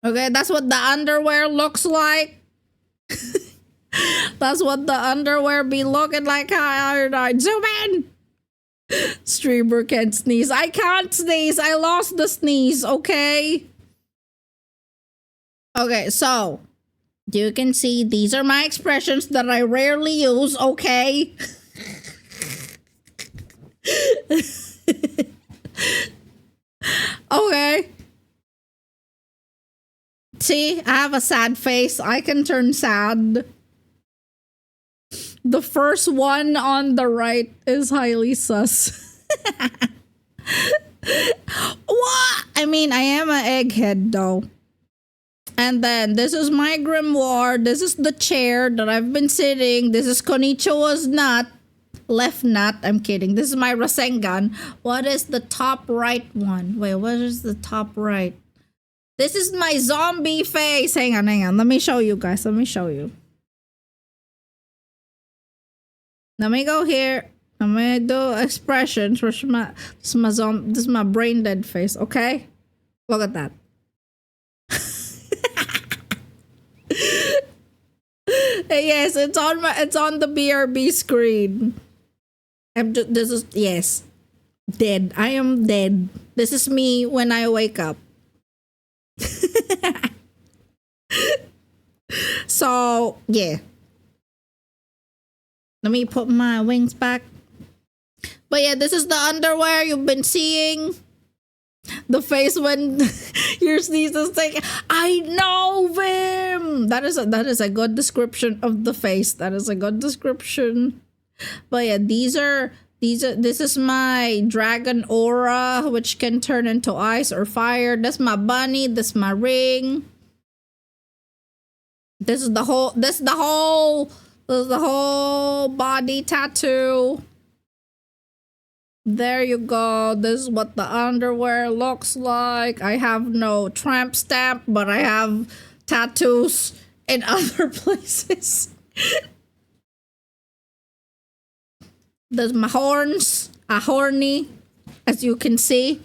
Okay, that's what the underwear looks like. That's what the underwear be looking like. I zoom in. Streamer can't sneeze. I can't sneeze. I lost the sneeze, okay? Okay, so you can see these are my expressions that I rarely use, okay? Okay. See, I have a sad face. I can turn sad. The first one on the right is highly sus. What? I mean, I am an egghead though. And then this is my grimoire. This is the chair that I've been sitting. This is Konichiwa's nut. Left nut. I'm kidding. This is my Rasengan. What is the top right one? Wait, what is the top right? This is my zombie face. Hang on. Let me show you guys. Let me show you. Let me go here. I'm gonna do expressions. This is my brain dead face. Okay, look at that. Yes, it's on the BRB screen. Yes, dead. I am dead. This is me when I wake up. So yeah. Let me put my wings back. But yeah, this is the underwear you've been seeing. The face when your sneeze is taken. I know them. That is a good description of the face. That is a good description. But yeah, this is my dragon aura, which can turn into ice or fire. That's my bunny. That's my ring. This is the whole body tattoo. There you go. This is what the underwear looks like. I have no tramp stamp, but I have tattoos in other places. There's my horns are horny, as you can see.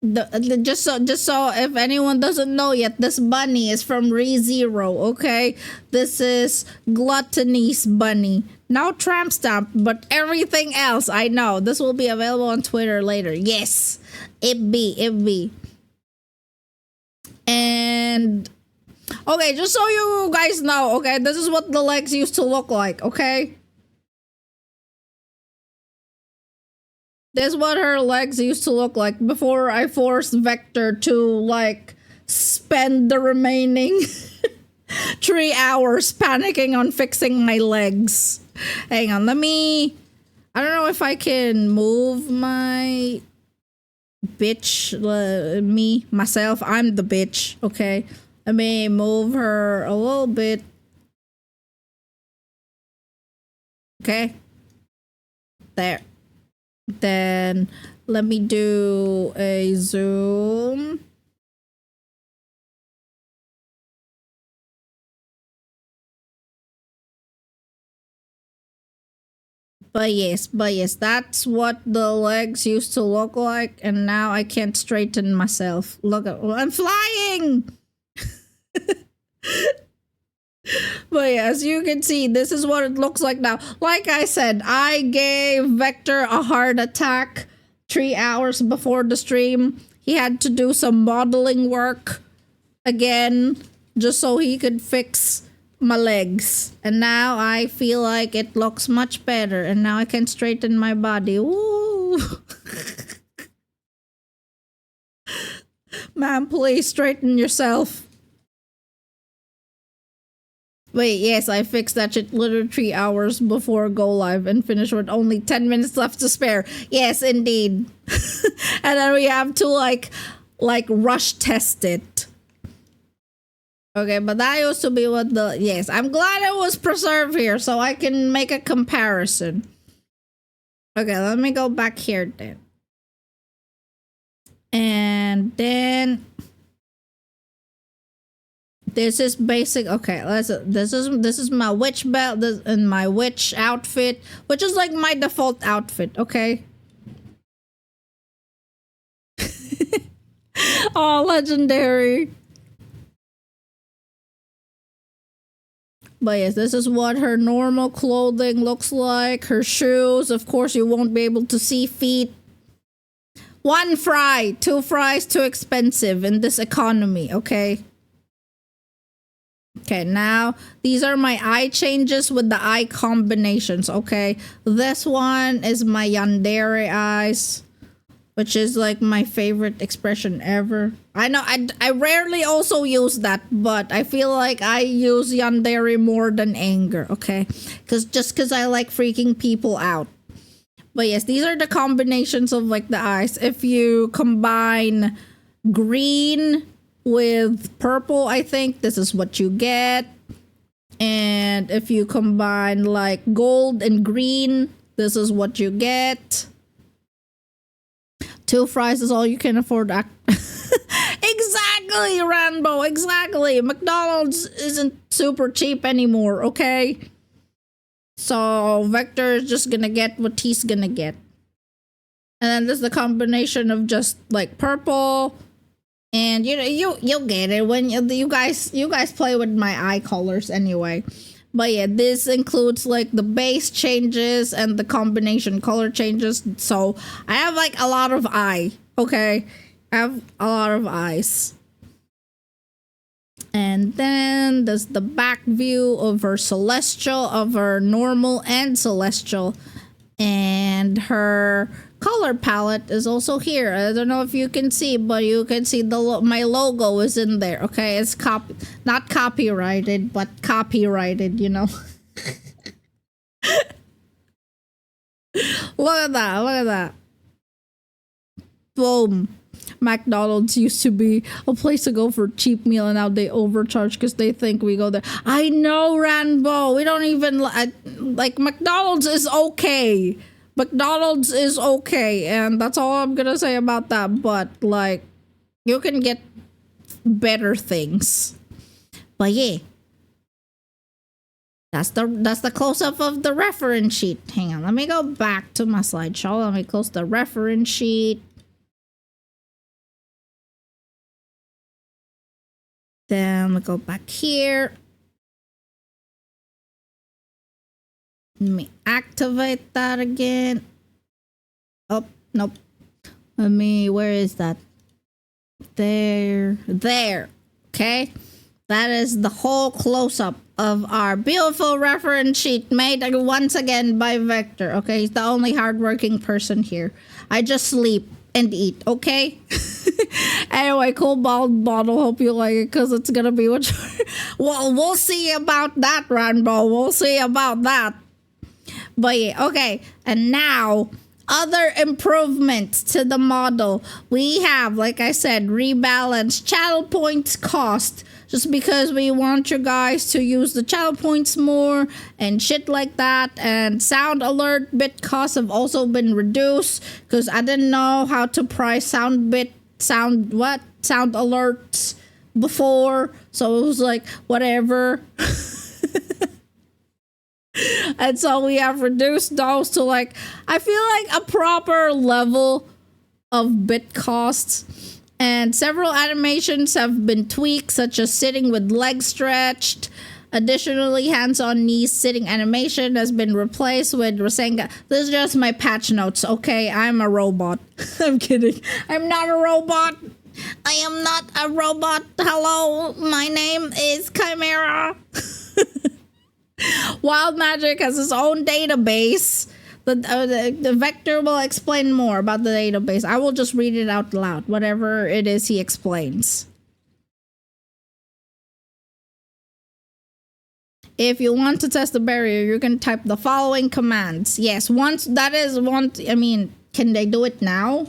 Just so if anyone doesn't know yet, this bunny is from ReZero, okay? This is Gluttony's bunny. No tramp stamp, but everything else I know. This will be available on Twitter later. Yes, it be. And okay, just so you guys know, okay, this is what the legs used to look like, okay? This is what her legs used to look like before I forced Vector to, like, spend the remaining 3 hours panicking on fixing my legs. Hang on, I don't know if I can move my bitch, myself. I'm the bitch, okay? Let me move her a little bit. Okay. There. Then let me do a zoom. But yes, that's what the legs used to look like, and now I can't straighten myself. Look at, I'm flying! But yeah, as you can see, this is what it looks like now. Like I said, I gave Vector a heart attack 3 hours before the stream. He had to do some modeling work again just so he could fix my legs. And now I feel like it looks much better. And now I can straighten my body. Woo! Man, please straighten yourself. Wait, yes, I fixed that shit literally 3 hours before go live and finished with only 10 minutes left to spare. Yes, indeed. And then we have to like rush test it. Okay, but that used to be what the, yes, I'm glad it was preserved here so I can make a comparison. Okay, let me go back here then. And then this is basic. Okay, this is my witch belt and my witch outfit, which is like my default outfit, okay? Oh, legendary. But yes, this is what her normal clothing looks like. Her shoes, of course, you won't be able to see feet. 1 fry, 2 fries, too expensive in this economy, okay? Okay, now these are my eye changes with the eye combinations, okay? This one is my yandere eyes, which is like my favorite expression ever. I know I rarely also use that, but I feel like I use yandere more than anger, okay? Because I like freaking people out. But yes, these are the combinations of like the eyes. If you combine green with purple, I think this is what you get. And if you combine like gold and green, this is what you get. 2 fries is all you can afford. Exactly, Rambo, exactly. McDonald's isn't super cheap anymore, okay? So Vector is just gonna get what he's gonna get. And then there's the combination of just like purple, and you know you'll get it when you guys play with my eye colors anyway. But yeah, this includes like the base changes and the combination color changes. So I have like a lot of eye, okay? I have a lot of eyes. And then there's the back view of her celestial, of her normal and celestial. And her color palette is also here. I don't know if you can see, but you can see my logo is in there. Okay, it's not copyrighted, but copyrighted, you know. Look at that, look at that. Boom. McDonald's used to be a place to go for cheap meal, and now they overcharge because they think we go there. I know, Ranbo. We don't even like McDonald's is okay. McDonald's is okay, and that's all I'm gonna say about that. But like, you can get better things. But yeah. That's the close-up of the reference sheet. Hang on, let me go back to my slideshow. Let me close the reference sheet. Then we go back here. Let me activate that again. Oh, nope. Where is that? There. Okay. That is the whole close-up of our beautiful reference sheet made once again by Vector. Okay, he's the only hardworking person here. I just sleep and eat, okay? Anyway, cool bald bottle. Hope you like it because it's gonna be what well, we'll see about that, Ranbo. We'll see about that. But yeah, okay. And now, other improvements to the model. We have, like I said, rebalanced channel points cost. Just because we want you guys to use the channel points more and shit like that. And sound alert bit costs have also been reduced because I didn't know how to price sound alerts before. So it was like, whatever. And so we have reduced those to like, I feel like a proper level of bit costs. And several animations have been tweaked, such as sitting with legs stretched. Additionally, hands-on knees sitting animation has been replaced with Rasengan. This is just my patch notes, okay? I'm a robot. I'm kidding. I'm not a robot. I am not a robot. Hello, my name is KaiMeera. Wild Magic has its own database. The Vector will explain more about the database. I will just read it out loud, whatever it is he explains. If you want to test the barrier, you can type the following commands. Yes, can they do it now?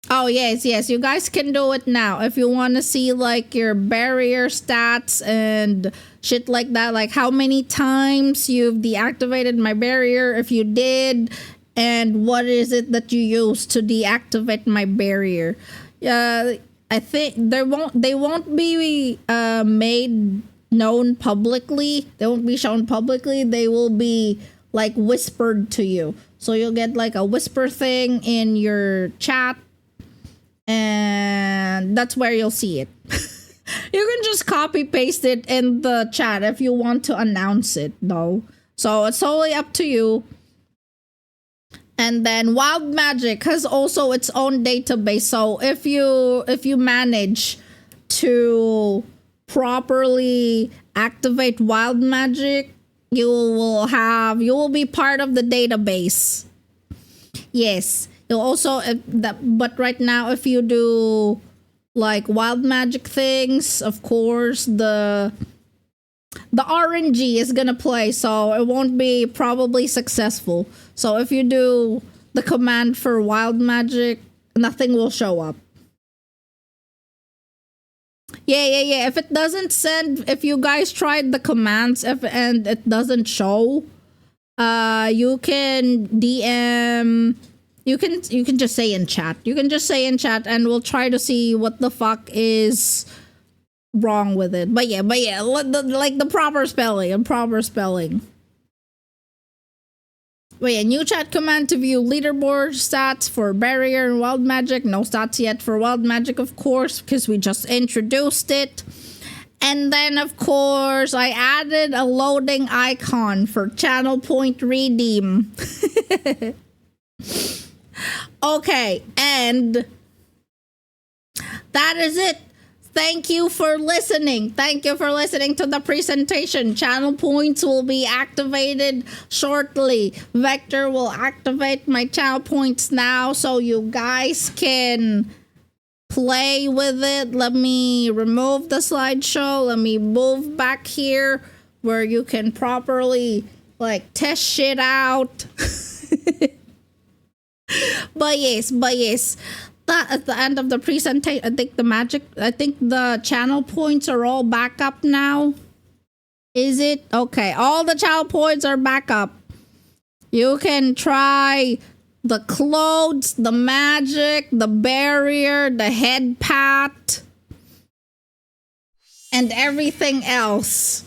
Oh, yes, you guys can do it now. If you want to see, like, your barrier stats and shit like that, like how many times you've deactivated my barrier, if you did, and what is it that you use to deactivate my barrier. I think they won't be made known publicly. They won't be shown publicly. They will be, like, whispered to you. So you'll get, like, a whisper thing in your chat. And that's where you'll see it. You can just copy paste it in the chat if you want to announce it, though. So it's totally up to you. And then Wild Magic has also its own database. So if you manage to properly activate Wild Magic, you will be part of the database. Yes. You'll also, but right now, if you do like Wild Magic things, of course, the RNG is gonna play, so it won't be probably successful. So if you do the command for Wild Magic, nothing will show up. Yeah. If it doesn't send, if you guys tried the commands and it doesn't show, you can DM. You can just say in chat. You can just say in chat, and we'll try to see what the fuck is wrong with it. But yeah, like the proper spelling. But yeah, new chat command to view leaderboard stats for Barrier and Wild Magic. No stats yet for Wild Magic, of course, because we just introduced it. And then, of course, I added a loading icon for channel point redeem. Okay, and that is it. Thank you for listening. Thank you for listening to the presentation. Channel points will be activated shortly. Vector will activate my channel points now so you guys can play with it. Let me remove the slideshow. Let me move back here where you can properly like test shit out. But yes. That at the end of the presentation, I think the channel points are all back up now. Is it? Okay, all the channel points are back up. You can try the clothes, the magic, the barrier, the head pat, and everything else.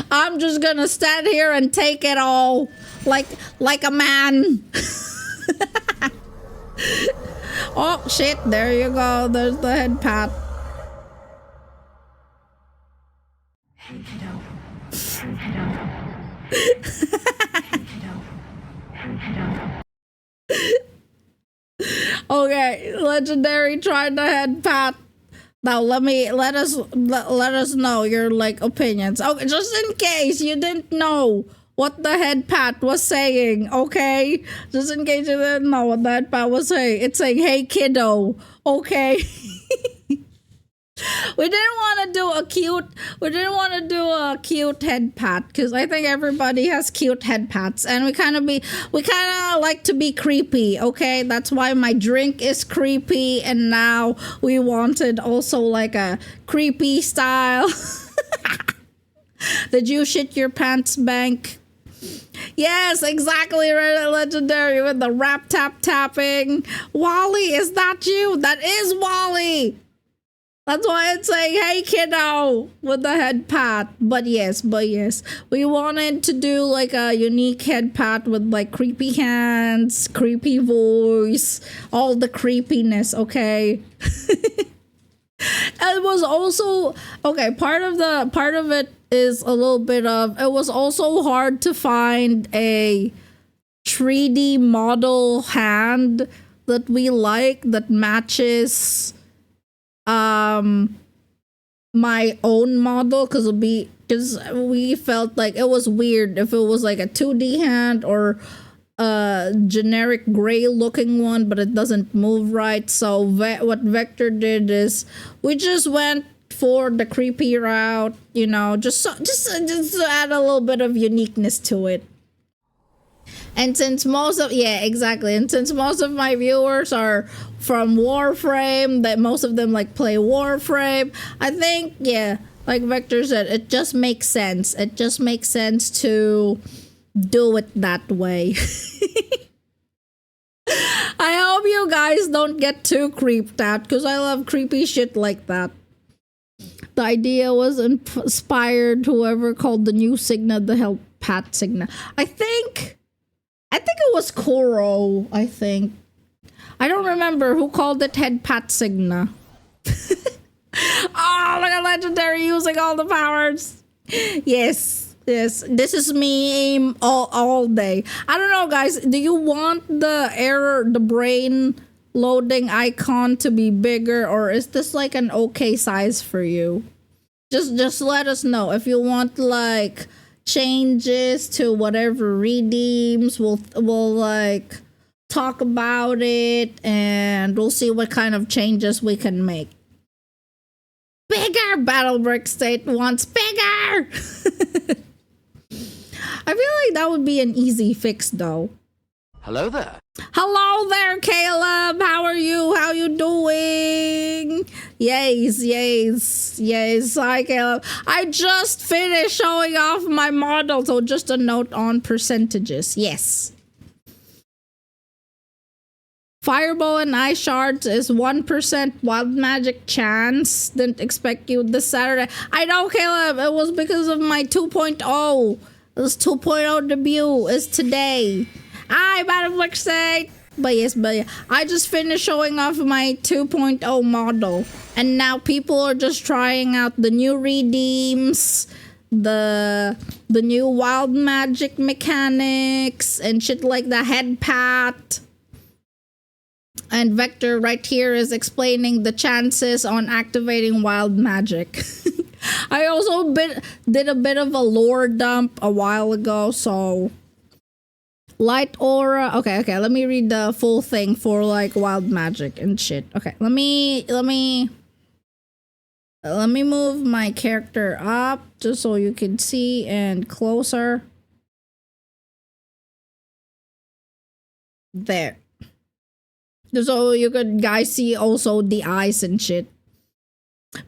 I'm just gonna stand here and take it all like a man. Oh shit, there you go. There's the head pat. Hey kiddo. Hey kiddo. Hey kiddo. Hey kiddo. Okay, legendary tried the head pat. Now let us know your like opinions. Okay, just in case you didn't know what the head pat was saying, okay? Just in case you didn't know what the head pat was saying. It's saying, hey kiddo, okay? We didn't want to do a cute head pat because I think everybody has cute head pats, and we kind of like to be creepy, okay? That's why my drink is creepy, and now we wanted also like a creepy style. Did you shit your pants, Bank? Yes, exactly right, legendary with the rap tap tapping. Wally, is that you? That is Wally. That's why it's saying, hey kiddo, with the head pat. But yes, we wanted to do like a unique head pat with like creepy hands, creepy voice, all the creepiness, okay? It was also, okay, part of it is a little bit of, it was also hard to find a 3D model hand that we like that matches my own model, because we felt like it was weird if it was like a 2D hand or a generic gray looking one, but it doesn't move right. So what Vector did is we just went for the creepy route, you know, just to add a little bit of uniqueness to it. And since most of my viewers are from Warframe, that most of them like play Warframe, I think, yeah, like Vector said, it just makes sense. It just makes sense to do it that way. I hope you guys don't get too creeped out, because I love creepy shit like that. The idea was inspired whoever called the new Signa the Hell Pat Signa. I think it was Koro, I think. I don't remember who called it Head Pat Signa. Oh, look at Legendary using all the powers. Yes. This is me all day. I don't know, guys. Do you want the brain loading icon to be bigger, or is this like an okay size for you? Just let us know if you want like changes to whatever redeems. We'll like talk about it, and we'll see what kind of changes we can make. Bigger! Battlebrick State wants bigger! I feel like that would be an easy fix, though. Hello there. Hello there, Caleb. How are you? How you doing? Yes. Hi, Caleb. I just finished showing off my model, so just a note on percentages. Yes. Fireball and Ice Shards is 1% wild magic chance. Didn't expect you this Saturday. I know, Caleb. It was because of my 2.0. This 2.0 debut is today. Hi, Battlefield State. But yeah, I just finished showing off my 2.0 model, and now people are just trying out the new redeems, the new wild magic mechanics and shit like the head pat. And Vector right here is explaining the chances on activating wild magic. I also did a bit of a lore dump a while ago, so light aura. Okay, let me read the full thing for like wild magic and shit. Okay, let me move my character up just so you can see, and closer. There. So you could guys see also the eyes and shit.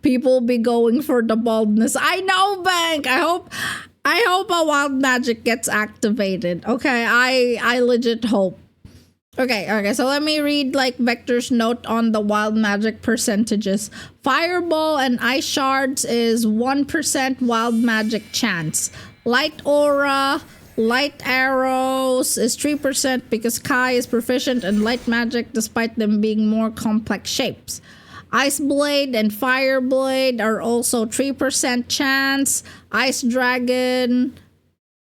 People be going for the baldness. I know, Bank. I hope a wild magic gets activated. Okay, I legit hope. Okay, so let me read like Vector's note on the wild magic percentages. Fireball and ice shards is 1% wild magic chance. Light aura, light arrows is 3% because Kai is proficient in light magic despite them being more complex shapes. Ice blade and fire blade are also 3% chance. Ice dragon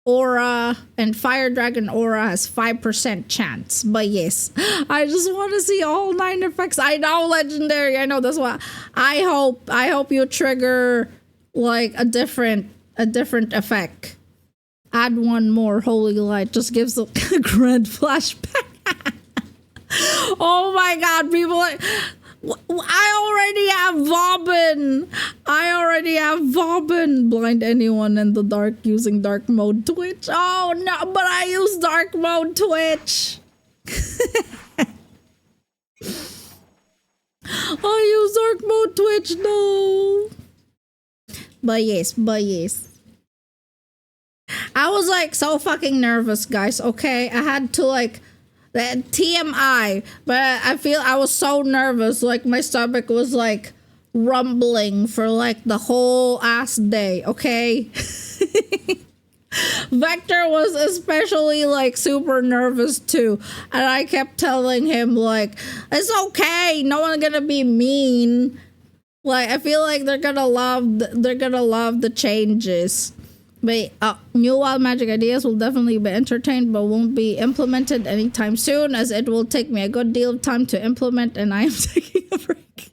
aura and fire dragon aura has 5% chance. But yes, I just want to see all 9 effects. I know, legendary. I know, that's why I hope you trigger like a different effect. Add one more. Holy light just gives a grand flashback. Oh my god, people like, I already have Vauban. Blind anyone in the dark using dark mode Twitch. Oh no, but I use dark mode Twitch. I use dark mode Twitch, no. But yes. I was like so fucking nervous, guys, okay? I had to like TMI, but I feel I was so nervous, like my stomach was like rumbling for like the whole ass day, okay? Vector was especially like super nervous too, and I kept telling him like, it's okay, no one's gonna be mean. Like I feel like they're gonna love the changes. But new wild magic ideas will definitely be entertained but won't be implemented anytime soon, as it will take me a good deal of time to implement and I am taking a break.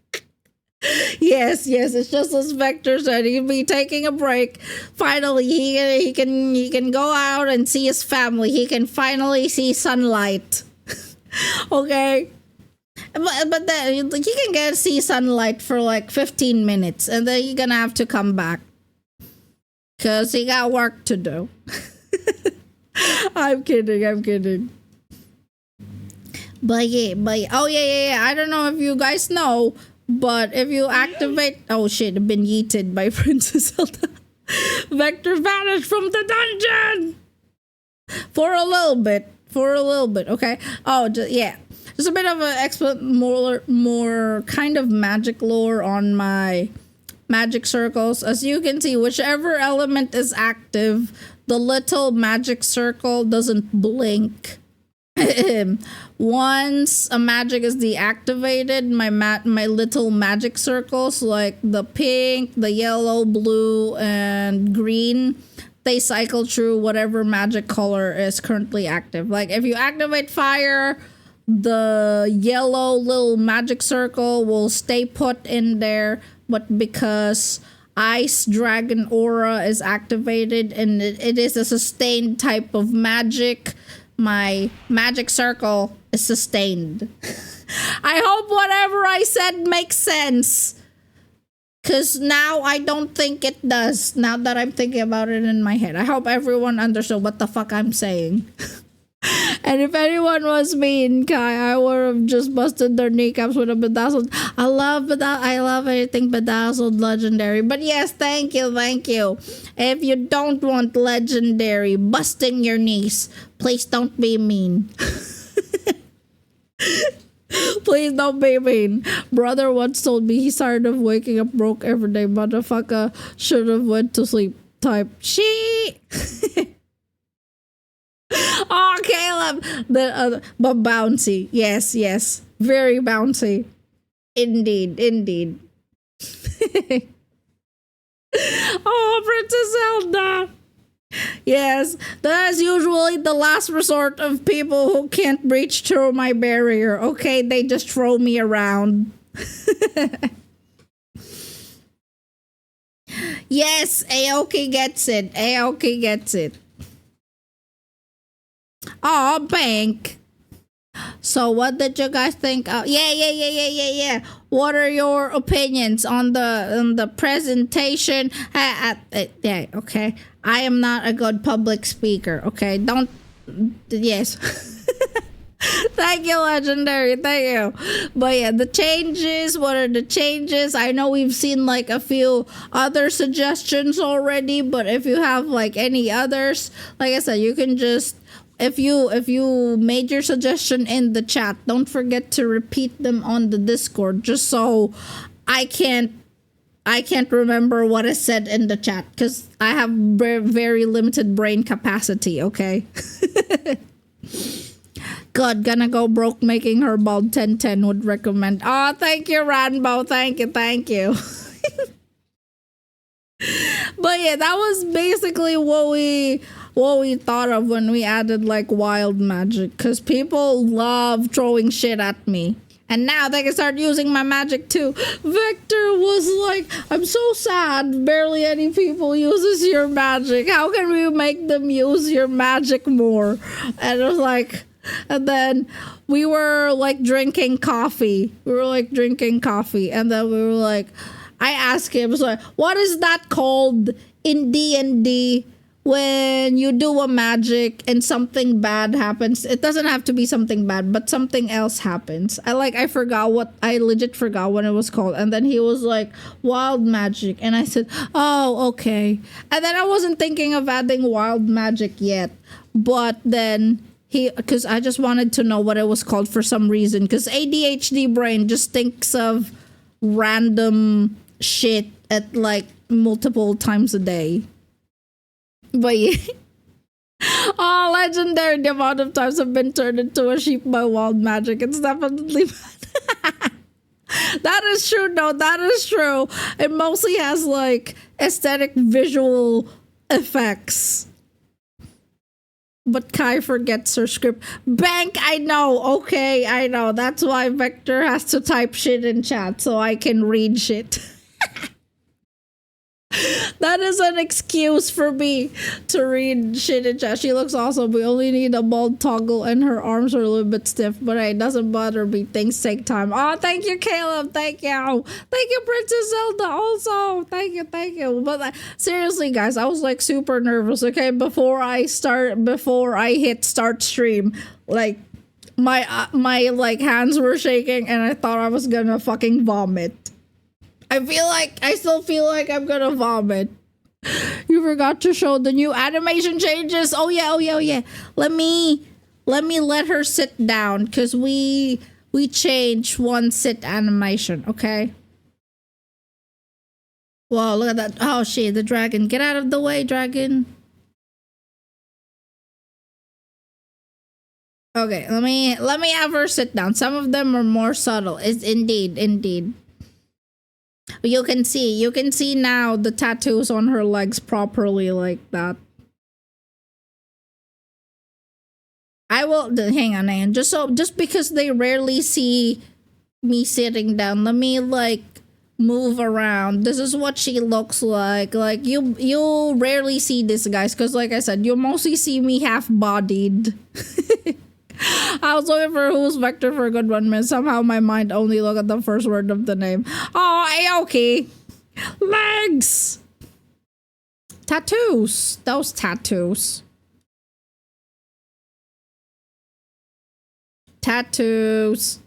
Yes, it's just as Vector said, he'll be taking a break. Finally, he can go out and see his family. He can finally see sunlight. Okay? But then he can see sunlight for like 15 minutes and then you're gonna have to come back. Cause he got work to do. I'm kidding. But oh yeah. I don't know if you guys know, but if you activate, oh shit, I've been yeeted by Princess Zelda. Vector vanished from the dungeon for a little bit. Okay. Oh yeah. Just a bit of a more kind of magic lore on my magic circles. As you can see, whichever element is active, the little magic circle doesn't blink. Once a magic is deactivated, my little magic circles, like the pink, the yellow, blue, and green, they cycle through whatever magic color is currently active. Like if you activate fire, the yellow little magic circle will stay put in there. But because Ice Dragon Aura is activated and it is a sustained type of magic, my magic circle is sustained. I hope whatever I said makes sense. Because now I don't think it does. Now that I'm thinking about it in my head. I hope everyone understood what the fuck I'm saying. And if anyone was mean, Kai, I would have just busted their kneecaps with a bedazzled. I love anything bedazzled legendary. But yes, thank you. If you don't want legendary busting your knees, please don't be mean. Please don't be mean. Brother once told me he's tired of waking up broke every day. Motherfucker should have went to sleep. Type she. Oh, Caleb, but bouncy. Yes, very bouncy. Indeed. Oh, Princess Zelda. Yes, that is usually the last resort of people who can't breach through my barrier. Okay, they just throw me around. Yes, Aoki gets it. Oh, Bank. So what did you guys think? Yeah. What are your opinions on the presentation? Yeah, okay. I am not a good public speaker, okay? Yes. Thank you, Legendary. Thank you. But yeah, the changes. What are the changes? I know we've seen like a few other suggestions already, but if you have like any others, like I said, you can just if you made your suggestion in the chat, don't forget to repeat them on the Discord, just so I can't remember what is said in the chat because I have very limited brain capacity. Okay. God, gonna go broke making her bald 1010 would recommend. Oh, thank you, Ranbo. Thank you. But yeah, that was basically what we thought of when we added like wild magic, because people love throwing shit at me. And now they can start using my magic too. Victor was like, I'm so sad barely any people uses your magic. How can we make them use your magic more? And it was like, and then we were like drinking coffee. And then we were like, I asked him, was like, what is that called in D&D when you do a magic and something bad happens? It doesn't have to be something bad, but something else happens. I legit forgot what it was called. And then he was like, wild magic. And I said, oh, okay. And then I wasn't thinking of adding wild magic yet. But then because I just wanted to know what it was called for some reason. Because ADHD brain just thinks of random shit at like multiple times a day. But yeah. Oh, Legendary, the amount of times I've been turned into a sheep by wild magic. It's definitely bad. That is true, though. That is true. It mostly has like aesthetic visual effects. But Kai forgets her script. Bank, I know. Okay, I know. That's why Vector has to type shit in chat so I can read shit. That is an excuse for me to read shit in chat. She looks awesome. We only need a bald toggle and her arms are a little bit stiff, but it doesn't bother me. Things take time. Oh, thank you, Caleb. Thank you. Thank you, Princess Zelda, also. Thank you. But seriously, guys, I was like super nervous, okay? Before I hit start stream, like my like hands were shaking and I thought I was gonna fucking vomit. I still feel like I'm gonna vomit. You forgot to show the new animation changes. Oh yeah. Let me let her sit down because we changed one sit animation, okay? Whoa, look at that. Oh shit, the dragon. Get out of the way, dragon. Okay, let me have her sit down. Some of them are more subtle. It's indeed. You can see now the tattoos on her legs properly like that. I will hang on. Just because they rarely see me sitting down, let me like move around. This is what she looks like. Like you'll rarely see this, guys, because like I said, you'll mostly see me half-bodied. I was looking for who's Vector for a good 1 minute. Somehow my mind only looked at the first word of the name. Oh, Aoki. Legs. Tattoos. Those tattoos. Tattoos.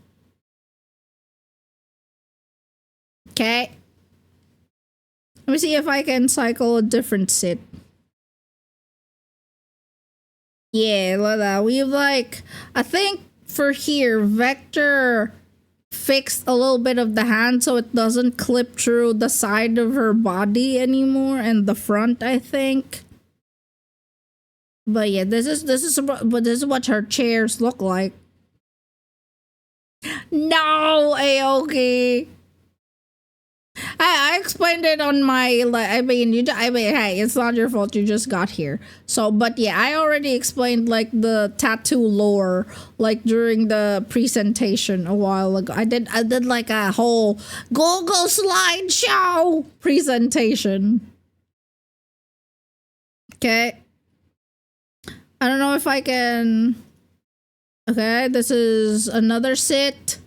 Okay. Let me see if I can cycle a different sit. Yeah, look at that. We've like, I think for here, Vector fixed a little bit of the hand so it doesn't clip through the side of her body anymore and the front, I think. But yeah, this is what her chairs look like. No, Aoki. I explained it on my, like, I mean, hey, it's not your fault, you just got here. So, but yeah, I already explained like the tattoo lore, like during the presentation a while ago. I did like a whole Google slideshow presentation. Okay. I don't know if I can. Okay, this is another sit.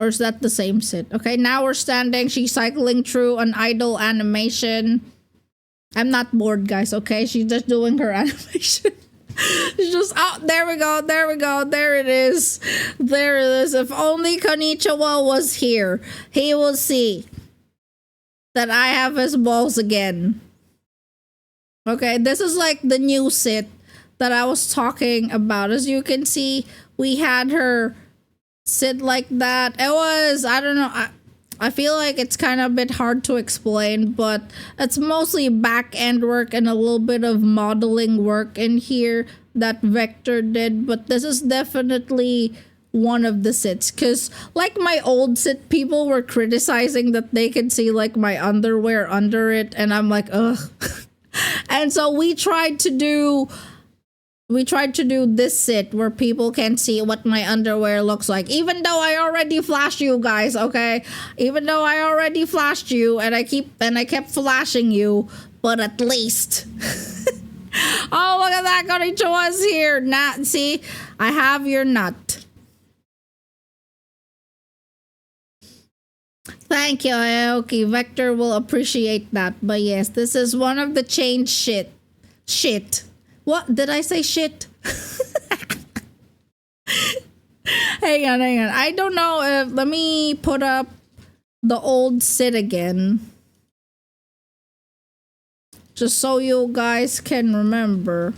Or is that the same sit? Okay, now we're standing. She's cycling through an idle animation. I'm not bored, guys, okay? She's just doing her animation. It's just oh, there we go, there it is. There it is. If only Konichiwa was here, he will see that I have his balls again. Okay, this is like the new sit that I was talking about. As you can see, we had her sit like that. It was, I don't know, I feel like it's kind of a bit hard to explain, but it's mostly back end work and a little bit of modeling work in here that Vector did. But this is definitely one of the sits, because like my old sit, people were criticizing that they could see like my underwear under it, and I'm like, ugh. And so we tried to do this sit where people can see what my underwear looks like, even though I already flashed you guys, okay? Even though I already flashed you, and I kept flashing you, but at least. Oh, look at that, Konichiwa's here. Nut, see? I have your nut. Thank you, Aoki. Vector will appreciate that. But yes, this is one of the change shit. Shit. What? Did I say shit? Hang on. I don't know if... Let me put up the old sit again. Just so you guys can remember.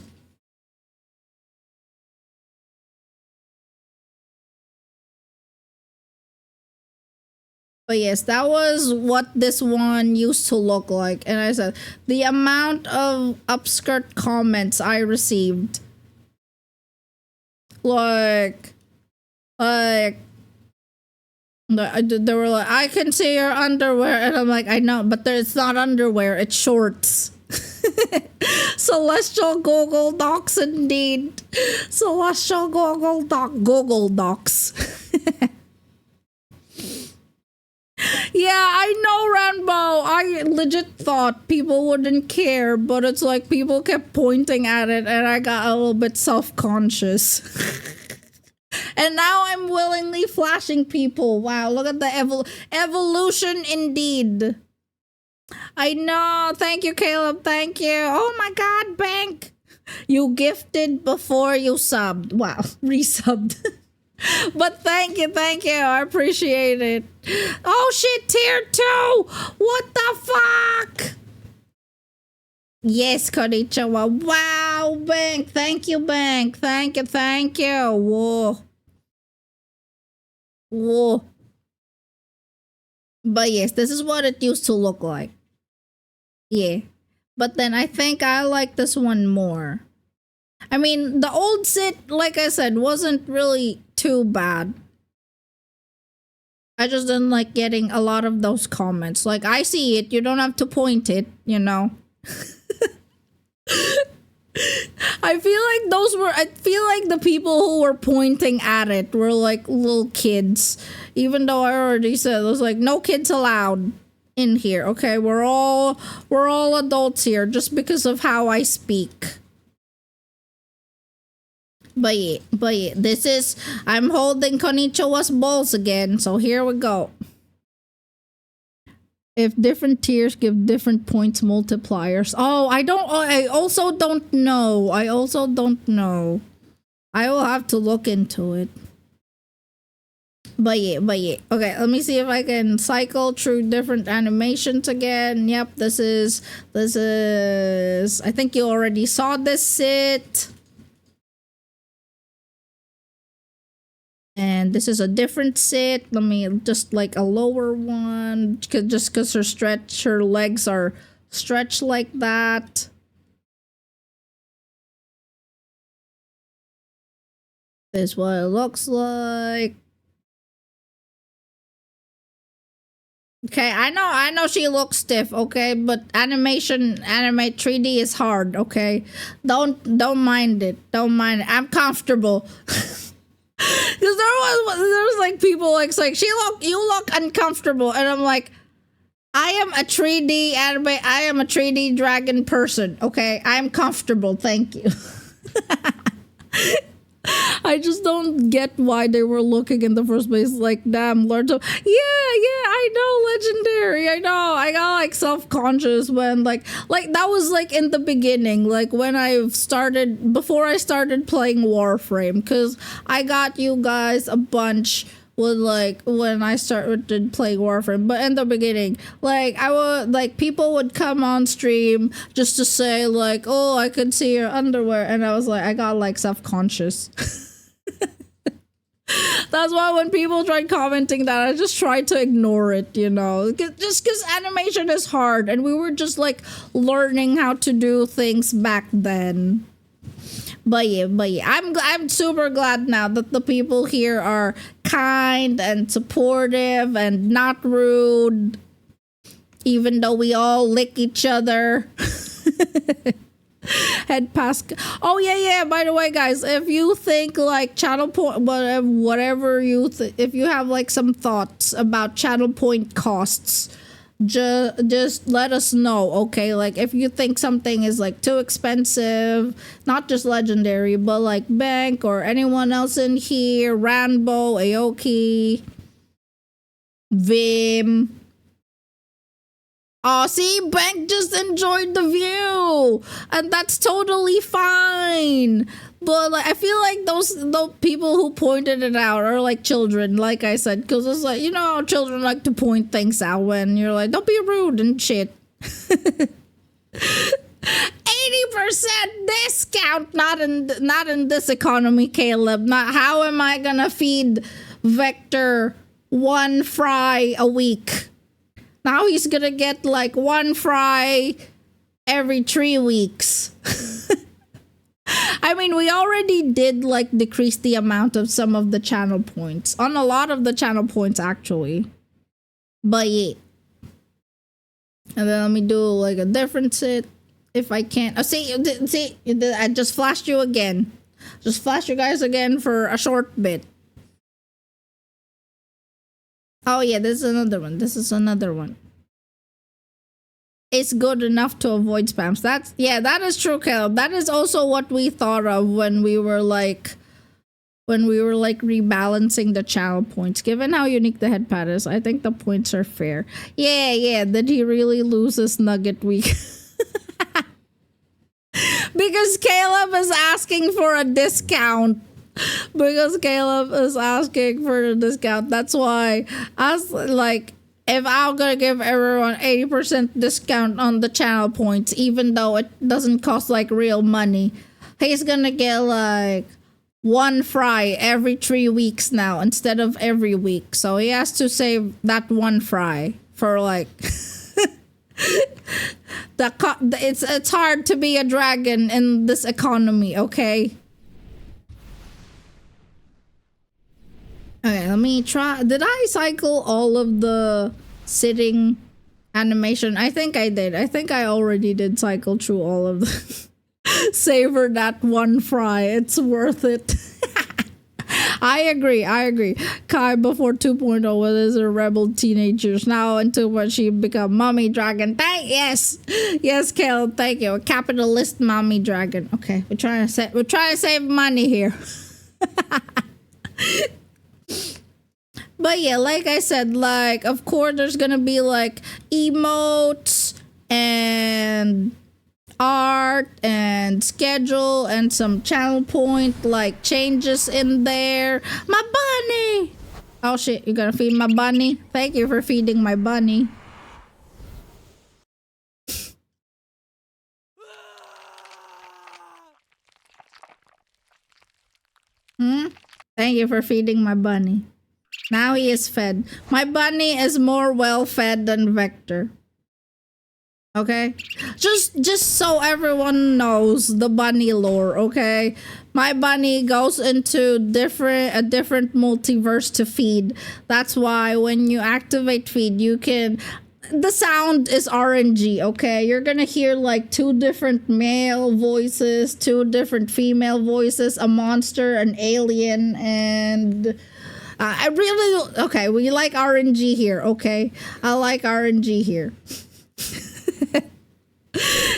But yes, that was what this one used to look like. And I said, the amount of upskirt comments I received. Like they were like, I can see your underwear. And I'm like, I know, but it's not underwear, it's shorts. Celestial Google Docs indeed. Celestial Google Docs. Yeah, I know, Rambo. I legit thought people wouldn't care, but it's like people kept pointing at it and I got a little bit self-conscious. And now I'm willingly flashing people. Wow, look at the evolution indeed. I know. Thank you, Caleb. Thank you. Oh my god, Bank. You gifted before you subbed. Wow, resubbed. But thank you, I appreciate it. Oh shit, tier 2! What the fuck? Yes, Konnichiwa. Wow, Bank. Thank you, Bank. Thank you. Whoa. But yes, this is what it used to look like. Yeah. But then I think I like this one more. I mean, the old sit, like I said, wasn't really too bad. I just didn't like getting a lot of those comments. Like, I see it, you don't have to point it, you know. I feel like the people who were pointing at it were like little kids. Even though I already said, it was like, no kids allowed in here, okay? We're all adults here just because of how I speak. But yeah, this is, I'm holding Konichiwa's balls again, so here we go. If different tiers give different points multipliers. Oh, I also don't know. I will have to look into it. But yeah. Okay, let me see if I can cycle through different animations again. Yep, this is, I think you already saw this sit. And this is a different sit. Let me just like a lower one, just because her legs are stretched like that. This is what it looks like. Okay, I know she looks stiff, okay, but animate 3D is hard, okay? Don't mind it. I'm comfortable. Because there was like people like you look uncomfortable, and I'm like, I am a 3D anime, I am a 3D dragon person, okay? I'm comfortable, thank you. I just don't get why they were looking in the first place. Like, damn, Lord. I know, legendary. I know. I got like self-conscious when like that was like in the beginning, like when before I started playing Warframe, because I got you guys a bunch with like when I started playing Warframe. But in the beginning, like I would like people would come on stream just to say like, oh, I could see your underwear, and I was like, I got like self-conscious. That's why when people tried commenting that, I just tried to ignore it, just because animation is hard and we were just like learning how to do things back then. But yeah, I'm super glad now that the people here are kind and supportive and not rude, even though we all lick each other. Head past. Oh yeah. By the way, guys, if you think like channel point, whatever if you have like some thoughts about channel point costs, just let us know, okay? Like if you think something is like too expensive, not just legendary, but like Bank or anyone else in here, Ranbo, Aoki, Vim. Oh, see, Bank just enjoyed the view, and that's totally fine. But like, I feel like those people who pointed it out are like children, like I said, because it's like, how children like to point things out when you're like, don't be rude and shit. 80% discount, not in this economy, Caleb. Not how am I gonna feed Vector one fry a week? Now he's gonna get like one fry every 3 weeks. I mean, we already did like decrease the amount of some of the channel points. On a lot of the channel points, actually. But yeah. And then let me do like a different sit if I can. Oh, see, I just flashed you again. Just flash you guys again for a short bit. Oh yeah, this is another one. It's good enough to avoid spams. That is true, Caleb. That is also what we thought of when we were like rebalancing the channel points. Given how unique the headpad is, I think the points are fair. Yeah. Did he really lose his Nugget week? Because Caleb is asking for a discount. That's why I was like, if I'm gonna give everyone 80% discount on the channel points, even though it doesn't cost like real money, he's gonna get like one fry every 3 weeks now instead of every week. So he has to save that one fry for like it's hard to be a dragon in this economy, okay? Okay, let me try. Did I cycle all of the sitting animation? I think I did. I think I already did cycle through all of the savor that one fry. It's worth it. I agree. Kai before 2.0 was a rebel teenagers. Now until when she become mommy dragon. Yes, Caleb. Thank you. A capitalist mommy dragon. Okay, we're trying to save money here. But yeah, like I said, like of course there's gonna be like emotes and art and schedule and some channel point like changes in there. My bunny! Oh shit, you gonna feed my bunny? Thank you for feeding my bunny. Thank you for feeding my bunny. Now he is fed. My bunny is more well fed than Vector. Okay? Just so everyone knows the bunny lore, okay? My bunny goes into a different multiverse to feed. That's why when you activate feed, you can... The sound is RNG, okay? You're gonna hear like 2 different male voices, 2 different female voices, a monster, an alien, and... okay, we like RNG here, okay? I like RNG here.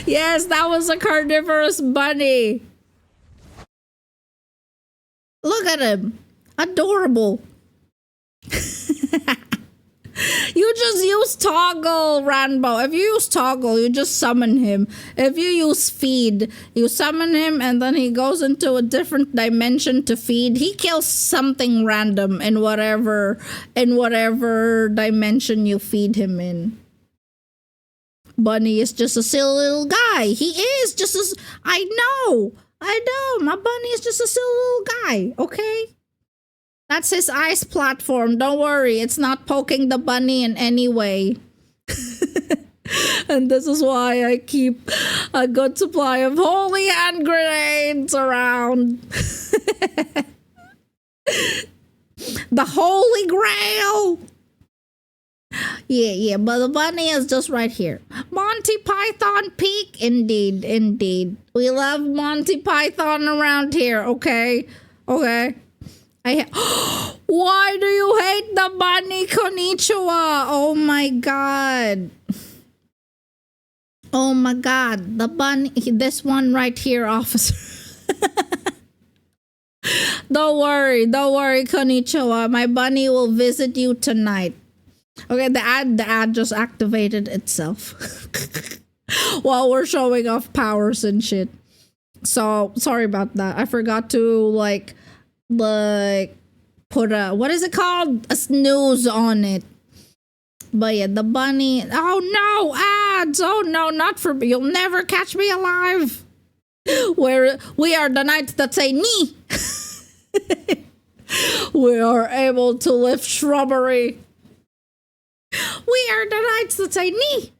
Yes, that was a carnivorous bunny. Look at him. Adorable. You just use toggle, Rambo. If you use toggle, you just summon him. If you use feed, you summon him and then he goes into a different dimension to feed. He kills something random in whatever dimension you feed him in. Bunny is just a silly little guy. He is just a... I know. My bunny is just a silly little guy, okay? That's his ice platform. Don't worry. It's not poking the bunny in any way. And this is why I keep a good supply of holy hand grenades around. The Holy Grail. Yeah, but the bunny is just right here. Monty Python Peak. Indeed. We love Monty Python around here, okay? Why do you hate the bunny, Konnichiwa? Oh my god. The bunny, this one right here, officer. Don't worry, Konnichiwa. My bunny will visit you tonight. Okay, the ad just activated itself. While we're showing off powers and shit. So, sorry about that. I forgot to, like put a, what is it called? A snooze on it. But yeah, the bunny. Oh no, ads. Oh no, not for me. You'll never catch me alive. We are the knights that say knee. We are able to lift shrubbery. We are the knights that say knee.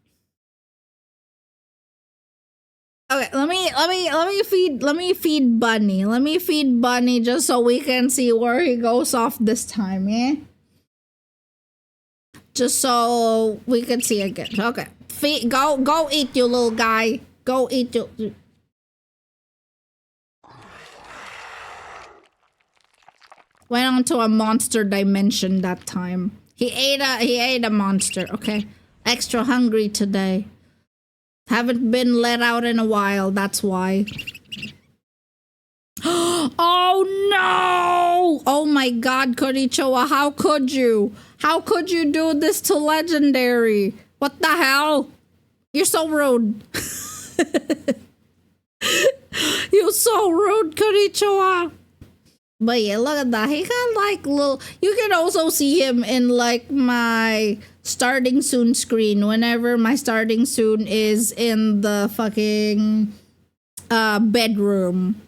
Okay, let me feed Bunny. Let me feed Bunny just so we can see where he goes off this time, yeah? Just so we can see again. Okay. Go eat, you little guy. Go eat, you. Went on to a monster dimension that time. He ate a monster, okay? Extra hungry today. Haven't been let out in a while, that's why. Oh no! Oh my god, Konnichiwa, how could you? How could you do this to Legendary? What the hell? You're so rude. You're so rude, Konnichiwa. But yeah, look at that. He got like little... You can also see him in like my starting soon screen. Whenever my starting soon is in the fucking bedroom.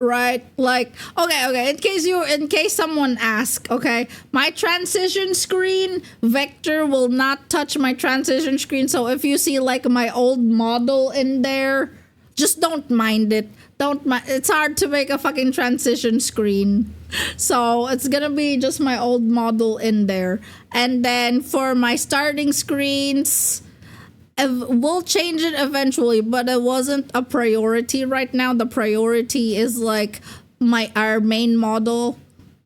Right? Like, okay. In case someone asks, okay? My transition screen, Vector will not touch my transition screen. So if you see like my old model in there, just don't mind it. It's hard to make a fucking transition screen. So it's gonna be just my old model in there. And then for my starting screens, we'll change it eventually, but it wasn't a priority right now. The priority is like our main model,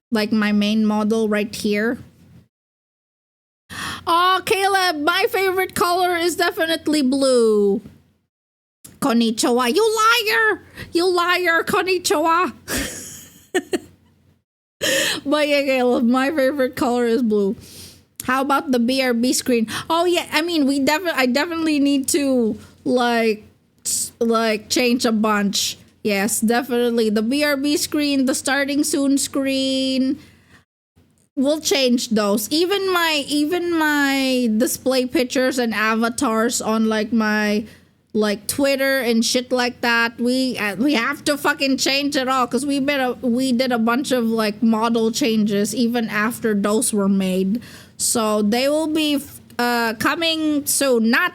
like my main model right here. Oh, Caleb, my favorite color is definitely blue. Konnichiwa, you liar, konnichiwa. But yeah, Caleb, my favorite color is blue. How about the BRB screen? Oh yeah, I mean, I definitely need to like change a bunch. Yes, definitely. The BRB screen, the starting soon screen. We'll change those. Even my display pictures and avatars on like my Twitter and shit like that, we have to fucking change it all because we did a bunch of like model changes even after those were made. So they will be coming soon. Not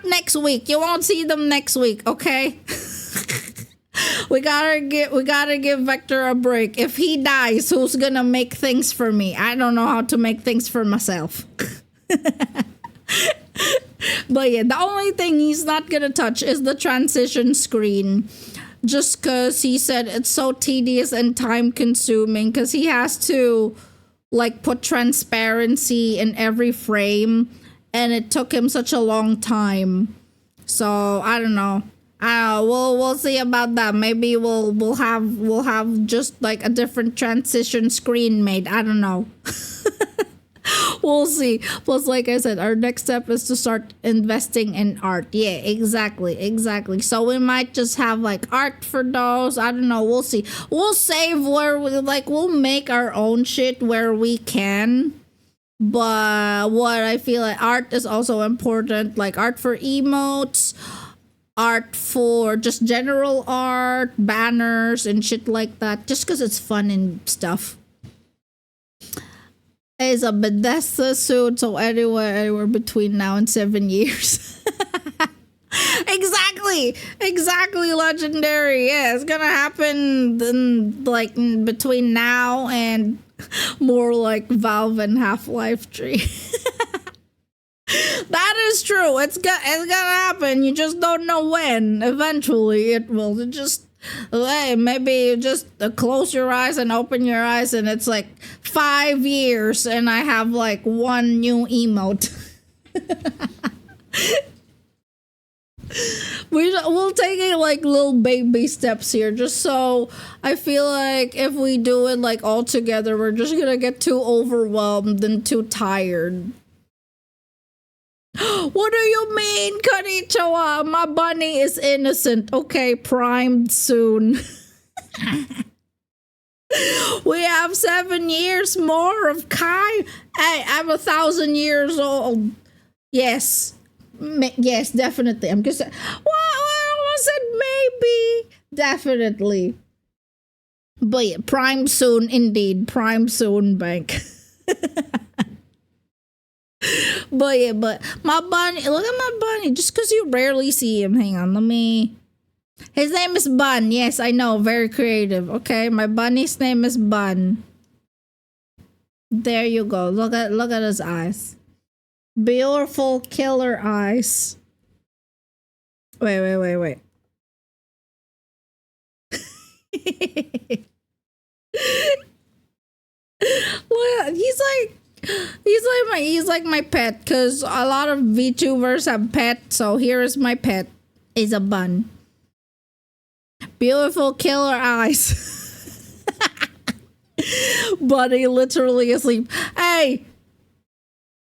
next week. You won't see them next week, okay? we gotta give Vector a break. If he dies, who's gonna make things for me? I don't know how to make things for myself. But yeah, the only thing he's not gonna touch is the transition screen. Just because he said it's so tedious and time consuming because he has to like put transparency in every frame and it took him such a long time. So I don't know. We'll see about that. Maybe we'll have just like a different transition screen made. I don't know. We'll see. Plus, like I said, our next step is to start investing in art. Yeah, exactly. So we might just have like art for those. I don't know. We'll see. We'll save where we like. We'll make our own shit where we can. But what I feel like art is also important, like art for emotes, art for just general art, banners and shit like that, just because it's fun and stuff. It's a Bethesda suit, so anywhere between now and 7 years. Exactly, legendary. Yeah, it's gonna happen in between now and more like Valve and Half-Life 3. That is true. It's gonna happen. You just don't know when. Eventually, it will. It just hey, maybe you just close your eyes and open your eyes, and it's like 5 years, and I have like one new emote. We'll take it like little baby steps here, just so I feel like if we do it like all together, we're just gonna get too overwhelmed and too tired. What do you mean, Konnichiwa? My bunny is innocent. Okay, primed soon. We have 7 years more of Kai. Hey, I'm 1,000 years old. Yes. Yes, definitely. I'm just. Well, I almost said maybe. Definitely. But yeah, prime soon indeed. Prime soon, bank. But my bunny, look at my bunny. Just because you rarely see him. Hang on, let me. His name is Bun. Yes, I know. Very creative. Okay, my bunny's name is Bun. There you go. Look at his eyes. Beautiful killer eyes. Wait. Well, he's like my pet, because a lot of VTubers have pets, so here is my pet. Is a bun. Beautiful killer eyes. Buddy literally asleep. Hey,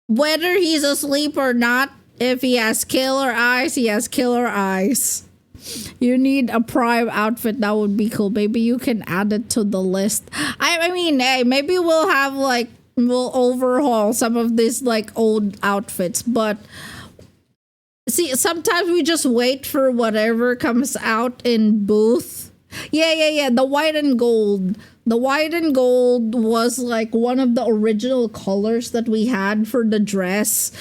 whether he's asleep or not, if he has killer eyes, he has killer eyes. You need a prime outfit. That would be cool. Maybe you can add it to the list. I mean, hey, maybe we'll have like, we'll overhaul some of these like old outfits. But see, sometimes we just wait for whatever comes out in booth. Yeah. The white and gold. The white and gold was like one of the original colors that we had for the dress.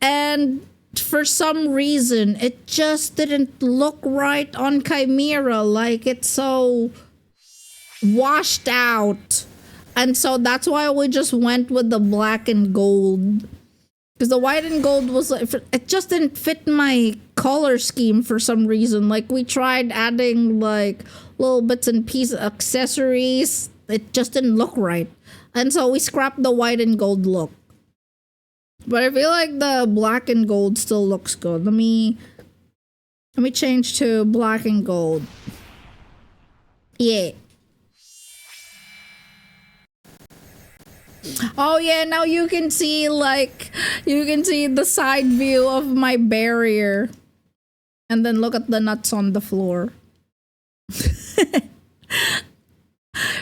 And for some reason, it just didn't look right on KaiMeera. Like, it's so washed out. And so that's why we just went with the black and gold. Because the white and gold was like, it just didn't fit my color scheme for some reason. Like, we tried adding like little bits and pieces, accessories. It just didn't look right. And so we scrapped the white and gold look. But I feel like the black and gold still looks good. Let me change to black and gold. Yeah. Oh yeah, now you can see the side view of my barrier. And then look at the nuts on the floor.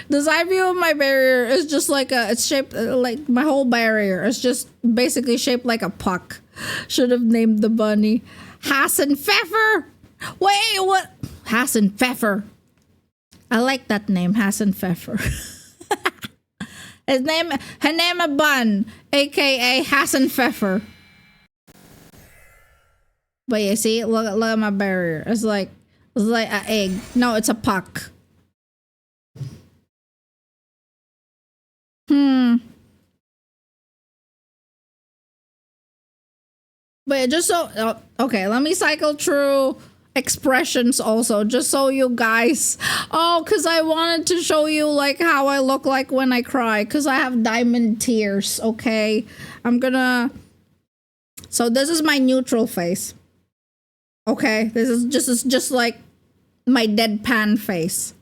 The side view of my barrier is just like it's shaped like my whole barrier. It's just basically shaped like a puck. Should have named the bunny Hassan Pfeffer. Wait, what? Hassan Pfeffer. I like that name, Hassan Pfeffer. Her name is Bun, aka Hassan Pfeffer. But yeah, see, look at my barrier. It's like an egg. No, it's a puck. But just so okay, let me cycle through expressions also, just so you guys. Oh, because I wanted to show you like how I look like when I cry, because I have diamond tears. Okay, I'm gonna. So this is my neutral face. Okay, this is just like my deadpan face.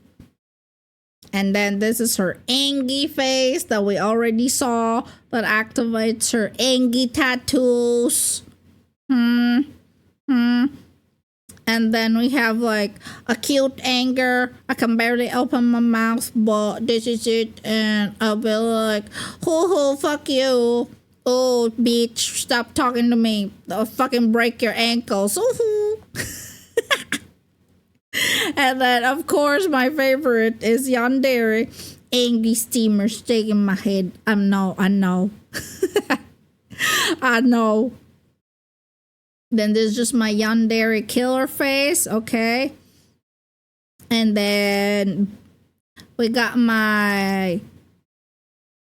And then this is her Angie face that we already saw that activates her Angie tattoos. And then we have like a cute anger. I can barely open my mouth, but this is it. And I'll be like, ho, fuck you. Oh, bitch, stop talking to me. I'll fucking break your ankles. Ooh. And then, of course, my favorite is Yandere. Angry steamer sticking my head. I know. I know. Then there's just my Yandere killer face. Okay. And then we got my...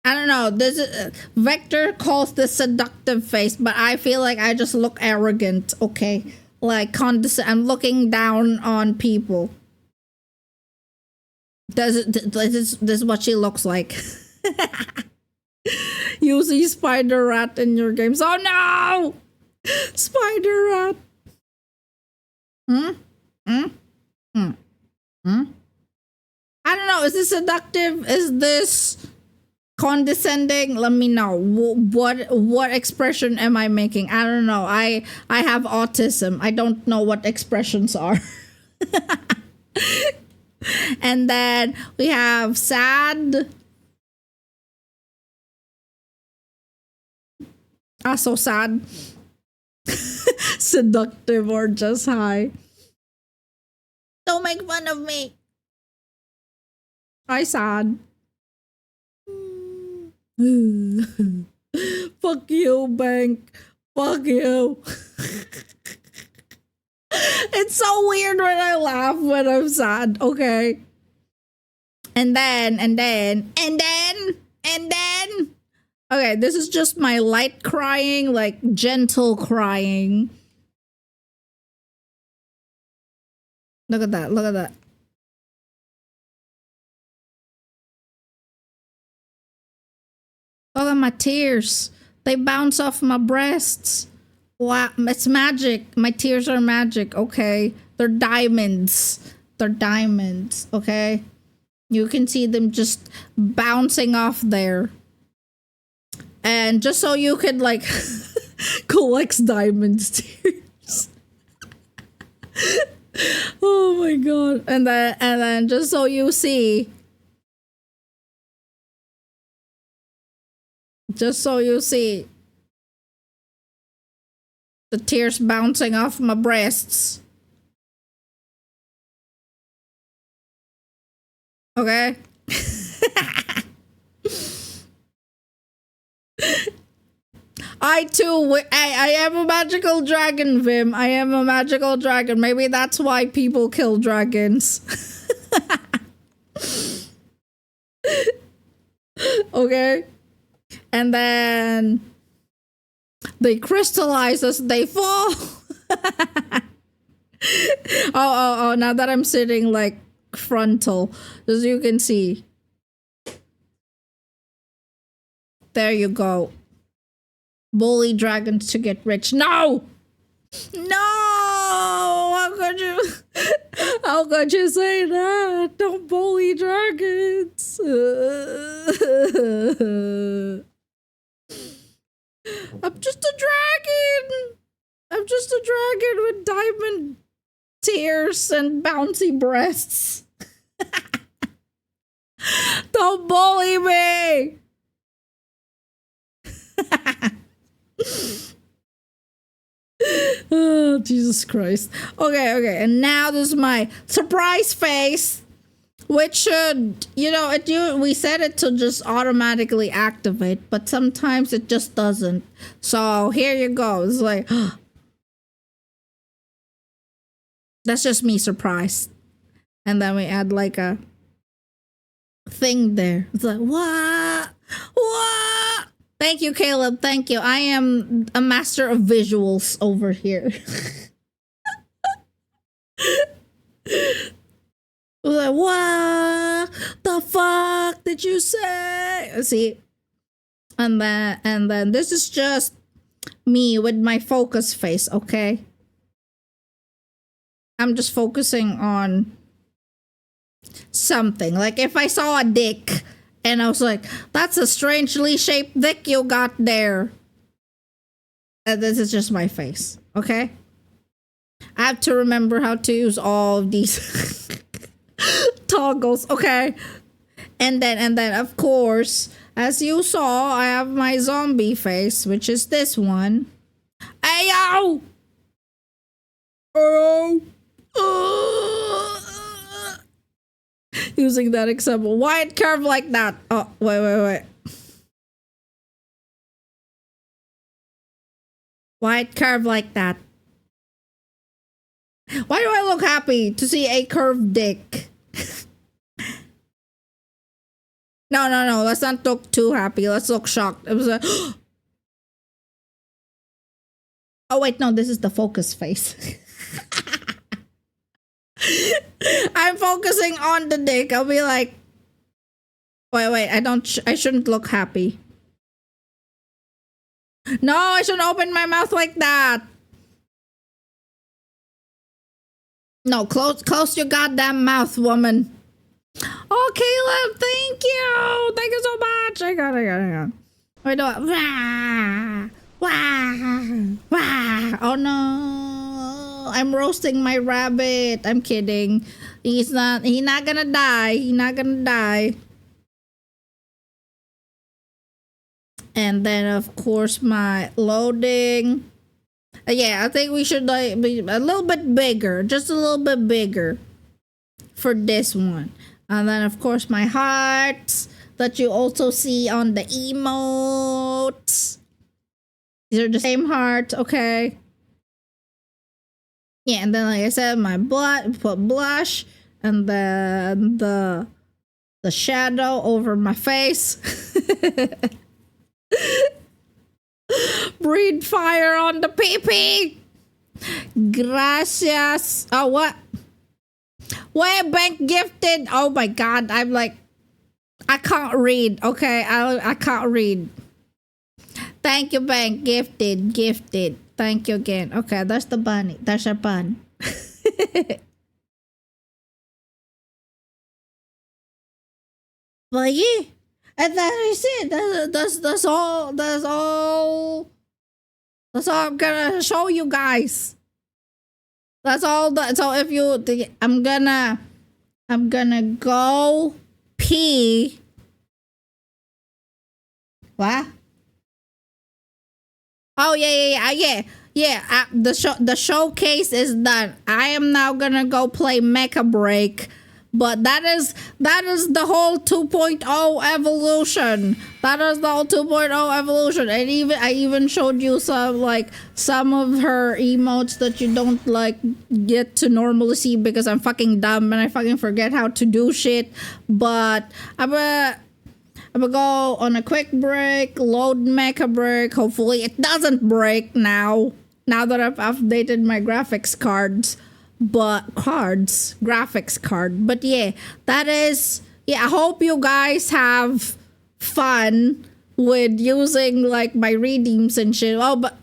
I don't know. This is, Vector calls this seductive face, but I feel like I just look arrogant. Okay. Like I'm looking down on people. This is what she looks like. You see Spider Rat in your games. Oh no! Spider Rat. I don't know. Is this seductive? Is this condescending? Let me know. What expression am I making? I don't know. I have autism. I don't know what expressions are. And then we have sad. So sad. Seductive or just high. Don't make fun of me. I sad. Fuck you, Bank. Fuck you. It's so weird when I laugh when I'm sad, okay? And then. Okay, this is just my light crying, like gentle crying. Look at that. Look at my tears. They bounce off my breasts. Wow, it's magic. My tears are magic, okay? They're diamonds. Okay? You can see them just bouncing off there. And just so you could, like, collect diamonds tears. Oh my god. And then just so you see. Just so you see. The tears bouncing off my breasts. Okay? I too, I am a magical dragon, Vim. I am a magical dragon. Maybe that's why people kill dragons. Okay? And then they crystallize as they fall. Oh, now that I'm sitting like frontal, as you can see. There you go. Bully dragons to get rich. No! How could you say that? Don't bully dragons. I'm just a dragon. With diamond tears and bouncy breasts. Don't bully me. Oh, Jesus Christ. Okay. And now this is my surprise face, which should, we set it to just automatically activate, but sometimes it just doesn't. So here you go. It's like, that's just me surprised. And then we add like a thing there. It's like, what? Thank you, Caleb. Thank you. I am a master of visuals over here. Like, what the fuck did you say? See? And then this is just me with my focus face, okay? I'm just focusing on something. Like if I saw a dick and I was like, that's a strangely shaped dick you got there. And this is just my face. Okay? I have to remember how to use all of these toggles. Okay? And then of course, as you saw, I have my zombie face, which is this one. Ayo! Oh! Using that example. Why it curve like that? Oh, wait. Why it curve like that? Why do I look happy to see a curved dick? No. Let's not look too happy. Let's look shocked. It was a... Oh, wait. No, this is the focus face. I'm focusing on the dick. I'll be like... Wait. I shouldn't look happy. No, I shouldn't open my mouth like that. No, close your goddamn mouth, woman. Oh, Caleb, thank you. Thank you so much. I got it. Wait, do it. Wah. Oh, no. I'm roasting my rabbit. I'm kidding. He's not gonna die. And then, of course, my loading. Yeah, I think we should like be a little bit bigger. Just a little bit bigger for this one. And then, of course, my hearts that you also see on the emotes. These are the same hearts, okay? Yeah, and then, like I said, my put blush, and then the shadow over my face. Breathe fire on the pee-pee. Gracias. Oh, what? Where bank gifted? Oh my god, I'm like, I can't read. Okay, I can't read. Thank you, bank gifted. Thank you again. Okay, that's the bunny. That's our bun. But yeah, and that is it. That's all. That's all I'm gonna show you guys. That's all. So if you, I'm gonna go pee. What? Oh yeah. The showcase is done. I am now gonna go play Mecha Break. But that is the whole 2.0 evolution. That is the whole 2.0 evolution. And I even showed you some of her emotes that you don't like get to normally see because I'm fucking dumb and I fucking forget how to do shit. But I'm gonna go on a quick break, load Mecha Break. Hopefully it doesn't break now that I've updated my graphics cards. Graphics card. But yeah, I hope you guys have fun with using like my redeems and shit. Oh, but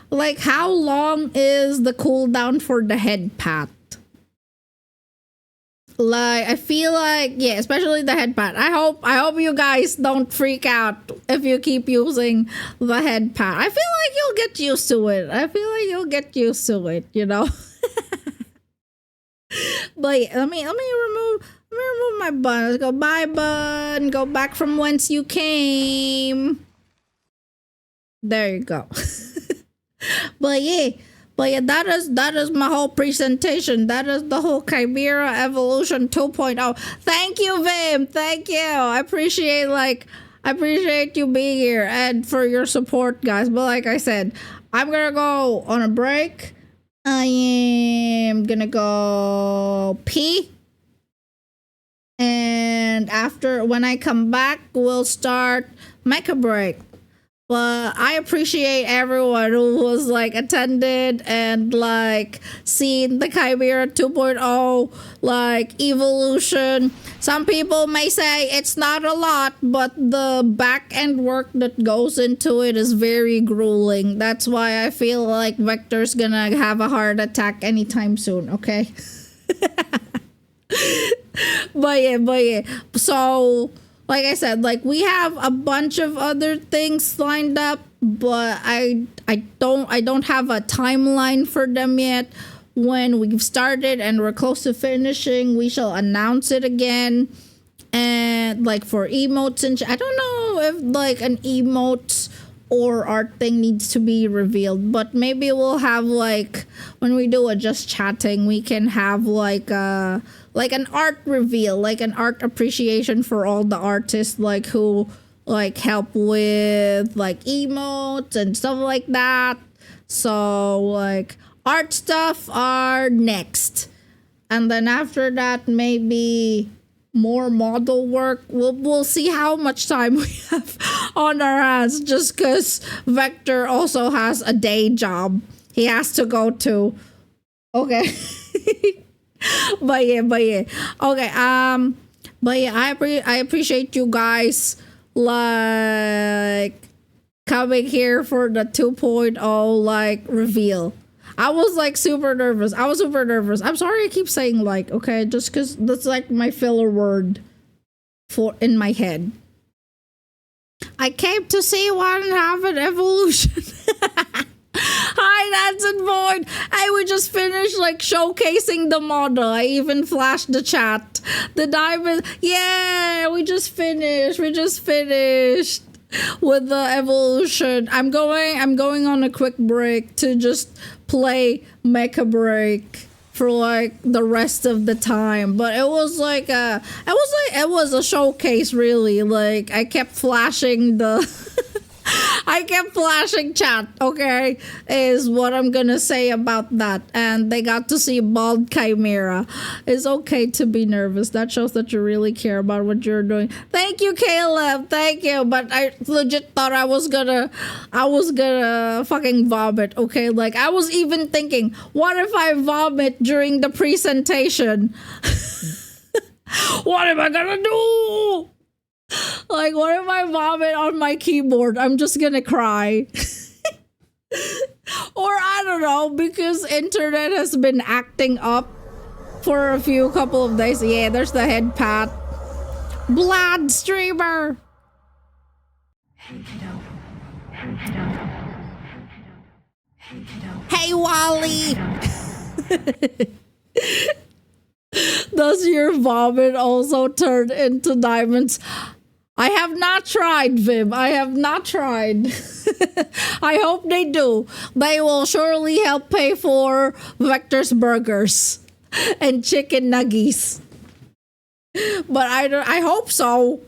like how long is the cooldown for the head pat? Like I feel like, yeah, especially the head pat. I hope you guys don't freak out if you keep using the head pat. I feel like you'll get used to it. You know. But yeah, let me remove my bun. Let's go bye bun. Go back from whence you came. There you go. But yeah, that is my whole presentation. That is the whole KaiMeera Evolution 2.0. Thank you, Vim. Thank you. I appreciate you being here and for your support, guys. But like I said, I'm gonna go on a break. I am gonna go pee. And when I come back, we'll start Mecha Break. But I appreciate everyone who was like attended and like seen the KaiMeera 2.0 like evolution. Some people may say it's not a lot, but the back end work that goes into it is very grueling. That's why I feel like Vector's gonna have a heart attack anytime soon, okay? but yeah. So like I said, like we have a bunch of other things lined up, but I don't have a timeline for them yet. When we've started and we're close to finishing, we shall announce it again. And like for emotes and I don't know if like an emote or art thing needs to be revealed, but maybe we'll have like when we do a just chatting, we can have like an art reveal, like an art appreciation for all the artists like who like help with like emotes and stuff like that. So like art stuff are next, and then after that maybe more model work. We'll see how much time we have on our hands, just because Vector also has a day job he has to go to. Okay. but yeah. Okay. But yeah, I appreciate you guys like coming here for the 2.0 like reveal. I was like super nervous. I'm sorry I keep saying like, okay, just because that's like my filler word for in my head. I came to see one have an evolution. Hi, that's and Void. Hey, we just finished like showcasing the model. I even flashed the chat. The diamond. Yeah, we just finished with the evolution. I'm going on a quick break to just play Mecha Break for like the rest of the time. But it was a showcase really. Like I kept flashing chat, okay, is what I'm gonna say about that. And they got to see bald KaiMeera. It's okay to be nervous. That shows that you really care about what you're doing. Thank you, Caleb. Thank you. But I legit thought I was gonna fucking vomit, okay? Like I was even thinking, what if I vomit during the presentation? What am I gonna do? Like, what if I vomit on my keyboard? I'm just gonna cry. Or I don't know, because internet has been acting up for a couple of days. Yeah, there's the head pat. Blood streamer. Hey kiddo. Hey kiddo. Hey kiddo. Hey Wally. Does your vomit also turn into diamonds? I have not tried, Vim. I have not tried. I hope they do. They will surely help pay for Vector's burgers and chicken nuggies. But I hope so.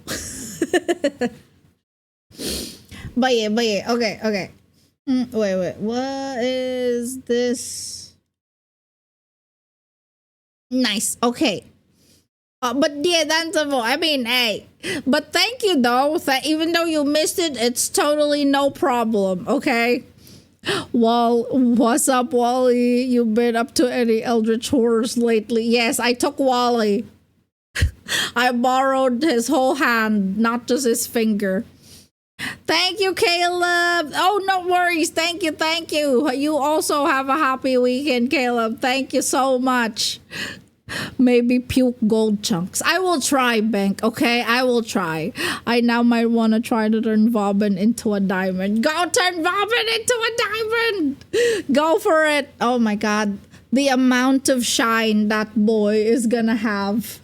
But yeah. Okay. Wait. What is this? Nice. Okay. But yeah, that's a vote. I mean, hey. But thank you though. Even though you missed it, it's totally no problem. Okay. What's up, Wally? You been up to any eldritch horrors lately? Yes, I took Wally. I borrowed his whole hand, not just his finger. Thank you, Caleb. Oh, no worries. Thank you. You also have a happy weekend, Caleb. Thank you so much. Maybe puke gold chunks. I will try, Bank. Okay, I will try. I now might want to try to turn Vobin into a diamond. Go turn Vobin into a diamond. Go for it. Oh my god. The amount of shine that boy is gonna have.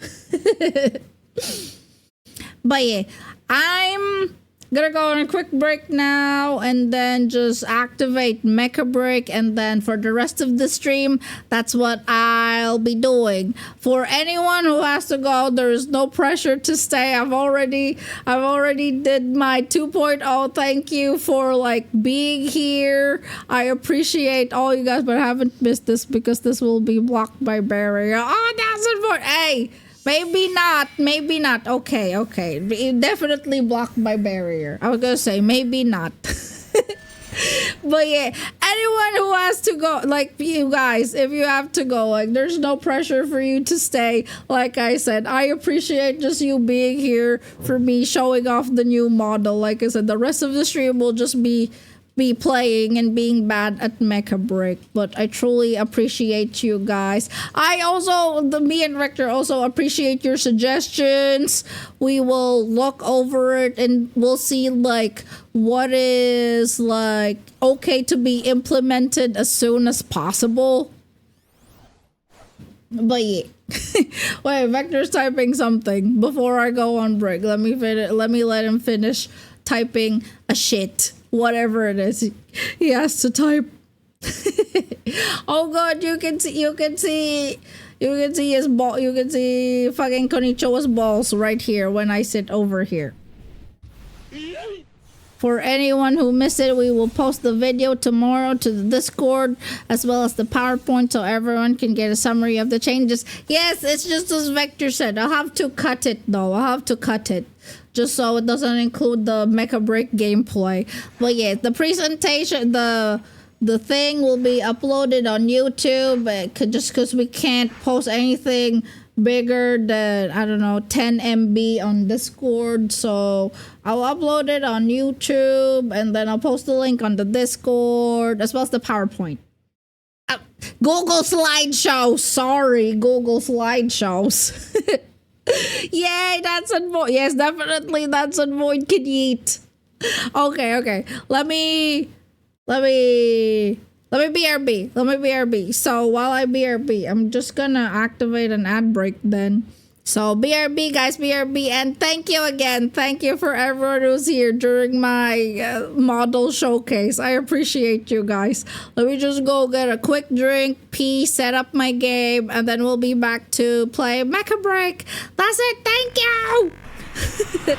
But yeah, I'm gonna go on a quick break now and then just activate Mecha Break, and then for the rest of the stream, that's what I'll be doing. For anyone who has to go, there is no pressure to stay. I've already did my 2.0. Thank you for like being here. I appreciate all you guys, but I haven't missed this because this will be blocked by barrier. Oh, that's important. Hey, Maybe not. Maybe not. Okay, okay. It definitely blocked my barrier. I was gonna say maybe not. But yeah, anyone who has to go, like you guys, if you have to go, like there's no pressure for you to stay. Like I said, I appreciate just you being here for me showing off the new model. Like I said, the rest of the stream will just be playing and being bad at Mecha Break, but I truly appreciate you guys. Me and Rector also appreciate your suggestions. We will look over it and we'll see like what is like okay to be implemented as soon as possible. But yeah. Wait, Vector's typing something before I go on break. Let me let him finish typing a shit. Whatever it is he has to type. Oh god, you can see his ball. You can see fucking Konichiwa's balls right here when I sit over here. For anyone who missed it, we will post the video tomorrow to the Discord as well as the PowerPoint so everyone can get a summary of the changes. Yes, it's just as Vector said. I'll have to cut it though. I'll have to cut it. Just so it doesn't include the Mecha Break gameplay. But yeah, the presentation, the thing will be uploaded on YouTube. Just because we can't post anything bigger than, I don't know, 10 MB on Discord. So I'll upload it on YouTube and then I'll post the link on the Discord as well as the PowerPoint. Google Slideshows. Sorry, Google Slideshows. Yay, that's on Void. Yes, definitely that's on Void can eat. Okay. Let me BRB. Let me BRB. So while I BRB, I'm just gonna activate an ad break then. So BRB guys, BRB, and thank you again. Thank you for everyone who's here during my model showcase. I appreciate you guys. Let me just go get a quick drink, pee, set up my game, and then we'll be back to play Mecha Break. That's it. Thank you.